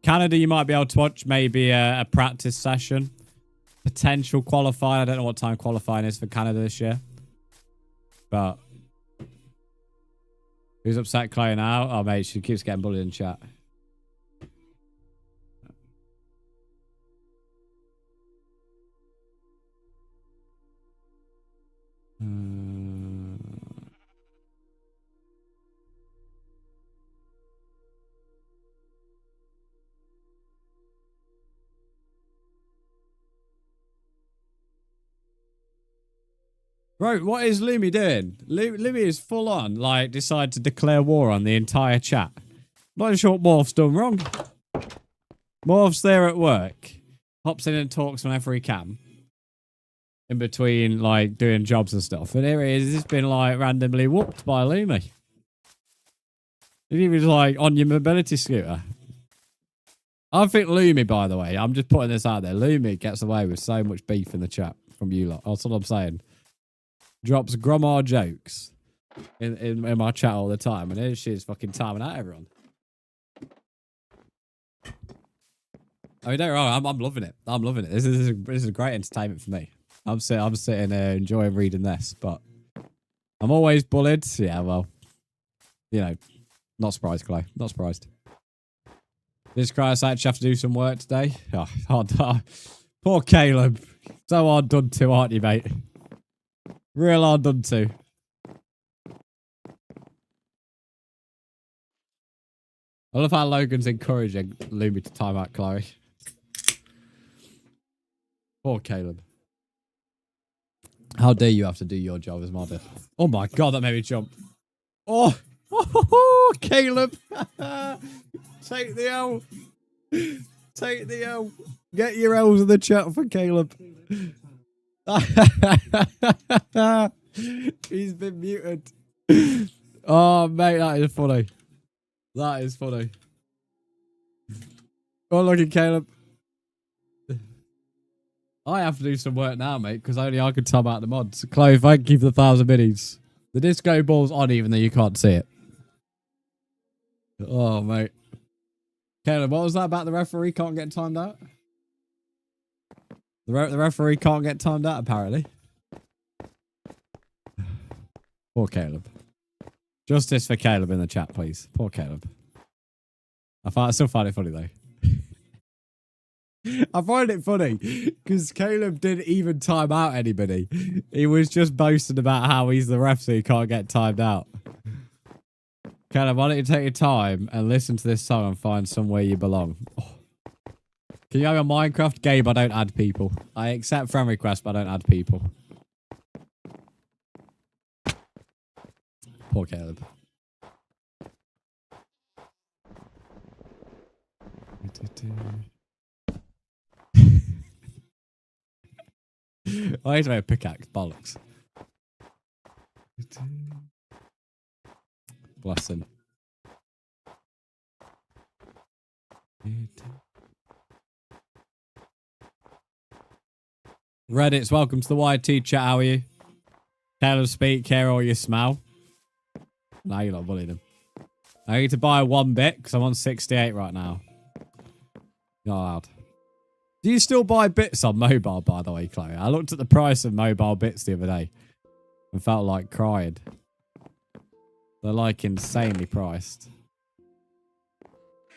Canada, you might be able to watch maybe a practice session. Potential qualifying. I don't know what time qualifying is for Canada this year. But who's upset Chloe now? Oh, mate, she keeps getting bullied in chat. Bro, what is Lumi doing? Lumi is full on, like, decided to declare war on the entire chat. Not sure what Morph's done wrong. Morph's there at work. Hops in and talks whenever he can. In between, like, doing jobs and stuff. And here he is, he's been, like, randomly whooped by Lumi. He was, like, on your mobility scooter. I think Lumi, by the way, I'm just putting this out there. Lumi gets away with so much beef in the chat from you lot. That's what I'm saying. Drops grandma jokes in my chat all the time, and here she is fucking timing out everyone. I mean, don't get me wrong, I'm loving it. I'm loving it. This is a great entertainment for me. I'm sitting enjoying reading this, but I'm always bullied. Yeah, well, you know, not surprised, Chloe. Not surprised. This Christ actually have to do some work today. Oh, poor Caleb. So hard done to, aren't you, mate? Real hard done to. I love how Logan's encouraging Lumi to time out Chloe. Poor Caleb. How dare you have to do your job as modder? Oh my god, that made me jump. Oh, Caleb. Take the L. Take the L. Get your L's in the chat for Caleb. He's been muted. Oh, mate, that is funny. That is funny. Oh, look at Caleb. I have to do some work now, mate, because only I can time out the mods. Chloe, thank you for the 1,000 minis. The disco ball's on even though you can't see it. Oh, mate. Caleb, what was that about the referee can't get timed out? The referee can't get timed out, apparently. Poor Caleb. Justice for Caleb in the chat, please. Poor Caleb. I still find it funny, though. I find it funny because Caleb didn't even time out anybody. He was just boasting about how he's the ref so he can't get timed out. Caleb, why don't you take your time and listen to this song and find somewhere you belong? Oh. Can you have a Minecraft game? I don't add people. I accept friend requests, but I don't add people. Poor Caleb. I need to make a pickaxe. Bollocks. Bless him. Reddit's welcome to the YT chat. How are you? Caleb, speak, care or you smell. No, you're not bullying him. I need to buy 1 bit because I'm on 68 right now. Not allowed. Do you still buy bits on mobile, by the way, Chloe? I looked at the price of mobile bits the other day and felt like crying. They're like insanely priced.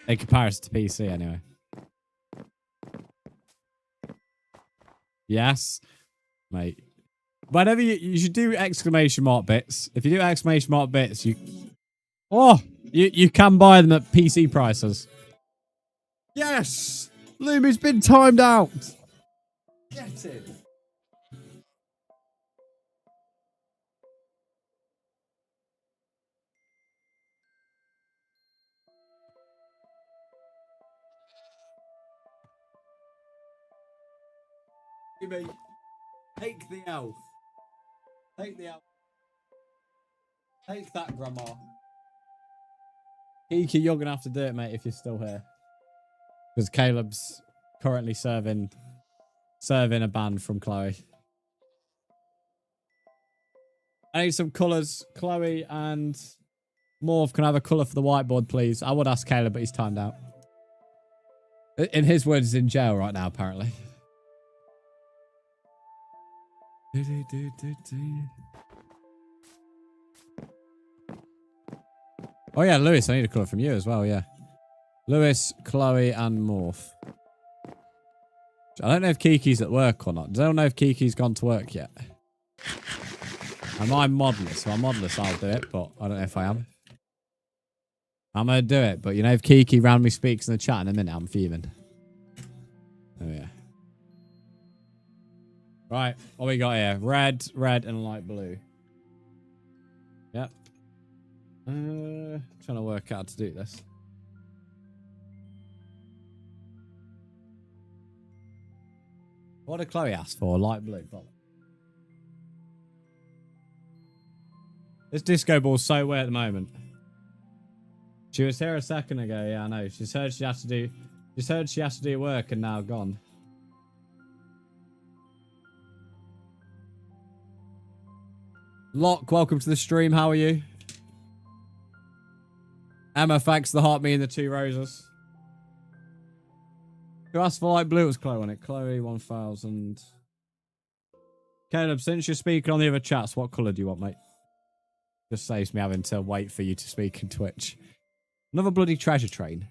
In comparison to PC, anyway. Yes, mate. Whenever you should do exclamation mark bits. If you do exclamation mark bits, you can buy them at PC prices. Yes! Lumi's been timed out. Get it. Lumi, take the L. Take the L. Take that, Grandma. Kiki, you're going to have to do it, mate, if you're still here. Because Caleb's currently serving a ban from Chloe. I need some colours. Chloe and Morph can have a colour for the whiteboard, please. I would ask Caleb, but he's timed out. In his words, he's in jail right now, apparently. Oh, yeah, Lewis. I need a colour from you as well, yeah. Lewis, Chloe, and Morph. I don't know if Kiki's at work or not. I don't know if Kiki's gone to work yet. I'm modless, so I'm modless. I'll do it, but I don't know if I am. I'm going to do it, but you know, if Kiki randomly speaks in the chat in a minute, I'm fuming. Oh, yeah. Right, what we got here? Red, and light blue. Yep. Trying to work out how to do this. What did Chloe ask for? Light blue. This disco ball's so weird at the moment. She was here a second ago. Yeah, I know. She's heard she has to do. She's heard she has to do work and now gone. Locke, welcome to the stream. How are you? Emma, thanks for the heart, me and the 2 roses. Who asked for light blue? It was Chloe on it. Chloe 1000. Caleb, since you're speaking on the other chats, what colour do you want, mate? Just saves me having to wait for you to speak in Twitch. Another bloody treasure train.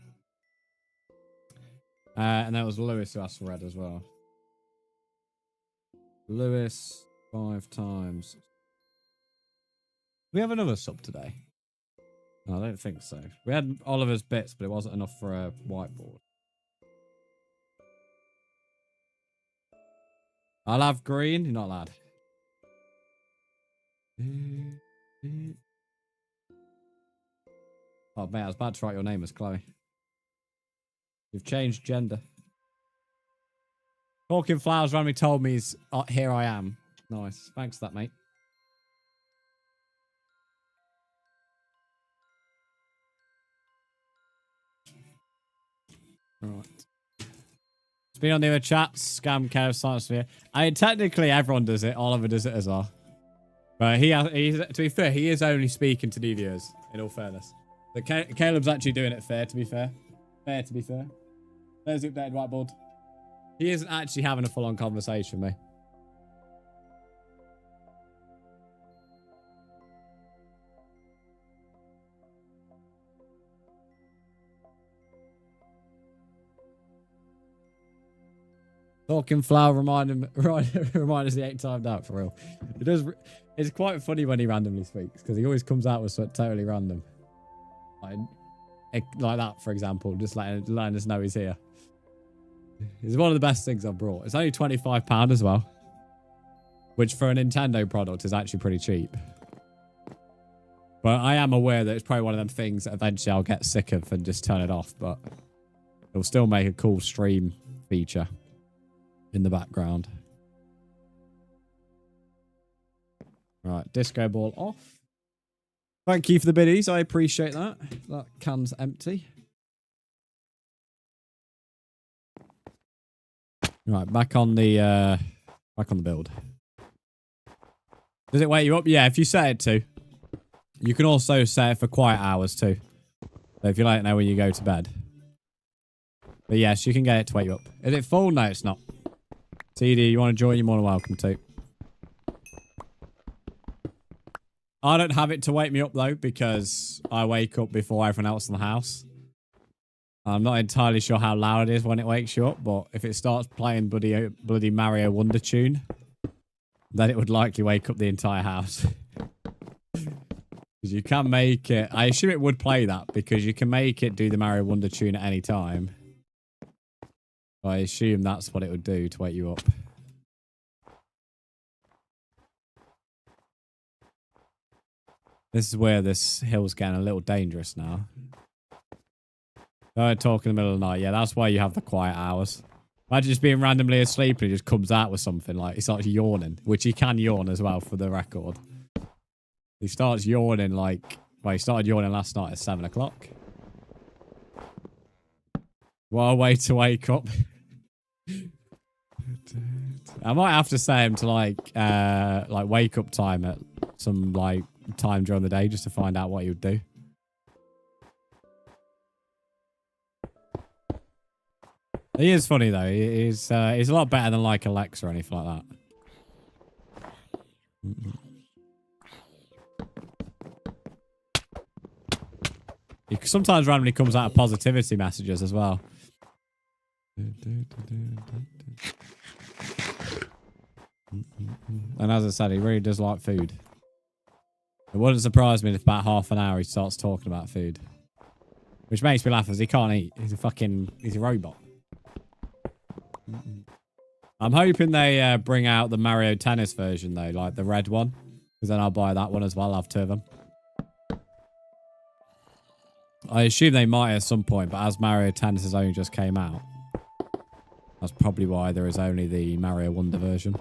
And that was Lewis who asked for red as well. Lewis 5 times We have another sub today. No, I don't think so. We had Oliver's bits, but it wasn't enough for a whiteboard. I'll have green. You're not allowed. Oh, mate, I was about to write your name as Chloe. You've changed gender. Talking Flowers randomly told me he's here I am. Nice. Thanks for that, mate. Right. It's been on the other chats. Scam Care of Science Sphere. I mean, technically everyone does it. Oliver does it as well. But to be fair, he is only speaking to new viewers, in all fairness. But Caleb's actually doing it fair, to be fair. Fair, to be fair. There's the updated whiteboard. He isn't actually having a full-on conversation with me. Talking Flower remind us the 8 timed out for real. It does. It's quite funny when he randomly speaks because he always comes out with something totally random, like that, for example, just letting us know he's here. It's one of the best things I've brought. It's only £25 as well, which for a Nintendo product is actually pretty cheap. But I am aware that it's probably one of them things that eventually I'll get sick of and just turn it off. But it'll still make a cool stream feature in the background. Right, disco ball off. Thank you for the biddies. I appreciate that. That can's empty. Right, back on the build. Does it wake you up? Yeah, if you set it to. You can also set it for quiet hours too. So if you like to know when you go to bed. But yes, you can get it to wake you up. Is it full? No, it's not. TD, you want to join? You're more than welcome to. I don't have it to wake me up though, because I wake up before everyone else in the house. I'm not entirely sure how loud it is when it wakes you up, but if it starts playing bloody Mario Wonder tune, then it would likely wake up the entire house. Because you can make it... I assume it would play that, because you can make it do the Mario Wonder tune at any time. I assume that's what it would do to wake you up. This is where this hill's getting a little dangerous now. Don't talk in the middle of the night. Yeah, that's why you have the quiet hours. Imagine just being randomly asleep and he just comes out with something like he starts yawning, which he can yawn as well for the record. He starts yawning like... Well, he started yawning last night at 7 o'clock. What a way to wake up. I might have to say him to like wake up time at some like time during the day just to find out what he would do. He is funny though. He's a lot better than like Alexa or anything like that. He sometimes randomly comes out of positivity messages as well. And as I said, he really does like food. It wouldn't surprise me if about half an hour he starts talking about food. Which makes me laugh as he can't eat. He's a robot. I'm hoping they bring out the Mario Tennis version though, like the red one. Because then I'll buy that one as well. I'll have 2 of them. I assume they might at some point, but as Mario Tennis has only just came out, that's probably why there is only the Mario Wonder version.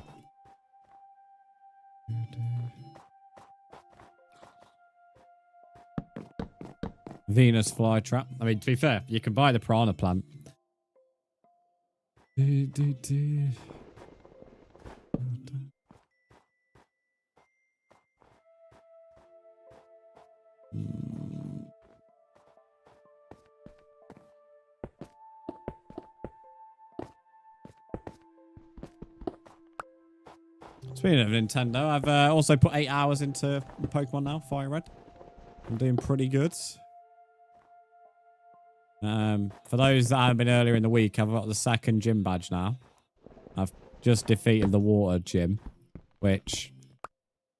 Venus flytrap. I mean, to be fair, you can buy the piranha plant. Speaking of Nintendo, I've also put 8 hours into Pokemon now, Fire Red. I'm doing pretty good. For those that haven't been earlier in the week, I've got the 2nd gym badge now. I've just defeated the water gym, which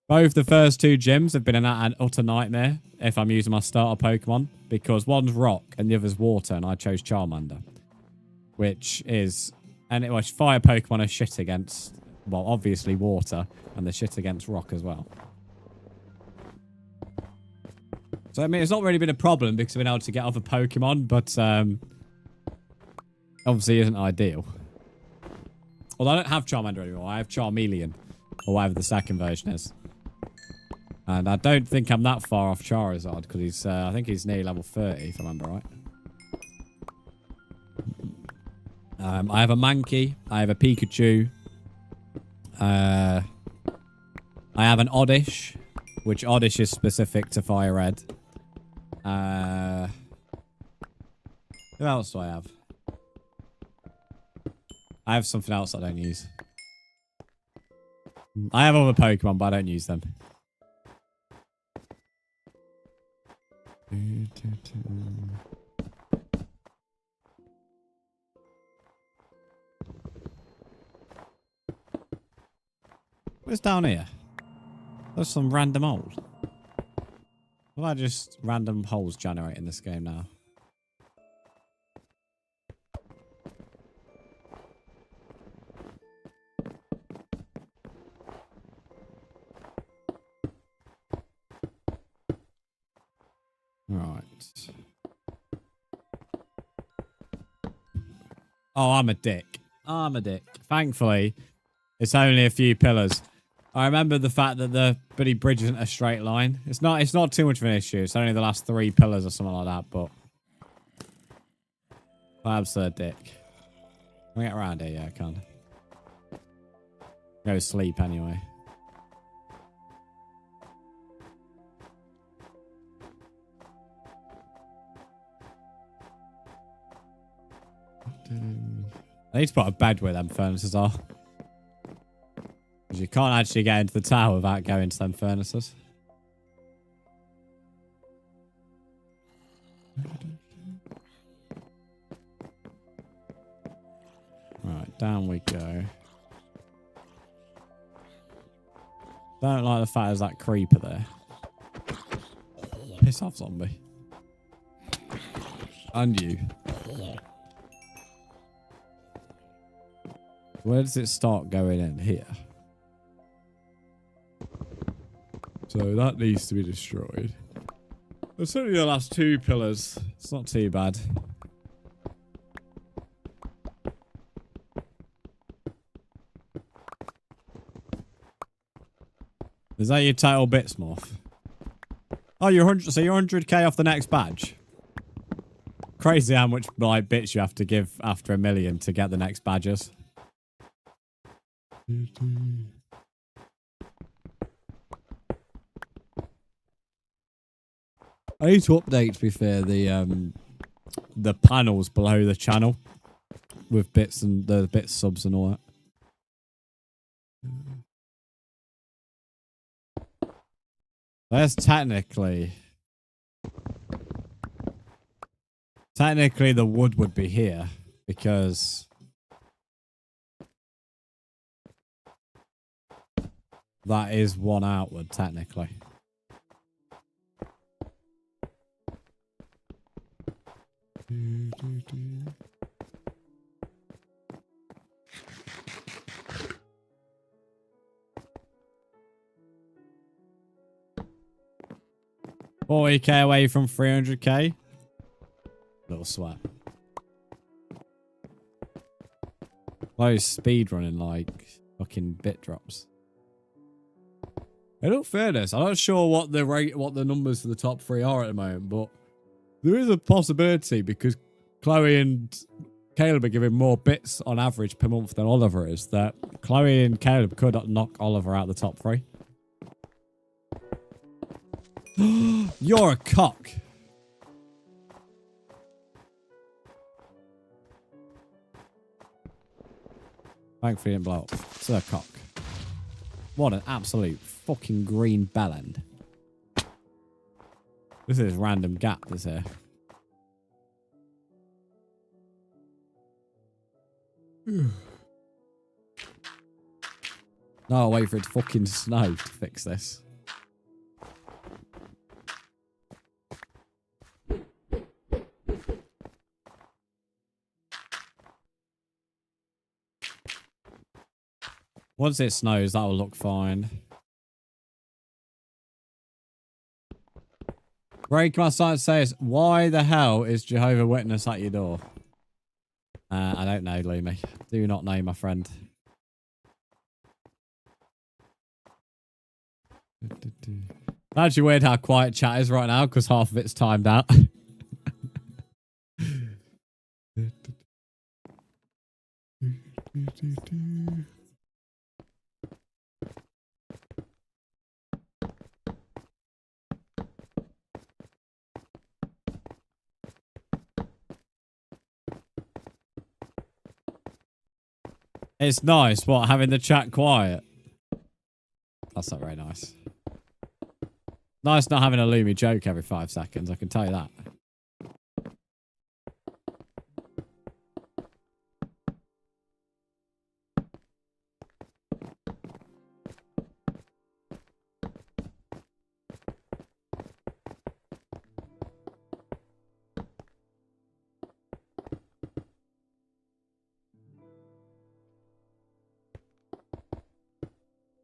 Both the first two gyms have been an utter nightmare if I'm using my starter Pokemon, because one's rock and the other's water, and I chose Charmander, which is, which fire Pokemon are shit against, well, obviously water, and they're shit against rock as well. So, I mean, it's not really been a problem because I've been able to get other Pokemon, but obviously isn't ideal. Although I don't have Charmander anymore, I have Charmeleon, or whatever the second version is. And I don't think I'm that far off Charizard, because he's, I think he's nearly level 30, if I remember right. I have a Mankey, I have a Pikachu, I have an Oddish, which Oddish is specific to Fire Red. Who else do I have? I have something else I don't use. I have other Pokemon, but I don't use them. What's down here? There's some random holes. Well, I just random holes generate in this game now. Right. Oh, I'm a dick. I'm a dick. Thankfully, it's only a few pillars. I remember the fact that the bloody bridge isn't a straight line. It's not too much of an issue. It's only the last 3 pillars or something like that, but I'm absolute dick. Can I get around here? Yeah, I can. Go to sleep anyway. I need to put a bed where them furnaces are. Because you can't actually get into the tower without going to them furnaces. Right, down we go. Don't like the fact there's that creeper there. Piss off, zombie. And you. Where does it start going in? Here. So that needs to be destroyed. It's only the last 2 pillars. It's not too bad. Is that your total bits, Morph? Oh, you're 100. So you're 100k off the next badge. Crazy how much like bits you have to give after 1 million to get the next badges. I need to update, to be fair, the panels below the channel with bits and the bits subs and all that. There's technically the wood would be here because that is one outward technically. $40k away from 300k. Little sweat. Those speed running like fucking bit drops. In all fairness, I'm not sure what the numbers for the top 3 are at the moment, but there is a possibility because Chloe and Caleb are giving more bits on average per month than Oliver is, that Chloe and Caleb could knock Oliver out the top 3. You're a cock. Thankfully, it didn't blow up. It's a cock. What an absolute fucking green bellend. This is random gap, this here. No, I'll wait for it to fucking snow to fix this. Once it snows, that will look fine. Break my science says, why the hell is Jehovah Witness at your door? I don't know, Lumi. Do not know, my friend. Actually weird how quiet chat is right now because half of it's timed out. It's nice, what, having the chat quiet? That's not very nice. Nice not having a Lumi joke every 5 seconds, I can tell you that.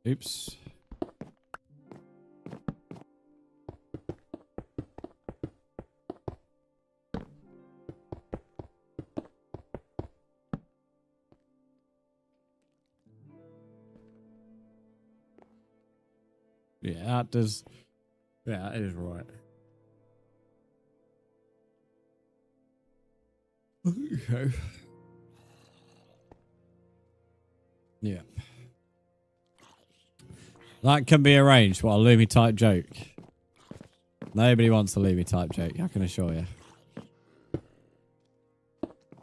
Oops. Yeah, that does. Yeah, that is right. Okay. Yeah. That can be arranged. What, a Lumi type joke? Nobody wants a Lumi type joke, I can assure you.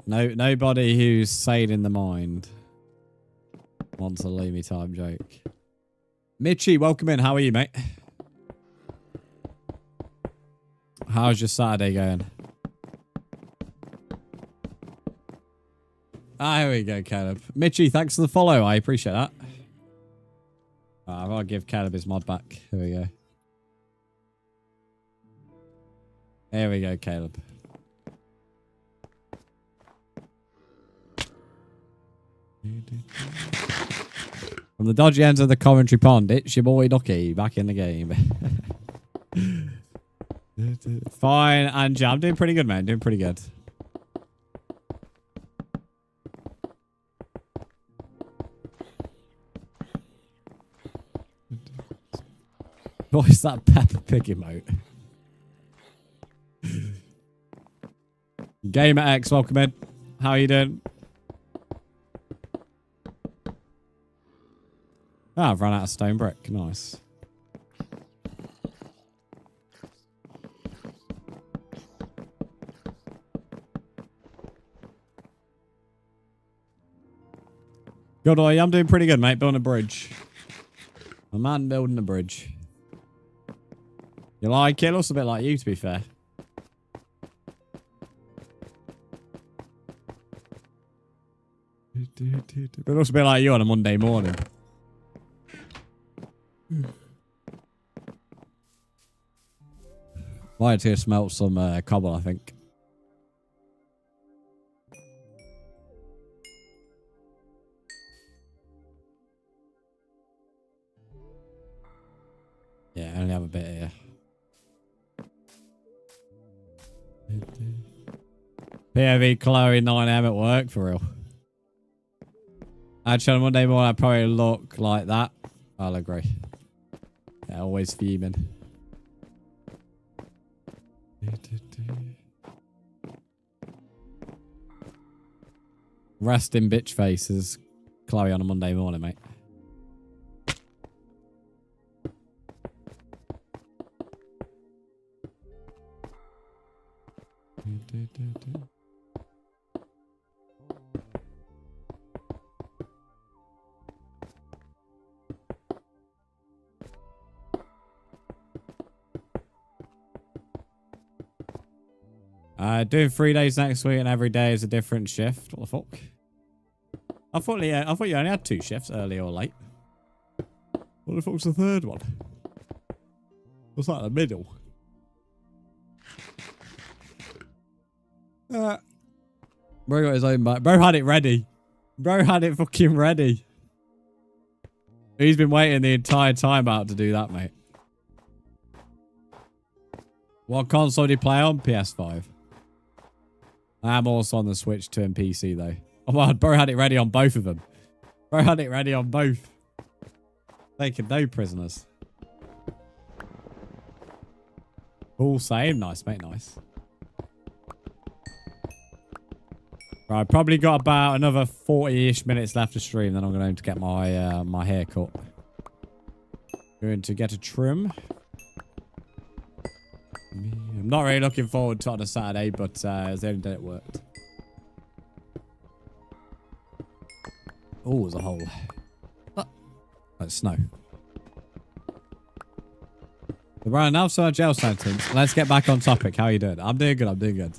Nobody who's sane in the mind wants a Lumi type joke. Mitchie, welcome in. How are you, mate? How's your Saturday going? Ah, here we go, Caleb. Mitchie, thanks for the follow. I appreciate that. I'll give Caleb his mod back. Here we go. Here we go, Caleb. From the dodgy ends of the commentary pond, it's your boy Ducky back in the game. Fine, Angie. I'm doing pretty good, man. Doing pretty good. What is that Peppa Pig emote? Gamer X, welcome in. How are you doing? Ah, I've run out of stone brick. Nice. Good boy, I'm doing pretty good, mate. Building a bridge. A man building a bridge. You like it? Looks a bit like you, to be fair. It looks a bit like you on a Monday morning. Might have to smelt some cobble, I think. Yeah, I only have a bit here. POV Chloe 9am at work, for real. Actually, on Monday morning, I probably look like that. I'll agree. Yeah, always fuming. Resting bitch faces. Chloe on a Monday morning, mate. Doing 3 days next week and every day is a different shift. What the fuck? I thought you only had 2 shifts, early or late. What the fuck's the third one? What's that in the middle? Bro got his own bike. Bro had it ready. Bro had it fucking ready. He's been waiting the entire time out to do that, mate. What console do you play on? PS5. I am also on the Switch 2 and PC, though. Oh, my God. Bro had it ready on both of them. Bro had it ready on both. Taking no prisoners. All same. Nice, mate. Nice. Right, probably got about another 40-ish minutes left to stream. Then I'm going to get my my hair cut. Going to get a trim. I'm not really looking forward to it on a Saturday, but it's the only day it worked. Oh, there's a hole. Oh, that's snow. Right, now for our jail sentence. Let's get back on topic. How are you doing? I'm doing good. I'm doing good.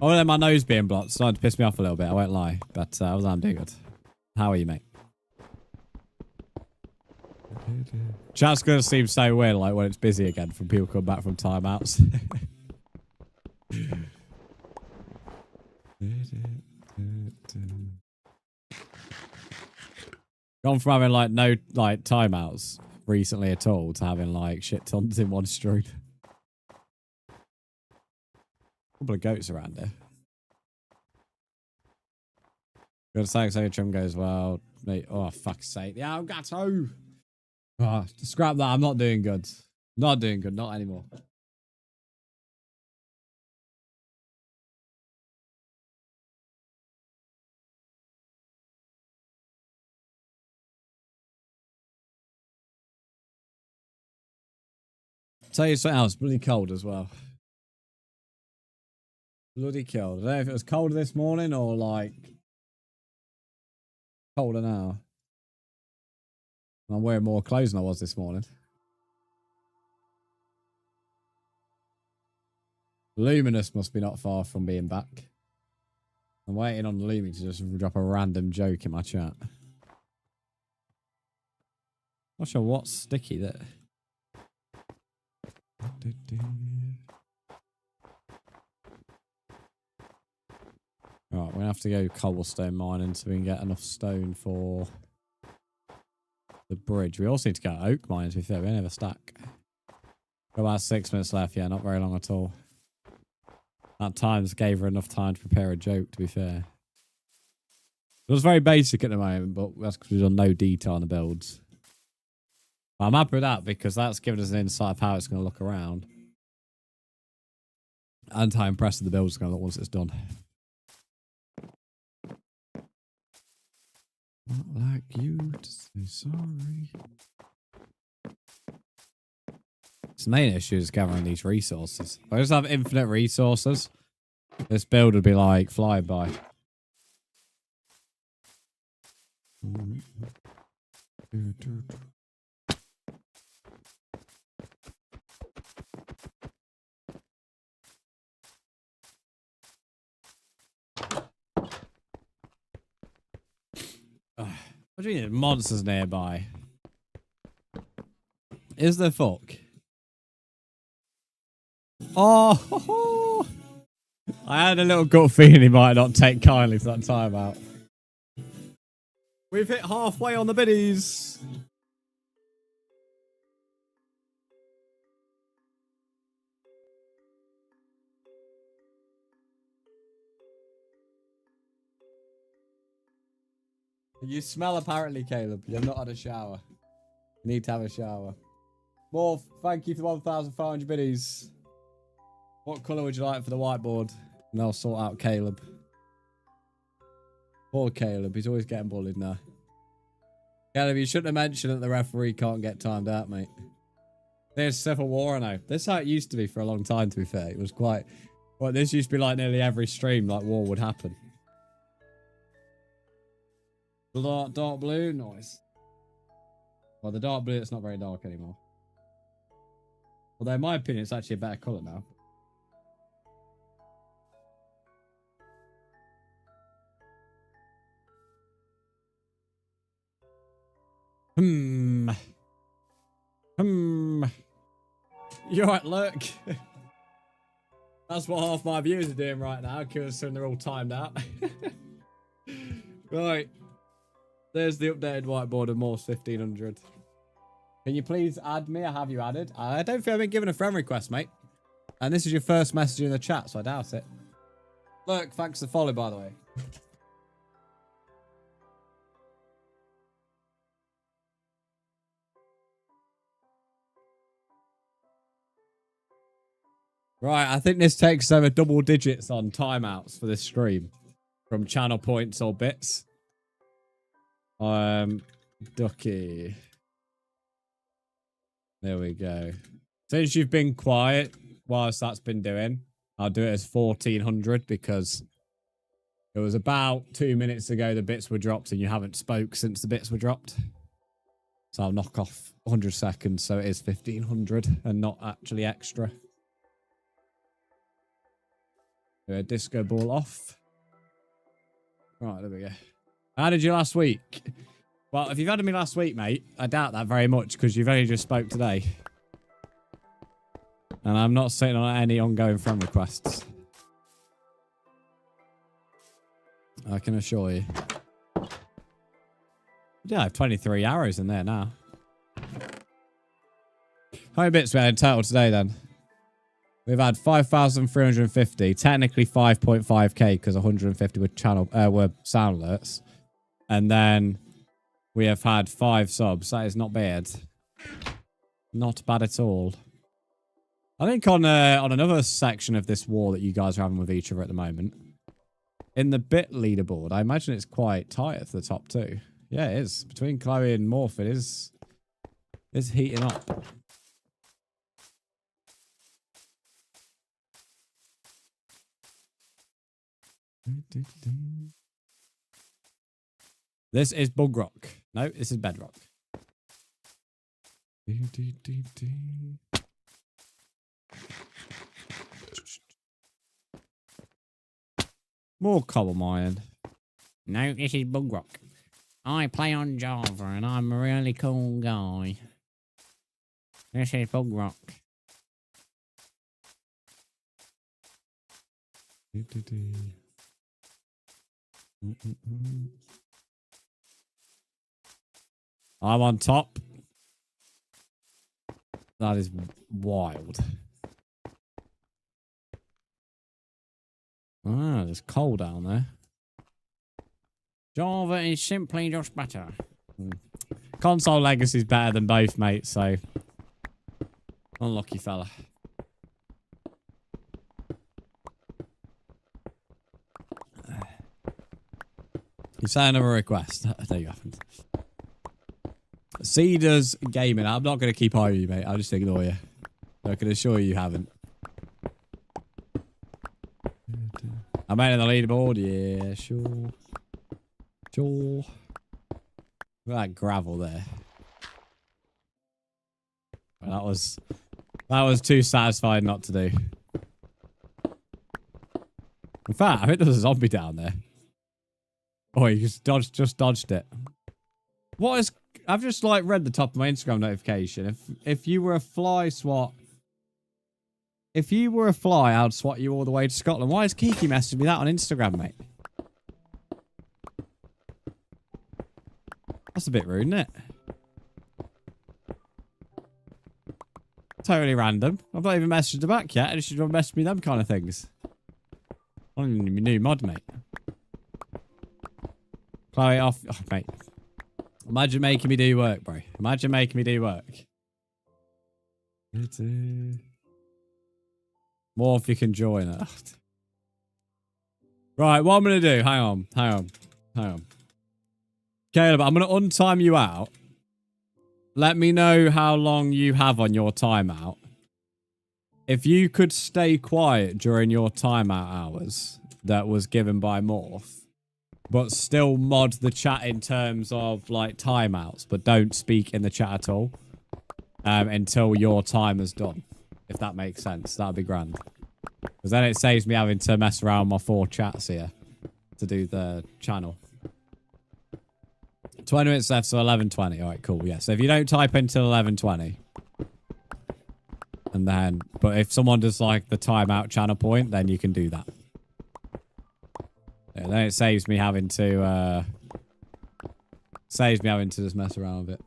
Other than my nose being blocked, it's starting to piss me off a little bit. I won't lie. But other than I'm doing good. How are you, mate? Chat's going to seem so weird, like when it's busy again from people coming back from timeouts. Gone from having like no like timeouts recently at all to having like shit tons in one stream. Couple of goats around here. Good thanks, any trim goes well. Mate, oh fuck's sake. Yeah, I've got to. Oh, scrap that. I'm not doing good. Not doing good. Not anymore. Tell you something else. Bloody cold as well. Bloody cold. I don't know if it was colder this morning or like colder now. I'm wearing more clothes than I was this morning. Luminous must be not far from being back. I'm waiting on Lumi to just drop a random joke in my chat. Not sure what's sticky there. Right, we're going to have to go cobblestone mining so we can get enough stone for the bridge. We also need to go oak mining, to be fair. We only have a stack. Got about 6 minutes left. Yeah, not very long at all. That times gave her enough time to prepare a joke, to be fair. It was very basic at the moment, but that's because we've done no detail on the builds. But I'm happy with that because that's given us an insight of how it's going to look around. And how impressive the build's going to look once it's done. Not like you to say sorry. The main issue is gathering these resources. If I just have infinite resources, this build would be like flying by. What do you mean monsters nearby? Is there fuck? Oh, I had a little gut feeling he might not take kindly to that timeout. We've hit halfway on the biddies. You smell apparently, Caleb. You've not had a shower. You need to have a shower. Morph, thank you for 1,500 biddies. What colour would you like for the whiteboard? And I'll sort out Caleb. Poor Caleb, he's always getting bullied now. Caleb, you shouldn't have mentioned that the referee can't get timed out, mate. There's Civil War, I know. This is how it used to be for a long time, to be fair. It was quite... Well, this used to be like nearly every stream, like war would happen. Dark blue, nice. Well, the dark blue, it's not very dark anymore. Although, in my opinion, it's actually a better colour now. You're right, look. That's what half my viewers are doing right now, because they're all timed out. Right. There's the updated whiteboard of Morse 1500. Can you please add me? I have you added. I don't think I've been given a friend request, mate. And this is your first message in the chat, so I doubt it. Look, thanks for the follow, by the way. Right, I think this takes over double digits on timeouts for this stream. From channel points or bits. Ducky. There we go. Since you've been quiet whilst that's been doing, I'll do it as 1400 because it was about 2 minutes ago the bits were dropped and you haven't spoke since the bits were dropped. So I'll knock off 100 seconds so it is 1500 and not actually extra. Do a disco ball off. Right, there we go. How did you last week? Well, if you've had me last week, mate, I doubt that very much because you've only just spoke today. And I'm not sitting on any ongoing friend requests. I can assure you. Yeah, I have 23 arrows in there now. How many bits we had in total today, then? We've had 5,350. Technically 5.5k because 150 were sound alerts. And then we have had 5 subs. That is not bad. Not bad at all. I think on another section of this war that you guys are having with each other at the moment, in the bit leaderboard, I imagine it's quite tight at the top too. Yeah, it is. Between Chloe and Morph, it is heating up. This is bug rock. No, this is bedrock. More cobble mine. No, this is bug rock. I play on Java and I'm a really cool guy. This is bug rock. I'm on top. That is wild. Ah, there's coal down there. Java is simply just better. Console Legacy is better than both, mate, so... Unlucky fella. You say another request. There you haven't. Cedars Gaming. I'm not going to keep eyeing you, mate. I'll just ignore you. I can assure you haven't. I'm out on the leaderboard. Yeah, sure. Sure. Look at that gravel there. Well, that was too satisfying not to do. In fact, I think there's a zombie down there. Oh, you just dodged it. What is... I've just like read the top of my Instagram notification. If you were a fly swat... If you were a fly, I'd swat you all the way to Scotland. Why is Kiki messaging me that on Instagram, mate? That's a bit rude, isn't it? Totally random. I've not even messaged her back yet, and she's not messaged me them kind of things. I'm a new mod, mate. Chloe off. Oh, mate. Imagine making me do work, bro. Imagine making me do work. More if you can join it. Right, what I'm going to do... Hang on. Caleb, I'm going to untime you out. Let me know how long you have on your timeout. If you could stay quiet during your timeout hours that was given by Morph, but still mod the chat in terms of like timeouts, but don't speak in the chat at all until your time is done. If that makes sense, that'd be grand. Because then it saves me having to mess around my 4 chats here to do the channel. 20 minutes left, so 11:20. All right, cool. Yeah, so if you don't type until 11:20, And then, but if someone does like the timeout channel point, then you can do that. Yeah, then it saves me having to just mess around with it.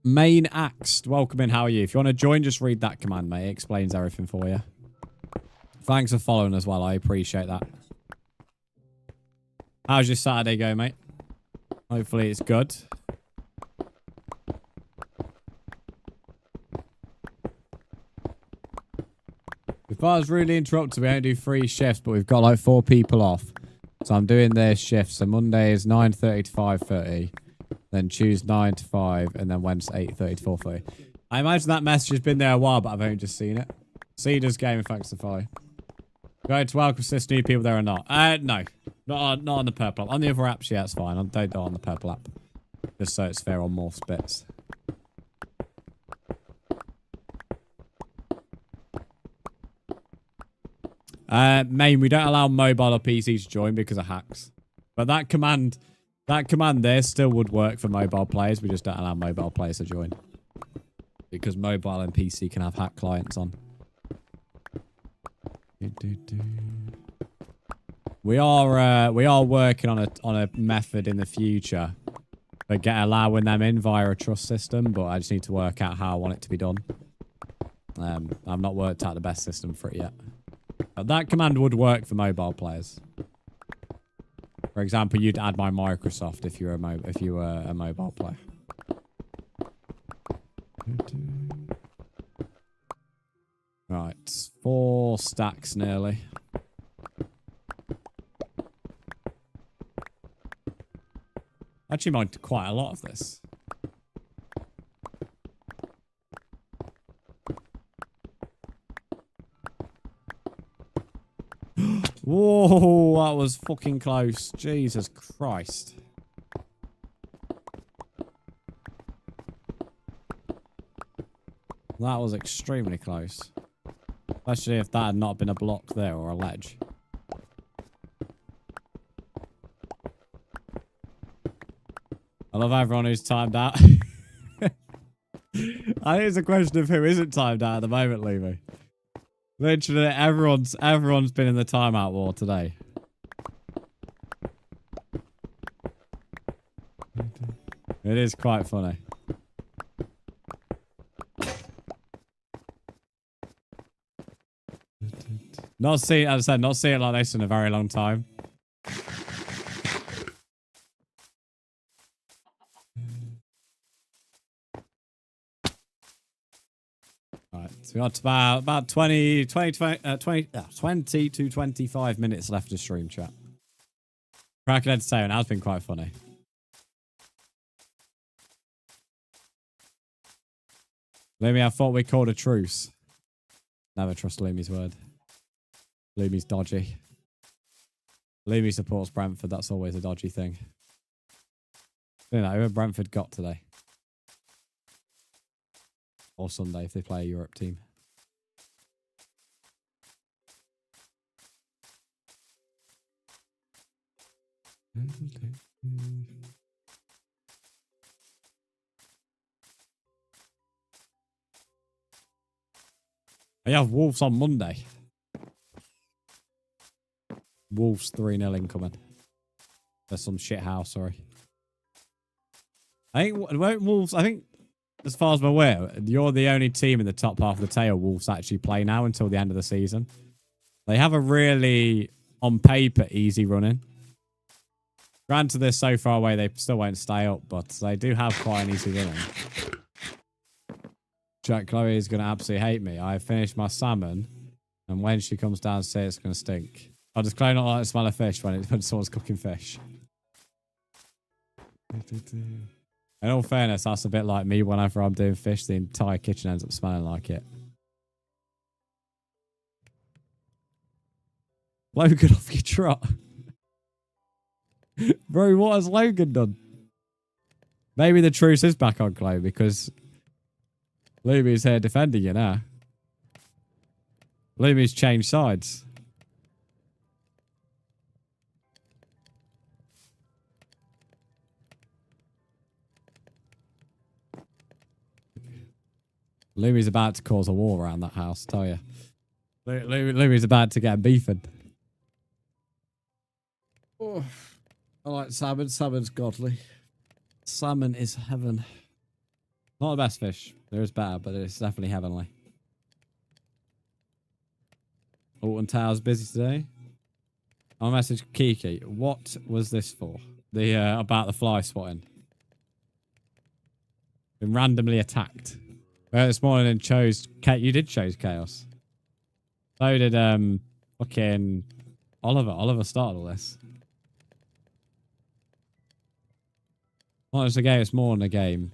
Main Axed, welcome in. How are you? If you want to join, just read that command, mate. It explains everything for you. Thanks for following as well. I appreciate that. How's your Saturday go, mate? Hopefully it's good. If I was really interrupted, we only do 3 shifts, but we've got like 4 people off. So I'm doing their shifts. So Monday is 9:30 to 5:30. Then Tuesday 9 to 5. And then Wednesday 8:30 to 4:30. I imagine that message has been there a while, but I've only just seen it. Cedars Game, thanks to follow. Going to welcome sis new people there or not? No. Not on the purple app. On the other apps, yeah, it's fine. Don't do it on the purple app. Just so it's fair on more bits. Main, we don't allow mobile or PC to join because of hacks. But that command there still would work for mobile players. We just don't allow mobile players to join. Because mobile and PC can have hack clients on. We are working on a method in the future for allowing them in via a trust system, but I just need to work out how I want it to be done. I've not worked out the best system for it yet. But that command would work for mobile players. For example, you'd add my Microsoft if you were a mobile player. Right, 4 stacks nearly. Actually mined quite a lot of this. Whoa, that was fucking close. Jesus Christ. That was extremely close. Especially if that had not been a block there or a ledge. I love everyone who's timed out. I think it's a question of who isn't timed out at the moment, Levy. Literally, everyone's been in the timeout war today. It is quite funny. Not seeing, as I said, not seeing it like this in a very long time. Right, so we got about 20 to 25 minutes left to stream chat. Cracking entertainment has been quite funny. Lumi, I thought we called a truce. Never trust Lumi's word. Lumi's dodgy. Lumi supports Brentford. That's always a dodgy thing. You know, who Brentford got today? Or Sunday if they play a Europe team. I have Wolves on Monday. Wolves 3-0 incoming. There's some shit house, sorry. I think Wolves, I think, as far as I'm aware, you're the only team in the top half of the table Wolves actually play now until the end of the season. They have a really, on paper, easy running. Granted, they're so far away, they still won't stay up, but they do have quite an easy running. Jack Chloe is going to absolutely hate me. I finished my salmon, and when she comes downstairs, it's going to stink. Oh, does Chloe not like the smell of fish when someone's cooking fish? In all fairness, that's a bit like me. Whenever I'm doing fish, the entire kitchen ends up smelling like it. Logan off your trot. Bro, what has Logan done? Maybe the truce is back on Chloe because Lumi's here defending you now. Lumi's changed sides. Louie's about to cause a war around that house, tell you. Louie's about to get beefing. Oh, I like salmon. Salmon's godly. Salmon is heaven. Not the best fish. There is better, but it's definitely heavenly. Alton Tower's busy today. I'll message Kiki. What was this for? The about the fly swatting. Been randomly attacked. This morning and chose... You did choose Chaos. So did fucking Oliver. Oliver started all this. Well, it's a game. It's more than a game.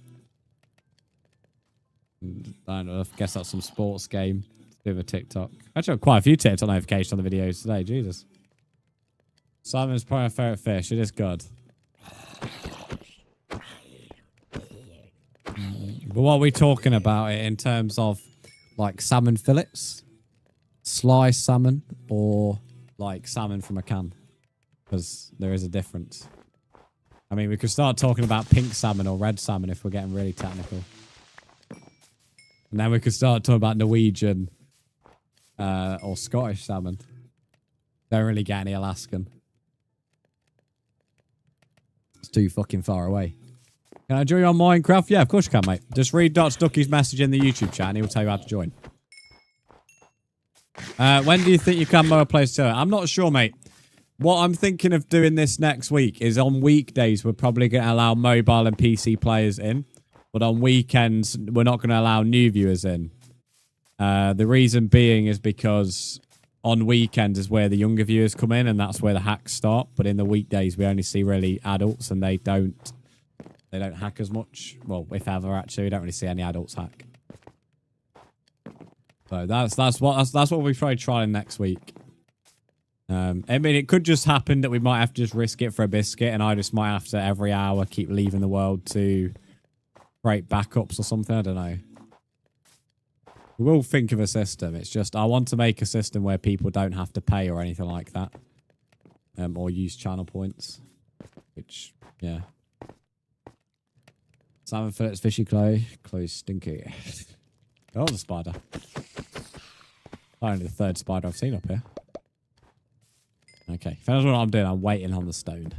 I don't know. I guess that's some sports game. Bit of a TikTok. Actually, got quite a few TikTok notifications on the videos today. Jesus. Salmon's probably my favourite fish. It is good. But what are we talking about it in terms of like salmon fillets? Sliced salmon or like salmon from a can? Because there is a difference. I mean, we could start talking about pink salmon or red salmon if we're getting really technical. And then we could start talking about Norwegian or Scottish salmon. Don't really get any Alaskan. It's too fucking far away. Can I join you on Minecraft? Yeah, of course you can, mate. Just read Dr. Ducky's message in the YouTube chat and he will tell you how to join. When do you think you can mow a place to it? I'm not sure, mate. What I'm thinking of doing this next week is on weekdays, we're probably going to allow mobile and PC players in. But on weekends, we're not going to allow new viewers in. The reason being is because on weekends is where the younger viewers come in and that's where the hacks start. But in the weekdays, we only see really adults and they don't hack as much. Well, if ever, actually, we don't really see any adults hack. So that's what we're probably trying next week. I mean, it could just happen that we might have to just risk it for a biscuit and I just might have to every hour keep leaving the world to create backups or something. I don't know. We will think of a system. It's just I want to make a system where people don't have to pay or anything like that. Or use channel points. Which, yeah. Salmon fillets, fishy Chloe. Chloe's stinky. Oh, the spider. Only the third spider I've seen up here. Okay. If that's what I'm doing, I'm waiting on the stone.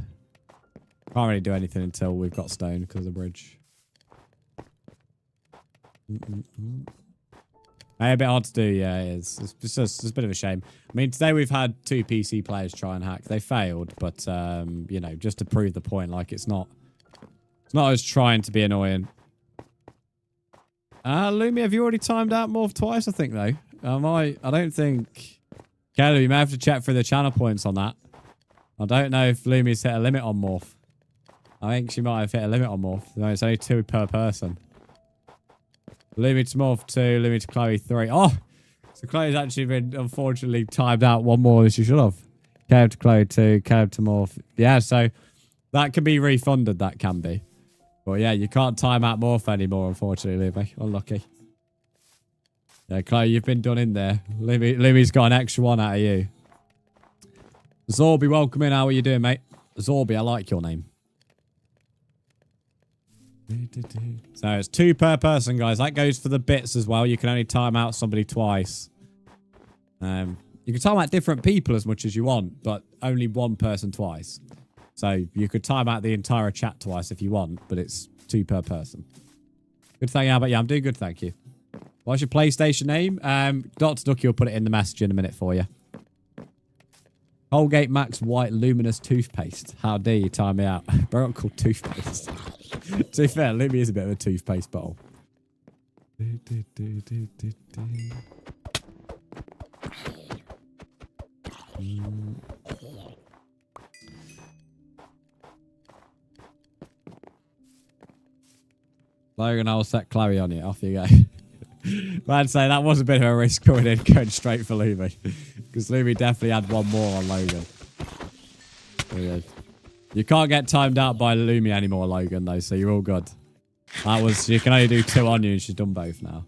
Can't really do anything until we've got stone because of the bridge. A bit hard to do, yeah, it is. It's just a bit of a shame. I mean, today we've had 2 PC players try and hack. They failed, but, you know, just to prove the point, like, it's not us trying to be annoying. Lumi, have you already timed out morph twice, I think, though? I don't think... Kelly, you may have to check for the channel points on that. I don't know if Lumi's hit a limit on morph. I think she might have hit a limit on morph. No, it's only 2 per person. Lumi to morph 2, Lumi to Chloe 3. Oh! So Chloe's actually been, unfortunately, timed out one more than she should have. Caleb to Chloe 2, Caleb to morph. Yeah, so that can be refunded, that can be. But yeah, you can't time out morph anymore, unfortunately, Lumi. Unlucky. Yeah, Chloe, you've been done in there. Lumi's got an extra one out of you. Zorby, welcome in. How are you doing, mate? Zorby, I like your name. So it's 2 per person, guys. That goes for the bits as well. You can only time out somebody twice. You can time out different people as much as you want, but only 1 person twice. So you could time out the entire chat twice if you want, but it's 2 per person. Good thing, Albert. Yeah, I'm doing good, thank you. What's your PlayStation name? Dr. Ducky will put it in the message in a minute for you. Colgate Max White Luminous Toothpaste. How dare you time me out? Bro, not called toothpaste. To be fair, Lumi is a bit of a toothpaste bottle. Logan, I'll set Chloe on it. Off you go. But I'd say that was a bit of a risk going in, going straight for Lumi. Because Lumi definitely had 1 more on Logan. You can't get timed out by Lumi anymore, Logan, though, so you're all good. That was... You can only do 2 on you, and she's done both now.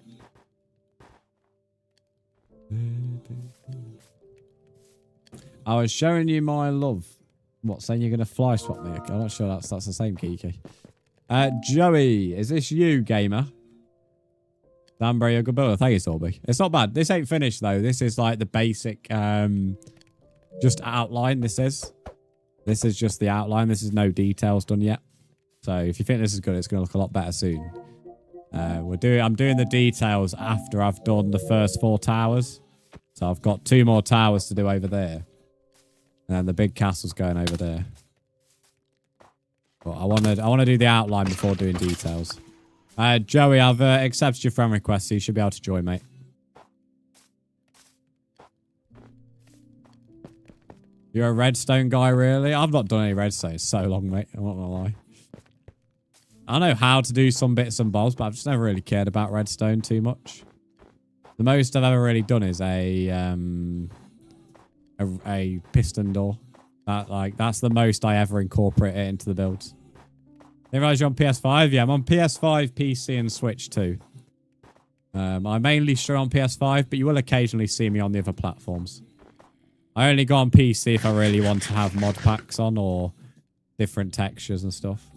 I was showing you my love. What, saying you're going to fly swap me? I'm not sure that's the same, Kiki. Joey, is this you, gamer? Damn, bro, you're a good builder. Thank you, Sorby. It's not bad. This ain't finished, though. This is like the basic, just outline, this is. This is just the outline. This is no details done yet. So if you think this is good, it's going to look a lot better soon. I'm doing the details after I've done the first 4 towers. So I've got 2 more towers to do over there. And then the big castle's going over there. But I want to do the outline before doing details. Joey, I've accepted your friend request, so you should be able to join, mate. You're a redstone guy, really? I've not done any redstone in so long, mate. I'm not gonna lie. I know how to do some bits and bobs, but I've just never really cared about redstone too much. The most I've ever really done is a piston door. That's the most I ever incorporate it into the builds. You realize you're on PS5? Yeah, I'm on PS5, PC, and Switch too. I mainly stream on PS5, but you will occasionally see me on the other platforms. I only go on PC if I really want to have mod packs on or different textures and stuff.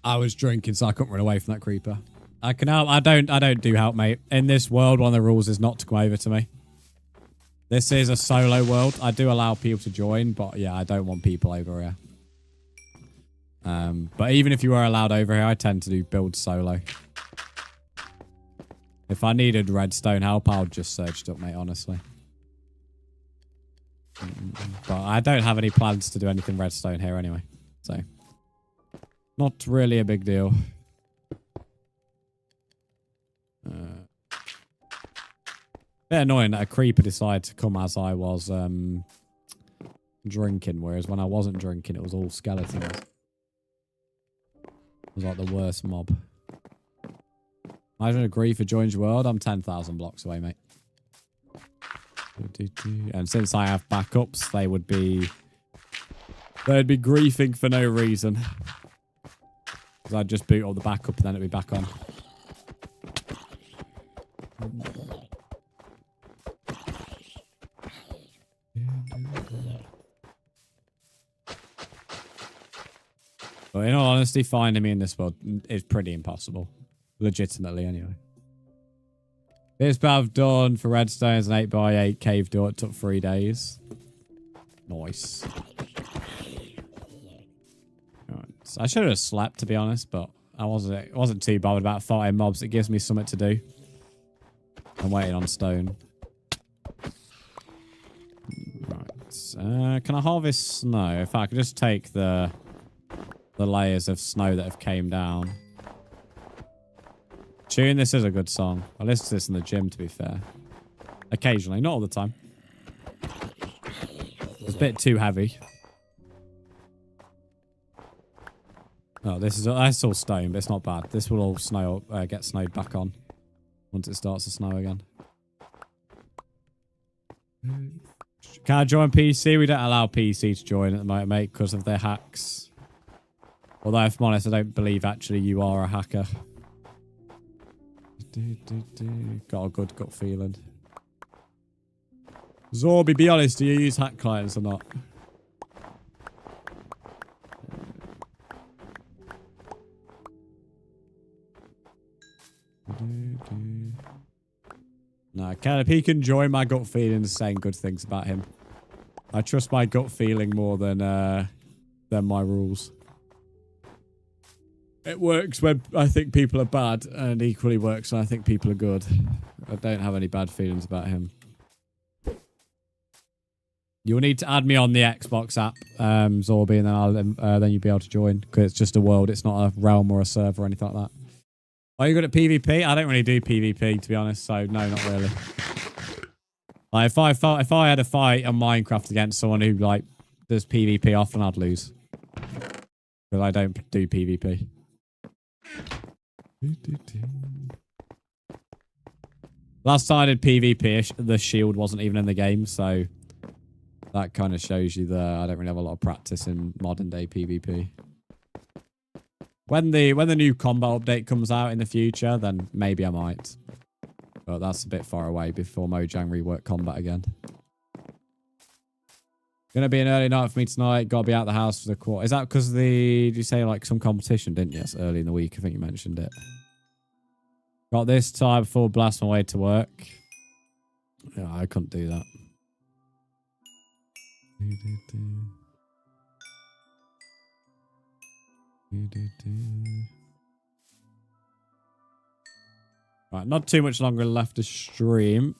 I was drinking, so I couldn't run away from that creeper. I can help. I don't do help, mate. In this world, one of the rules is not to come over to me. This is a solo world. I do allow people to join, but yeah, I don't want people over here. But even if you were allowed over here, I tend to do build solo. If I needed redstone help, I would just search it up, mate, honestly. But I don't have any plans to do anything redstone here anyway. So, not really a big deal. Bit annoying that a creeper decided to come as I was drinking, whereas when I wasn't drinking, it was all skeletons. It was like the worst mob. Imagine a griefer joins your world. I'm 10,000 blocks away, mate. And since I have backups, they'd be griefing for no reason. Because I'd just boot up the backup and then it'd be back on. But in all honesty, finding me in this world is pretty impossible. Legitimately, anyway. This bit I've done for redstone is an 8x8 cave door. It took 3 days. Nice. Right. So I should have slept, to be honest, but I wasn't too bothered about fighting mobs. It gives me something to do. I'm waiting on stone. Right. Can I harvest snow? If I could just take the layers of snow that have came down. Tune, this is a good song. I listen to this in the gym, to be fair. Occasionally, not all the time. It's a bit too heavy. Oh, that's all stone, but it's not bad. This will all snow get snowed back on once it starts to snow again. Can I join PC? We don't allow PC to join at the moment, mate, because of their hacks. Although, if I'm honest, I don't believe actually you are a hacker. Got a good gut feeling. Zorby, be honest, do you use hack clients or not? No, Caleb, he can join my gut feeling saying good things about him. I trust my gut feeling more than my rules. It works when I think people are bad, and equally works when I think people are good. I don't have any bad feelings about him. You'll need to add me on the Xbox app, Zorby, and then you'll be able to join. Because it's just a world, it's not a realm or a server or anything like that. Are you good at PvP? I don't really do PvP, to be honest, so no, not really. Like, if I had a fight on Minecraft against someone who like does PvP often, I'd lose. Because I don't do PvP. Last time I did PvP, the shield wasn't even in the game, so that kind of shows you that I don't really have a lot of practice in modern day PvP. When the new combo update comes out in the future, then maybe I might. But that's a bit far away before Mojang rework combat again. Gonna be an early night for me tonight. Gotta be out the house for the quarter. Is that because of the... Did you say like some competition, didn't you? It's early in the week. I think you mentioned it. Got this time before blast my way to work. Yeah, I couldn't do that. Right, not too much longer left to stream.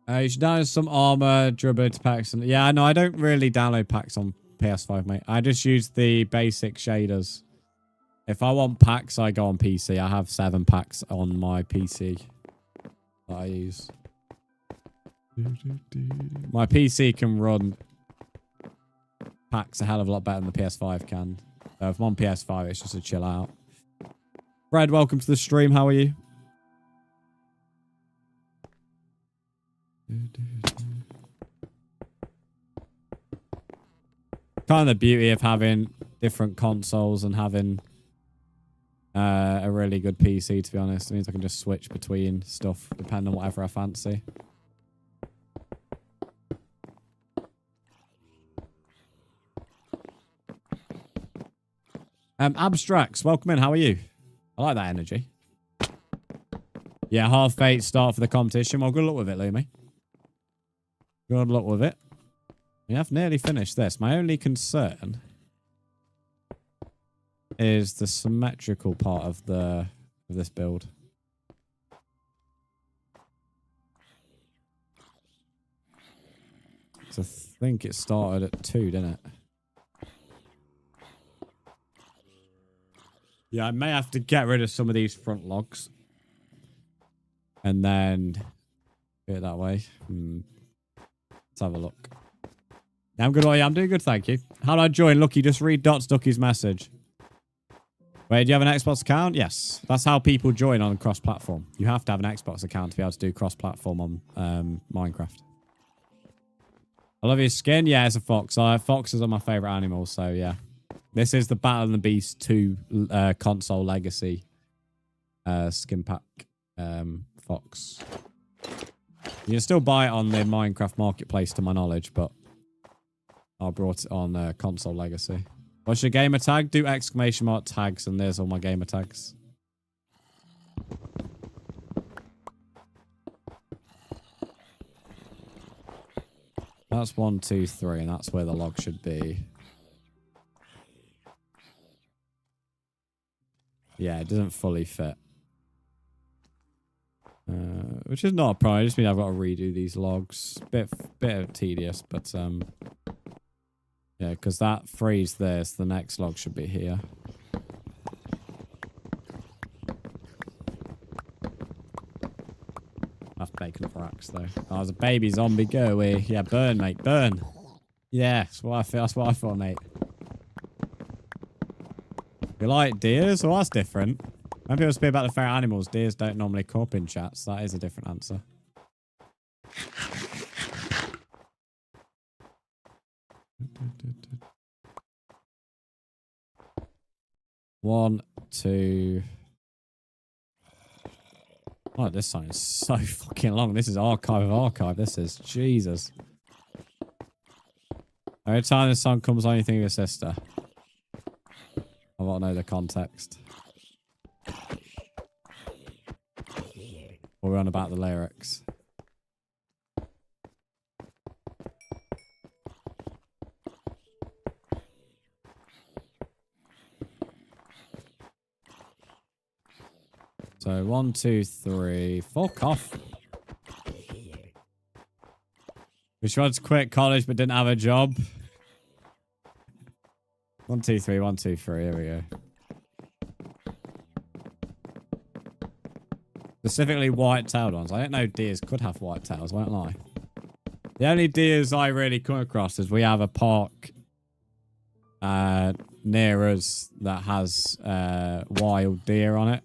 You should download some armor, durability packs. And yeah, no, I don't really download packs on PS5, mate. I just use the basic shaders. If I want packs, I go on PC. I have 7 packs on my PC that I use. My PC can run packs a hell of a lot better than the PS5 can. So if I'm on PS5, it's just a chill out. Fred, welcome to the stream. How are you? Kind of the beauty of having different consoles and having a really good PC, to be honest. It means I can just switch between stuff depending on whatever I fancy. Abstracts, welcome in. How are you? I like that energy. Yeah, half-8 start for the competition. Well, good luck with it, Lumi. Good luck with it. We have nearly finished this. My only concern is the symmetrical part of this build. So I think it started at 2, didn't it? Yeah, I may have to get rid of some of these front logs. And then do it that way. Let's have a look. I'm good. I'm doing good, thank you. How do I join? Lucky, just read Dot's Ducky's message. Wait, do you have an Xbox account? Yes. That's how people join on cross-platform. You have to have an Xbox account to be able to do cross-platform on Minecraft. I love your skin. Yeah, it's a fox. Foxes are my favourite animals, so yeah. This is the Battle of the Beast 2 console legacy skin pack fox. You can still buy it on the Minecraft marketplace to my knowledge, but I brought it on console legacy. What's your gamer tag? Do exclamation mark tags, and there's all my gamer tags. That's 1, 2, 3, and that's where the log should be. Yeah, it doesn't fully fit. Which is not a problem. I just mean I've got to redo these logs. Bit of tedious, but yeah, because that frees this. The next log should be here. I have to make enough racks though. Oh, there's a baby zombie. Go away. Yeah, burn, mate, burn. Yeah, that's what I feel. That's what I thought, mate. You like deers? Well, that's different. When people speak about the favorite animals, deers don't normally come up in chats. That is a different answer. One, two. Oh, this song is so fucking long. This is archive of archive. This is Jesus. Every time this song comes on, you think of your sister. I want to know the context. Or we're on about the lyrics. So 1, 2, 3. Fuck off. Which one's quit college but didn't have a job? 1, 2, 3. 1, 2, 3. Here we go. Specifically white-tailed ones. I don't know deers could have white tails, won't lie. The only deers I really come across is we have a park near us that has wild deer on it.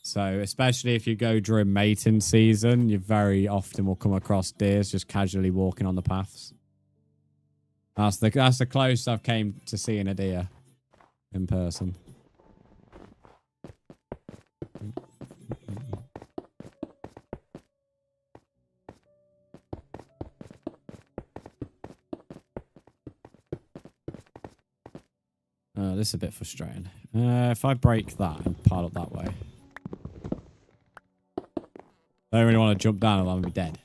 So especially if you go during mating season, you very often will come across deers just casually walking on the paths. That's the closest I've came to seeing a deer in person. This is a bit frustrating. If I break that and pile up that way. I don't really want to jump down and I'm be dead.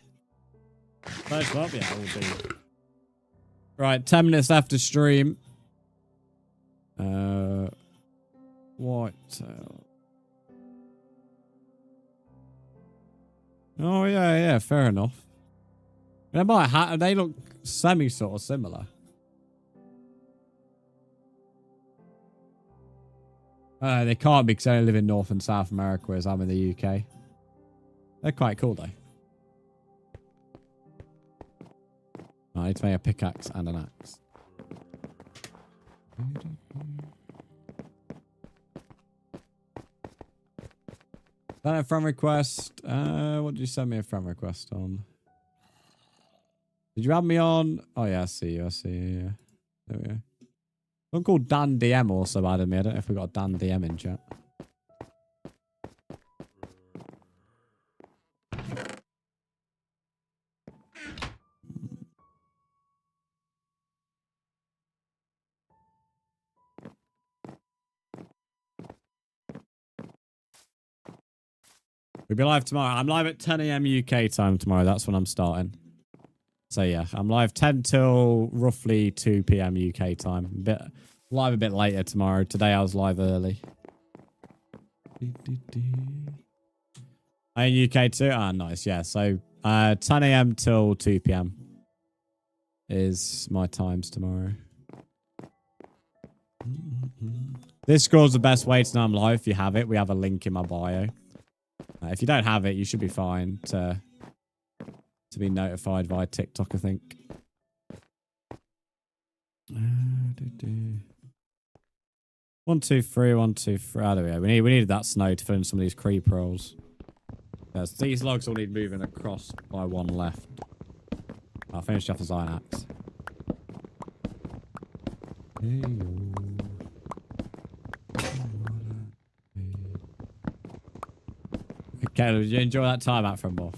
First up, yeah, we'll do. Right, 10 minutes left to stream. Whitetail. Oh, yeah, fair enough. They might they look sort of similar. They can't be because I live in North and South America, whereas I'm in the UK. They're quite cool, though. I need to make a pickaxe and an axe. Send a friend request. What did you send me a friend request on? Did you add me on? Oh, yeah, I see you. Yeah. There we go. Someone called Dan DM also added me. I don't know if we got a Dan DM in chat. We'll be live tomorrow. I'm live at 10 AM UK time tomorrow. That's when I'm starting. So yeah, I'm live 10 till roughly 2 PM UK time. Live a bit later tomorrow. Today I was live early. I in UK too? Ah, nice. Yeah, so 10 AM till 2 PM is my times tomorrow. Discord's the best way to know I'm live if you have it. We have a link in my bio. If you don't have it, you should be fine to be notified via TikTok, I think. 1, 2, 3, 1, 2, 3. Oh, there we go. We needed that snow to fill in some of these creeper rolls. Yes, these logs all need moving across by one left. I'll finish off this iron axe. Okay, did you enjoy that timeout from Buff?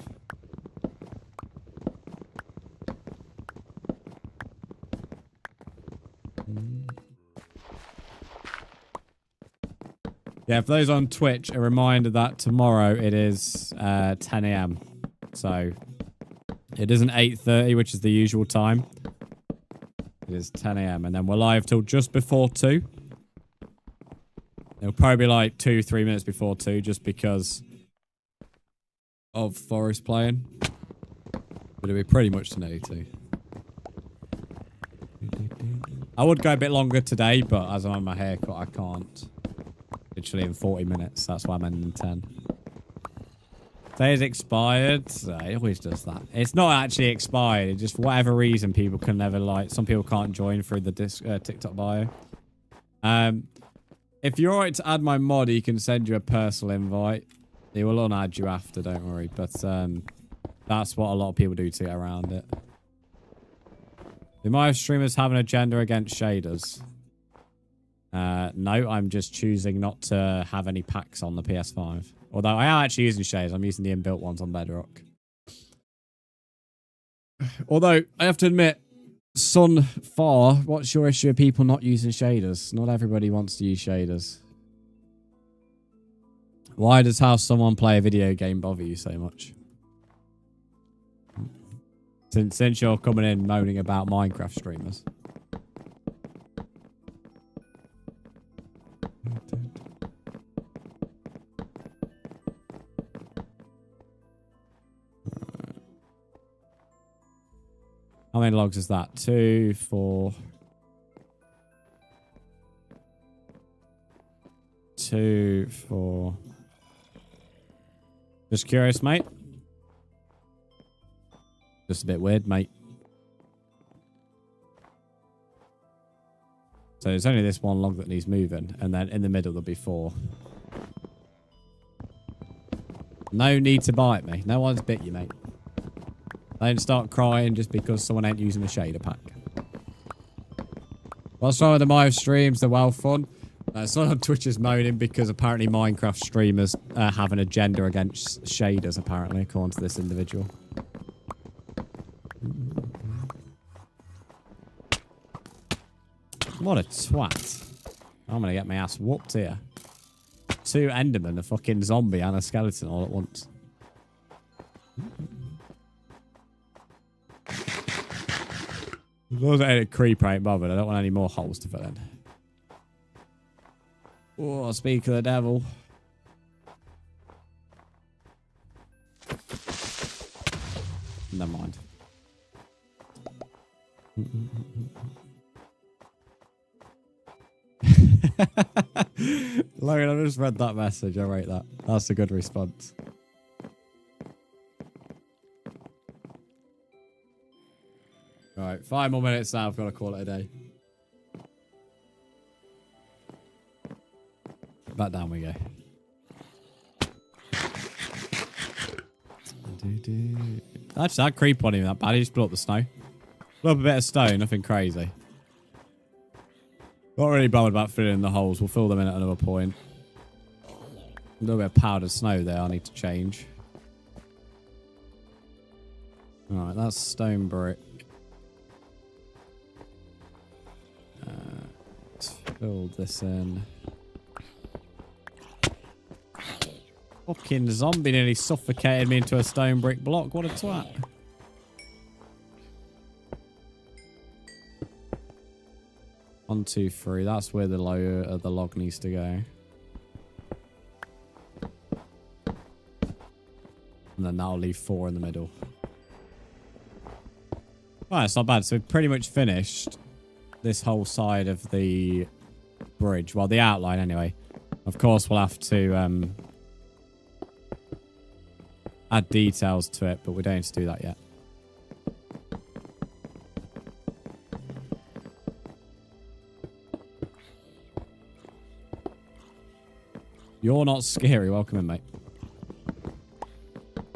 Yeah, for those on Twitch, a reminder that tomorrow it is 10 AM. So it isn't 8:30, which is the usual time. It is 10 AM, and then we're live till just before 2. It'll probably be like 2-3 minutes before 2, just because of Forest playing. But it'll be pretty much to nearly 2. I would go a bit longer today, but as I'm on my haircut, I can't. Literally in 40 minutes. That's why I'm ending in 10. Say it's expired. It always does that. It's not actually expired. It's just for whatever reason people can never like. Some people can't join through the TikTok bio. If you're alright to add my mod, he can send you a personal invite. He will unadd you after, don't worry. But that's what a lot of people do to get around it. Do my streamers have an agenda against shaders? No, I'm just choosing not to have any packs on the PS5. Although I am actually using shaders. I'm using the inbuilt ones on Bedrock. Although, I have to admit, Far, what's your issue with people not using shaders? Not everybody wants to use shaders. Why does how someone play a video game bother you so much? Since you're coming in moaning about Minecraft streamers. How many logs is that? 2, 4. 2, 4. Just curious, mate. Just a bit weird, mate. So there's only this one log that needs moving, and then in the middle there'll be 4. No need to bite me. No one's bit you, mate. Don't start crying just because someone ain't using a shader pack. What's wrong with the live streams? They're well fun. Someone on Twitch is moaning because apparently Minecraft streamers have an agenda against shaders, apparently, according to this individual. What a twat. I'm going to get my ass whooped here. 2 Endermen, a fucking zombie, and a skeleton all at once. As long as I ain't a creeper, I ain't bothered. I don't want any more holes to fill in. Oh, speak of the devil. Never mind. Logan, I just read that message. I rate that. That's a good response. Right, 5 more minutes now. I've got to call it a day. Back down we go. Actually, that creep wasn't even that bad. He just blew up the snow. Blew up a bit of stone, nothing crazy. Not really bothered about filling in the holes. We'll fill them in at another point. A little bit of powdered snow there I need to change. Alright, that's stone brick. Let's fill this in. Fucking zombie nearly suffocated me into a stone brick block. What a twat. 1, 2, 3. That's where the log needs to go. And then that'll leave 4 in the middle. Alright, it's not bad. So we've pretty much finished this whole side of the bridge. Well, the outline anyway. Of course, we'll have to add details to it, but we don't need to do that yet. You're not scary. Welcome in, mate.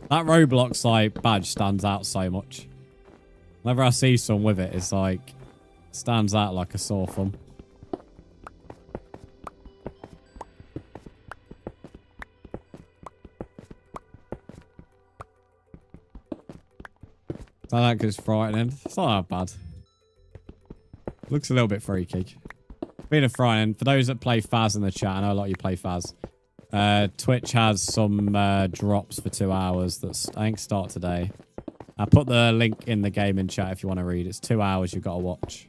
That Roblox like badge stands out so much. Whenever I see someone with it, it's like stands out like a sore thumb. So that goes frightening. It's not that bad. Looks a little bit freaky. Being a frightening. For those that play Faz in the chat, I know a lot of you play Faz. Twitch has some drops for 2 hours that I think start today. I put the link in the game in chat if you want to read. It's 2 hours you've got to watch.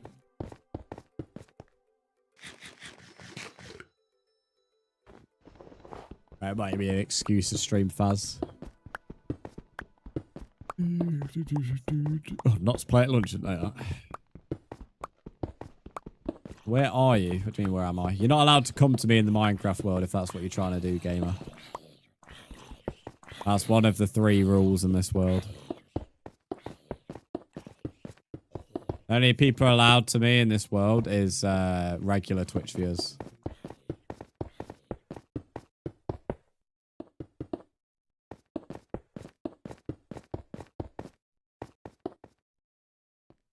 It might be an excuse to stream Faz. Oh, not to play at lunch, didn't know that. Where are you? What do you mean, where am I? You're not allowed to come to me in the Minecraft world if that's what you're trying to do, gamer. That's one of the 3 rules in this world. Only people allowed to me in this world is regular Twitch viewers.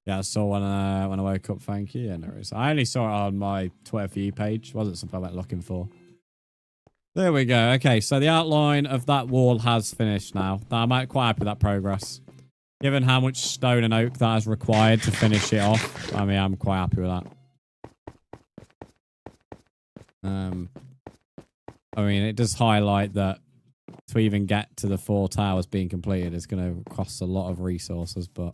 Yeah, I saw when I woke up, thank you. Yeah, no worries. I only saw it on my Twitter for you page. Wasn't something I went looking for. There we go. Okay, so the outline of that wall has finished now. I'm quite happy with that progress. Given how much stone and oak that is required to finish it off, I mean, I'm quite happy with that. I mean, it does highlight that to even get to the 4 towers being completed is going to cost a lot of resources, but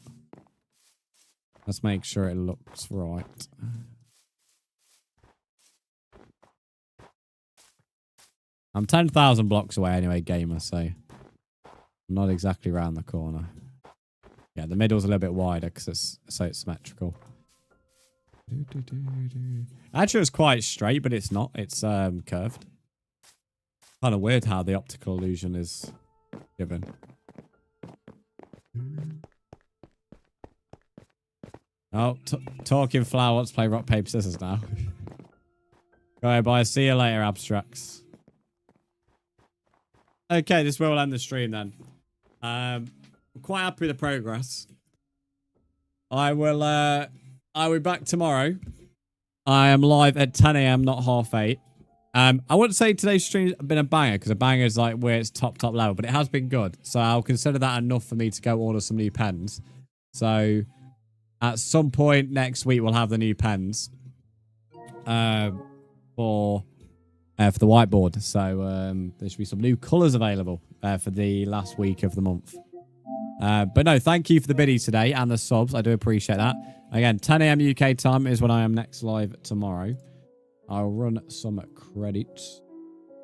let's make sure it looks right. I'm 10,000 blocks away anyway, gamer, so I'm not exactly around the corner. Yeah, the middle's a little bit wider because it's symmetrical. Actually, it's quite straight, but it's not. It's curved. Kind of weird how the optical illusion is given. Oh, talking flower wants to play rock, paper, scissors now. Alright, bye. See you later, abstracts. Okay, this will end the stream then. I'm quite happy with the progress. I'll be back tomorrow. I am live at 10 AM, not 8:30. I wouldn't say today's stream's been a banger, because a banger is like where it's top level, but it has been good. So I'll consider that enough for me to go order some new pens. So at some point next week, we'll have the new pens. We'll for the whiteboard. So there should be some new colours available for the last week of the month. But no, thank you for the biddies today and the subs. I do appreciate that. Again, 10 a.m. UK time is when I am next live tomorrow. I'll run some credits.